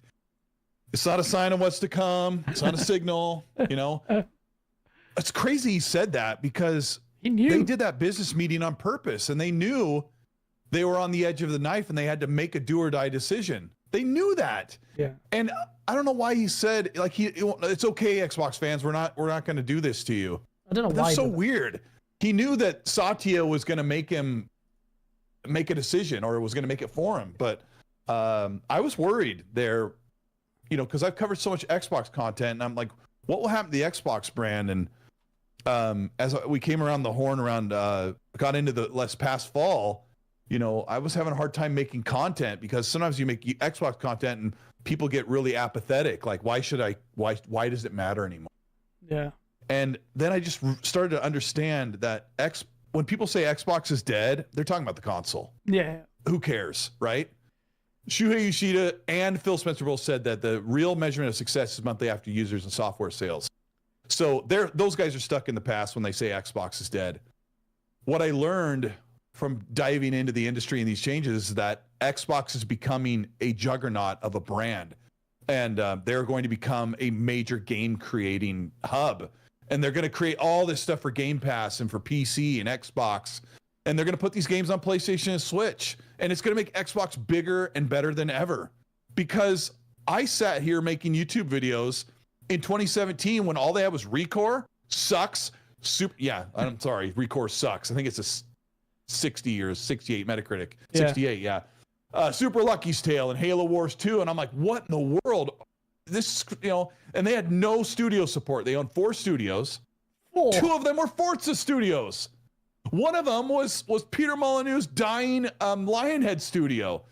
Speaker 7: it's not a sign of what's to come. It's not a signal, you know. It's crazy he said that, because
Speaker 2: he knew.
Speaker 7: They did that business meeting on purpose, and they knew they were on the edge of the knife and they had to make a do or die decision. They knew that.
Speaker 2: Yeah.
Speaker 7: And I don't know why he said, like, it's okay, Xbox fans, we're not going to do this to you.
Speaker 2: I don't know why.
Speaker 7: That's so weird. He knew that Satya was going to make him make a decision, or was going to make it for him. But I was worried there, you know, because I've covered so much Xbox content, and I'm like, what will happen to the Xbox brand? And as we came around the horn got into the past fall, you know, I was having a hard time making content, because sometimes you make Xbox content and people get really apathetic. Like, why does it matter anymore?
Speaker 2: Yeah. And
Speaker 7: then I just started to understand that when people say Xbox is dead, they're talking about the console.
Speaker 2: Yeah.
Speaker 7: Who cares, right? Shuhei Yoshida and Phil Spencer both said that the real measurement of success is monthly active users and software sales. So those guys are stuck in the past when they say Xbox is dead. What I learned from diving into the industry and these changes is that Xbox is becoming a juggernaut of a brand, and they're going to become a major game creating hub, and they're going to create all this stuff for Game Pass and for PC and Xbox, and they're going to put these games on PlayStation and Switch, and it's going to make Xbox bigger and better than ever. Because I sat here making YouTube videos in 2017 when all they had was Recore sucks. I'm sorry, Recore sucks. I think it's a 60 or 68 Metacritic. 68, yeah. Super Lucky's Tale and Halo Wars 2, and I'm like, what in the world? This, you know, and they had no studio support. They owned 4 studios. 2 of them were Forza studios. One of them was Peter Molyneux's dying Lionhead studio.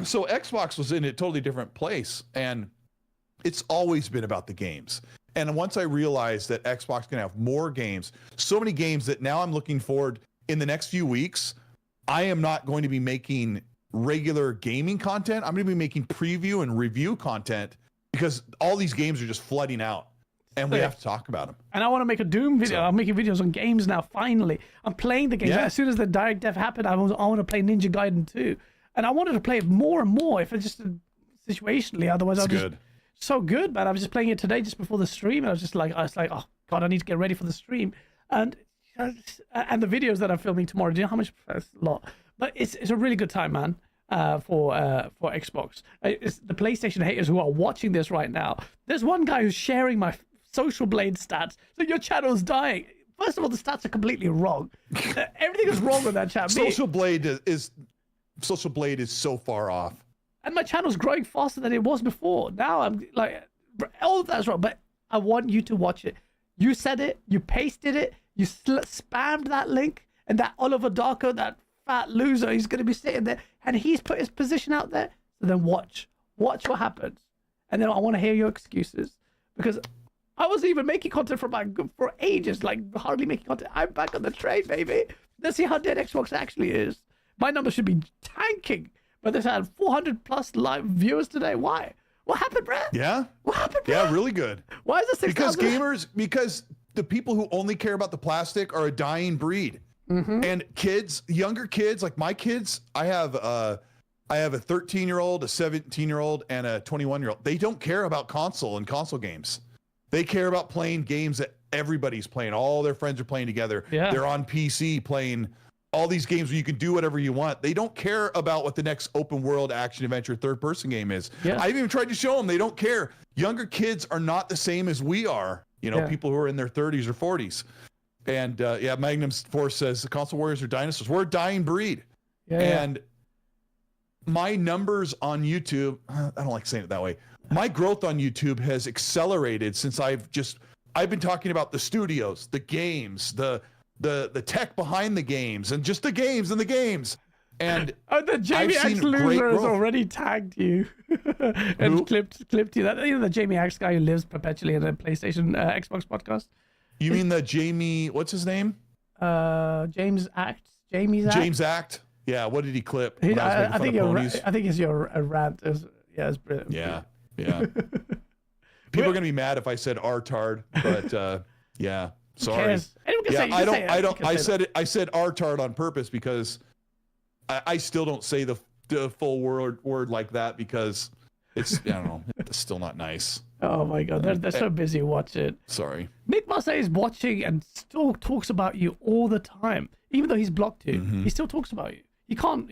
Speaker 7: So Xbox was in a totally different place, and it's always been about the games. And once I realized that Xbox can have more games, so many games, that now I'm looking forward in the next few weeks, I am not going to be making regular gaming content. I'm going to be making preview and review content, because all these games are just flooding out. and we have to talk about them.
Speaker 2: And I want to make a Doom video.
Speaker 7: So-
Speaker 2: I'm making videos on games now. Finally, I'm playing the games.
Speaker 7: Yeah.
Speaker 2: As soon as the direct dev happened, I want to play Ninja Gaiden 2, and I wanted to play it more and more. If it's just situationally, otherwise
Speaker 7: It's
Speaker 2: I'll
Speaker 7: good.
Speaker 2: just so good. Man, I was just playing it today just before the stream, and I was like, oh god, I need to get ready for the stream, and the videos that I'm filming tomorrow. Do you know how much? That's a lot, but it's a really good time, man. For Xbox, it's the PlayStation haters who are watching this right now. There's one guy who's sharing my Social Blade stats. So your channel's dying. First of all, the stats are completely wrong. Everything is wrong with that chat.
Speaker 7: Social Blade is so far off.
Speaker 2: And my channel's growing faster than it was before. Now I'm like, all of that's wrong. But I want you to watch it. You said it. You pasted it. You spammed that link. And that Oliver Darko, that fat loser, he's going to be sitting there. And he's put his position out there. So then watch what happens. And then I want to hear your excuses. Because I wasn't even making content for ages. Like, hardly making content. I'm back on the train, baby. Let's see how dead Xbox actually is. My number should be tanking. But there's had 400 plus live viewers today. Why? What happened, Brad?
Speaker 7: Yeah.
Speaker 2: What happened, Brad?
Speaker 7: Yeah, really good.
Speaker 2: Why is this
Speaker 7: Because because the people who only care about the plastic are a dying breed. And younger kids, like my kids, I have a 13-year-old, a 17-year-old, and a 21-year-old. They don't care about console and console games. They care about playing games that everybody's playing. All their friends are playing together.
Speaker 2: Yeah.
Speaker 7: They're on PC playing all these games where you can do whatever you want. They don't care about what the next open world action adventure third-person game is.
Speaker 2: Yeah.
Speaker 7: I've even tried to show them. They don't care. Younger kids are not the same as we are. People who are in their 30s or 40s. And Magnum Force says the console warriors are dinosaurs. We're a dying breed. And my numbers on YouTube, I don't like saying it that way. My growth on YouTube has accelerated since I've been talking about the studios, the games, the tech behind the games, and just the games and the games. And
Speaker 2: the Jamie
Speaker 7: I've
Speaker 2: Axe
Speaker 7: seen great
Speaker 2: loser has
Speaker 7: growth.
Speaker 2: already tagged you and
Speaker 7: Who?
Speaker 2: clipped you. That the Jamie Axe guy who lives perpetually in a PlayStation Xbox podcast.
Speaker 7: You mean the Jamie? What's his name?
Speaker 2: James Act. Jamie's Act.
Speaker 7: James Act. Yeah. What did he clip? when I was making fun of ponies?
Speaker 2: I think it's your rant. It's brilliant.
Speaker 7: Yeah. Yeah. People are gonna be mad if I said R-tard, but yeah. Sorry.
Speaker 2: cares? Anyone can say it. You can say it. You can say that.
Speaker 7: I said R-tard on purpose because I still don't say the full word like that because it's I don't know, it's still not nice.
Speaker 2: Oh my god, they're so busy watching.
Speaker 7: Sorry.
Speaker 2: Nick Marseille is watching and still talks about you all the time, even though he's blocked you. He still talks about you. He can't.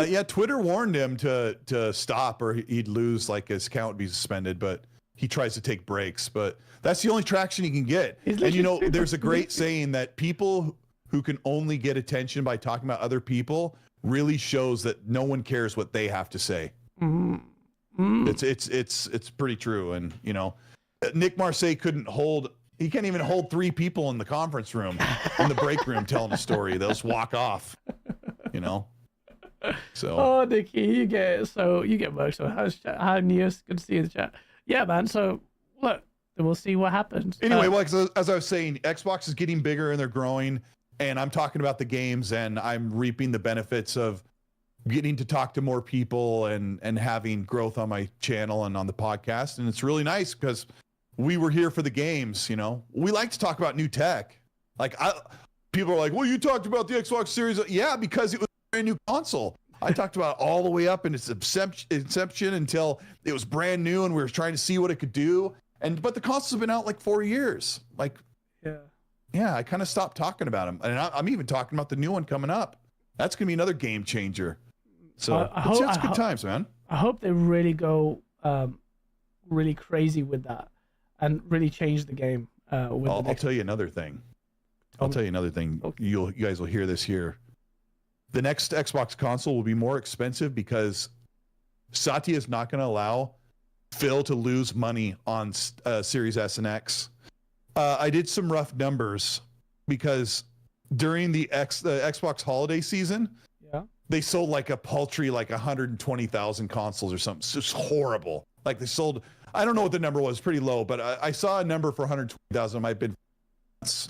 Speaker 7: Yeah, Twitter warned him to stop or he'd lose, like his account would be suspended, but he tries to take breaks. But that's the only traction he can get. And there's a great saying that people who can only get attention by talking about other people really shows that no one cares what they have to say. It's pretty true. And Nick Marseille he can't even hold 3 people in the conference room, in the break room telling a story. They'll just walk off, So.
Speaker 2: Oh, Nicky, you get work. So hi, Neos, good to see you in the chat. Yeah, man. So look, we'll see what happens.
Speaker 7: Anyway, as I was saying, Xbox is getting bigger and they're growing, and I'm talking about the games, and I'm reaping the benefits of getting to talk to more people and having growth on my channel and on the podcast. And it's really nice because we were here for the games. We like to talk about new tech. People are like, well, you talked about the Xbox Series. Yeah, because it was a brand new console. I talked about it all the way up in its inception until it was brand new and we were trying to see what it could do. But the consoles have been out like 4 years. Yeah, I kind of stopped talking about them. And I'm even talking about the new one coming up. That's going to be another game changer. So it's good times, man.
Speaker 2: I hope they really go really crazy with that and really change the game.
Speaker 7: I'll tell you another thing. Okay. You guys will hear this here. The next Xbox console will be more expensive because Satya is not going to allow Phil to lose money on Series S and X. I did some rough numbers because during the Xbox holiday season, they sold like a paltry 120,000 consoles or something. It's just horrible. Like they sold, I don't know what the number was, pretty low, but I saw a number for 120,000. It might have been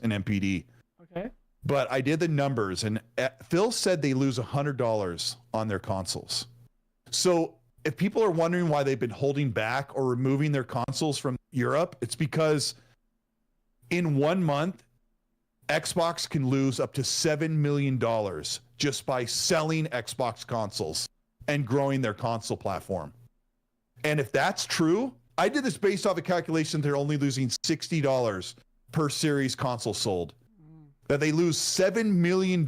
Speaker 7: an MPD.
Speaker 2: Okay.
Speaker 7: But I did the numbers, and Phil said they lose $100 on their consoles. So if people are wondering why they've been holding back or removing their consoles from Europe, it's because In 1 month, Xbox can lose up to $7 million just by selling Xbox consoles and growing their console platform. And if that's true, I did this based off a calculation they're only losing $60 per series console sold. That they lose $7 million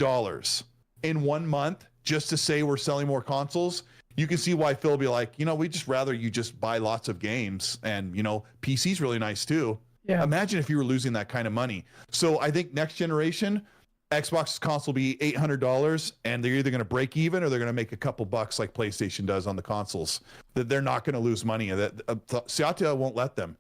Speaker 7: in 1 month just to say we're selling more consoles. You can see why Phil will be like, we'd just rather you just buy lots of games, and PC's really nice too.
Speaker 2: Yeah.
Speaker 7: Imagine if you were losing that kind of money. So I think next generation, Xbox's console will be $800, and they're either going to break even or they're going to make a couple bucks like PlayStation does on the consoles. That they're not going to lose money. Satya won't let them.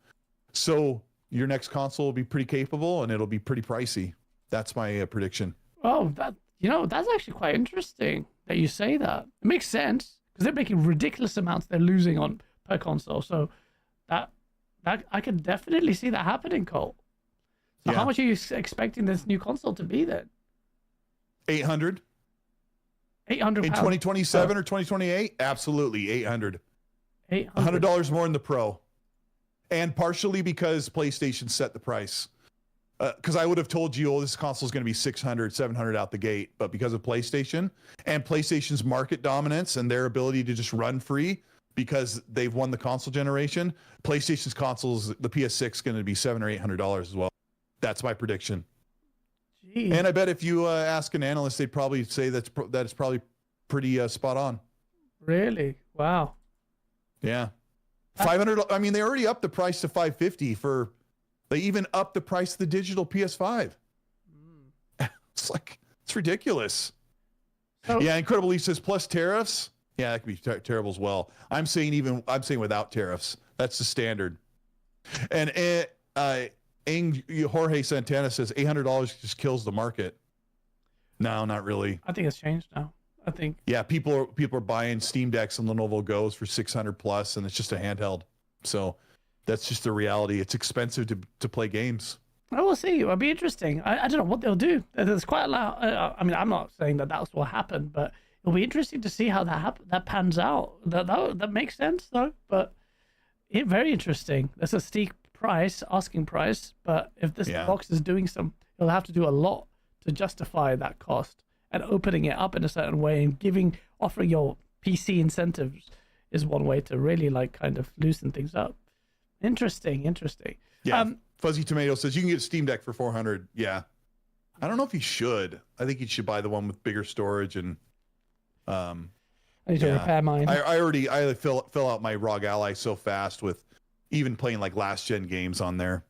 Speaker 7: So your next console will be pretty capable, and it'll be pretty pricey. That's my prediction.
Speaker 2: Oh, that's actually quite interesting that you say that. It makes sense because they're making ridiculous amounts they're losing on per console. So that I can definitely see that happening, Cole. So
Speaker 7: Yeah.
Speaker 2: how much are you expecting this new console to be then?
Speaker 7: 800
Speaker 2: £800
Speaker 7: in 2027 or 2028? Absolutely, 800. $100 more in the Pro, and partially because PlayStation set the price. Because I would have told you, this console is going to be 600, 700 out the gate, but because of PlayStation and PlayStation's market dominance and their ability to just run free because they've won the console generation, PlayStation's consoles, the PS6, is going to be $700 or $800 as well. That's my prediction.
Speaker 2: Jeez.
Speaker 7: And I bet if you ask an analyst, they'd probably say that it's probably pretty spot on.
Speaker 2: Really? Wow.
Speaker 7: Yeah. 500. I mean, they already upped the price to 550 for. They even upped the price of the digital PS5. It's ridiculous.
Speaker 2: So,
Speaker 7: Yeah, Incredible Lee says plus tariffs. Yeah, that could be terrible as well. I'm saying without tariffs. That's the standard. And Jorge Santana says $800 just kills the market. No, not really.
Speaker 2: I think it's changed now. I think.
Speaker 7: Yeah, people are buying Steam Decks and Lenovo Go's for 600 plus, and it's just a handheld. So that's just the reality. It's expensive to play games.
Speaker 2: I will see. It'll be interesting. I don't know what they'll do. There's quite a lot. I mean, I'm not saying that that's what happened, but it'll be interesting to see how that pans out. That makes sense though. But very interesting. That's a steep asking price. But if this box is doing it'll have to do a lot to justify that cost. And opening it up in a certain way and offering your PC incentives is one way to really kind of loosen things up. Interesting.
Speaker 7: Yeah. Fuzzy Tomato says you can get a Steam Deck for 400. Yeah. I don't know if you should. I think you should buy the one with bigger storage and
Speaker 2: I need to repair mine.
Speaker 7: I fill out my ROG Ally so fast with even playing last gen games on there.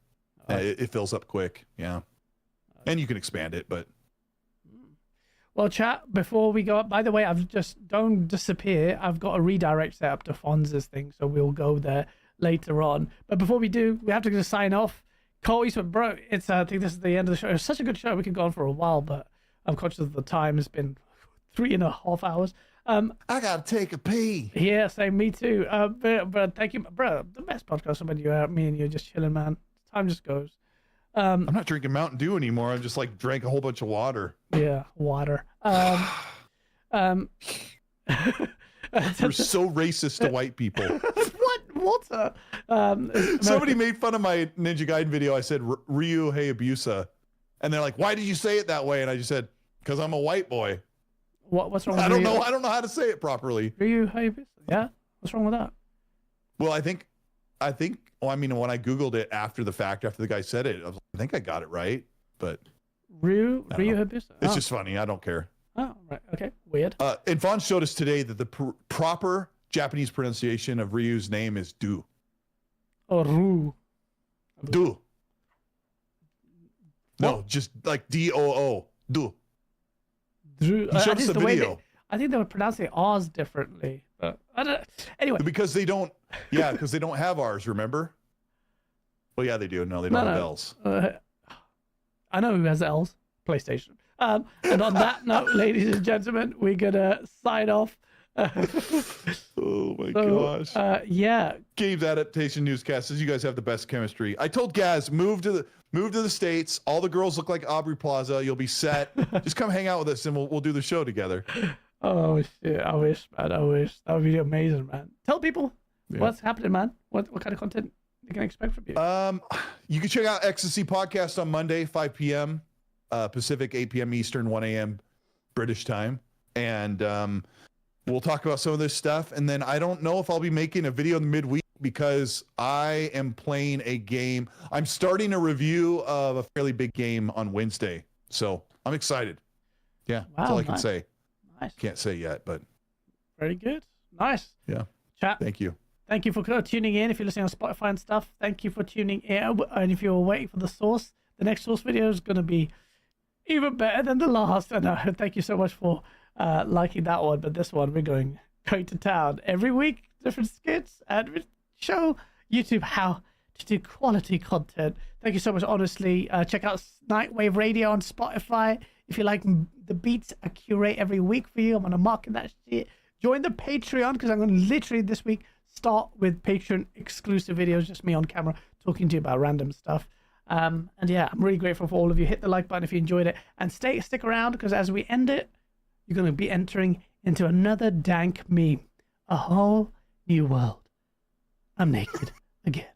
Speaker 7: It fills up quick. Yeah. And you can expand it, but
Speaker 2: well, chat, before we go up, by the way, don't disappear. I've got a redirect set up to Fonz's thing, so we'll go there later on. But before we do, we have to just sign off. Cole Eastwood, bro, I think this is the end of the show. It's such a good show. We could go on for a while, but I'm conscious of the time. It's been 3.5 hours.
Speaker 7: I gotta take a pee.
Speaker 2: Yeah, same, me too. But thank you, bro. The best podcast when me and you just chilling, man. Time just goes.
Speaker 7: I'm not drinking Mountain Dew anymore. I just drank a whole bunch of water.
Speaker 2: Yeah, water.
Speaker 7: You're so racist to white people.
Speaker 2: What water?
Speaker 7: Somebody made fun of my Ninja Gaiden video. I said Ryu Hayabusa, and they're like, "Why did you say it that way?" And I just said, "Because I'm a white boy."
Speaker 2: What's wrong with
Speaker 7: I don't
Speaker 2: Ryu?
Speaker 7: know. I don't know how to say it properly.
Speaker 2: Ryu Hayabusa? Yeah. What's wrong with that?
Speaker 7: Well, I think. Well, I mean, when I Googled it after the fact, after the guy said it, I think I got it right. But
Speaker 2: Ryu Hayabusa?
Speaker 7: It's just funny. I don't care.
Speaker 2: Oh, right. Okay. Weird.
Speaker 7: And Vaughn showed us today that the proper Japanese pronunciation of Ryu's name is Du.
Speaker 2: Oh, Ru.
Speaker 7: Du. No, just like D-O-O. Du.
Speaker 2: Drew.
Speaker 7: He showed us a video.
Speaker 2: I think they would pronounce the R's differently. But I don't. Anyway.
Speaker 7: Because they don't. Yeah, because they don't have R's. Remember? Well, yeah, they do. No, they don't have L's.
Speaker 2: I know who has L's. PlayStation. And on that note, ladies and gentlemen, we're gonna sign off.
Speaker 7: Oh my gosh.
Speaker 2: Yeah.
Speaker 7: Games Adaptation Newscast says you guys have the best chemistry. I told Gaz, move to the States. All the girls look like Aubrey Plaza. You'll be set. Just come hang out with us and we'll do the show together.
Speaker 2: Oh shit! I wish, man. I wish that would be amazing, man. Tell people what's happening, man. What kind of content they can expect from you?
Speaker 7: You can check out Ecstasy Podcast on Monday, 5 p.m. Pacific, 8 p.m. Eastern, 1 a.m. British time. And we'll talk about some of this stuff. And then I don't know if I'll be making a video in the midweek because I am playing a game. I'm starting a review of a fairly big game on Wednesday. So I'm excited. Yeah, that's all I can say.
Speaker 2: Nice.
Speaker 7: Can't say yet, but.
Speaker 2: Very good. Nice.
Speaker 7: Yeah.
Speaker 2: Chat.
Speaker 7: Thank you.
Speaker 2: Thank you for tuning in. If you're listening on Spotify and stuff, thank you for tuning in. And if you're waiting for the source, the next source video is going to be even better than the last. And thank you so much for liking that one. But this one, we're going to town every week, different skits, and we show YouTube how to do quality content. Thank you so much, honestly. Check out Nightwave Radio on Spotify. If you like the beats I curate every week for you, I'm going to market that shit. Join the Patreon, because I'm going to literally this week start with Patreon exclusive videos, just me on camera talking to you about random stuff. And yeah, I'm really grateful for all of you. Hit the like button if you enjoyed it, and stick around, because as we end it, you're going to be entering into another dank meme, a whole new world. I'm naked again.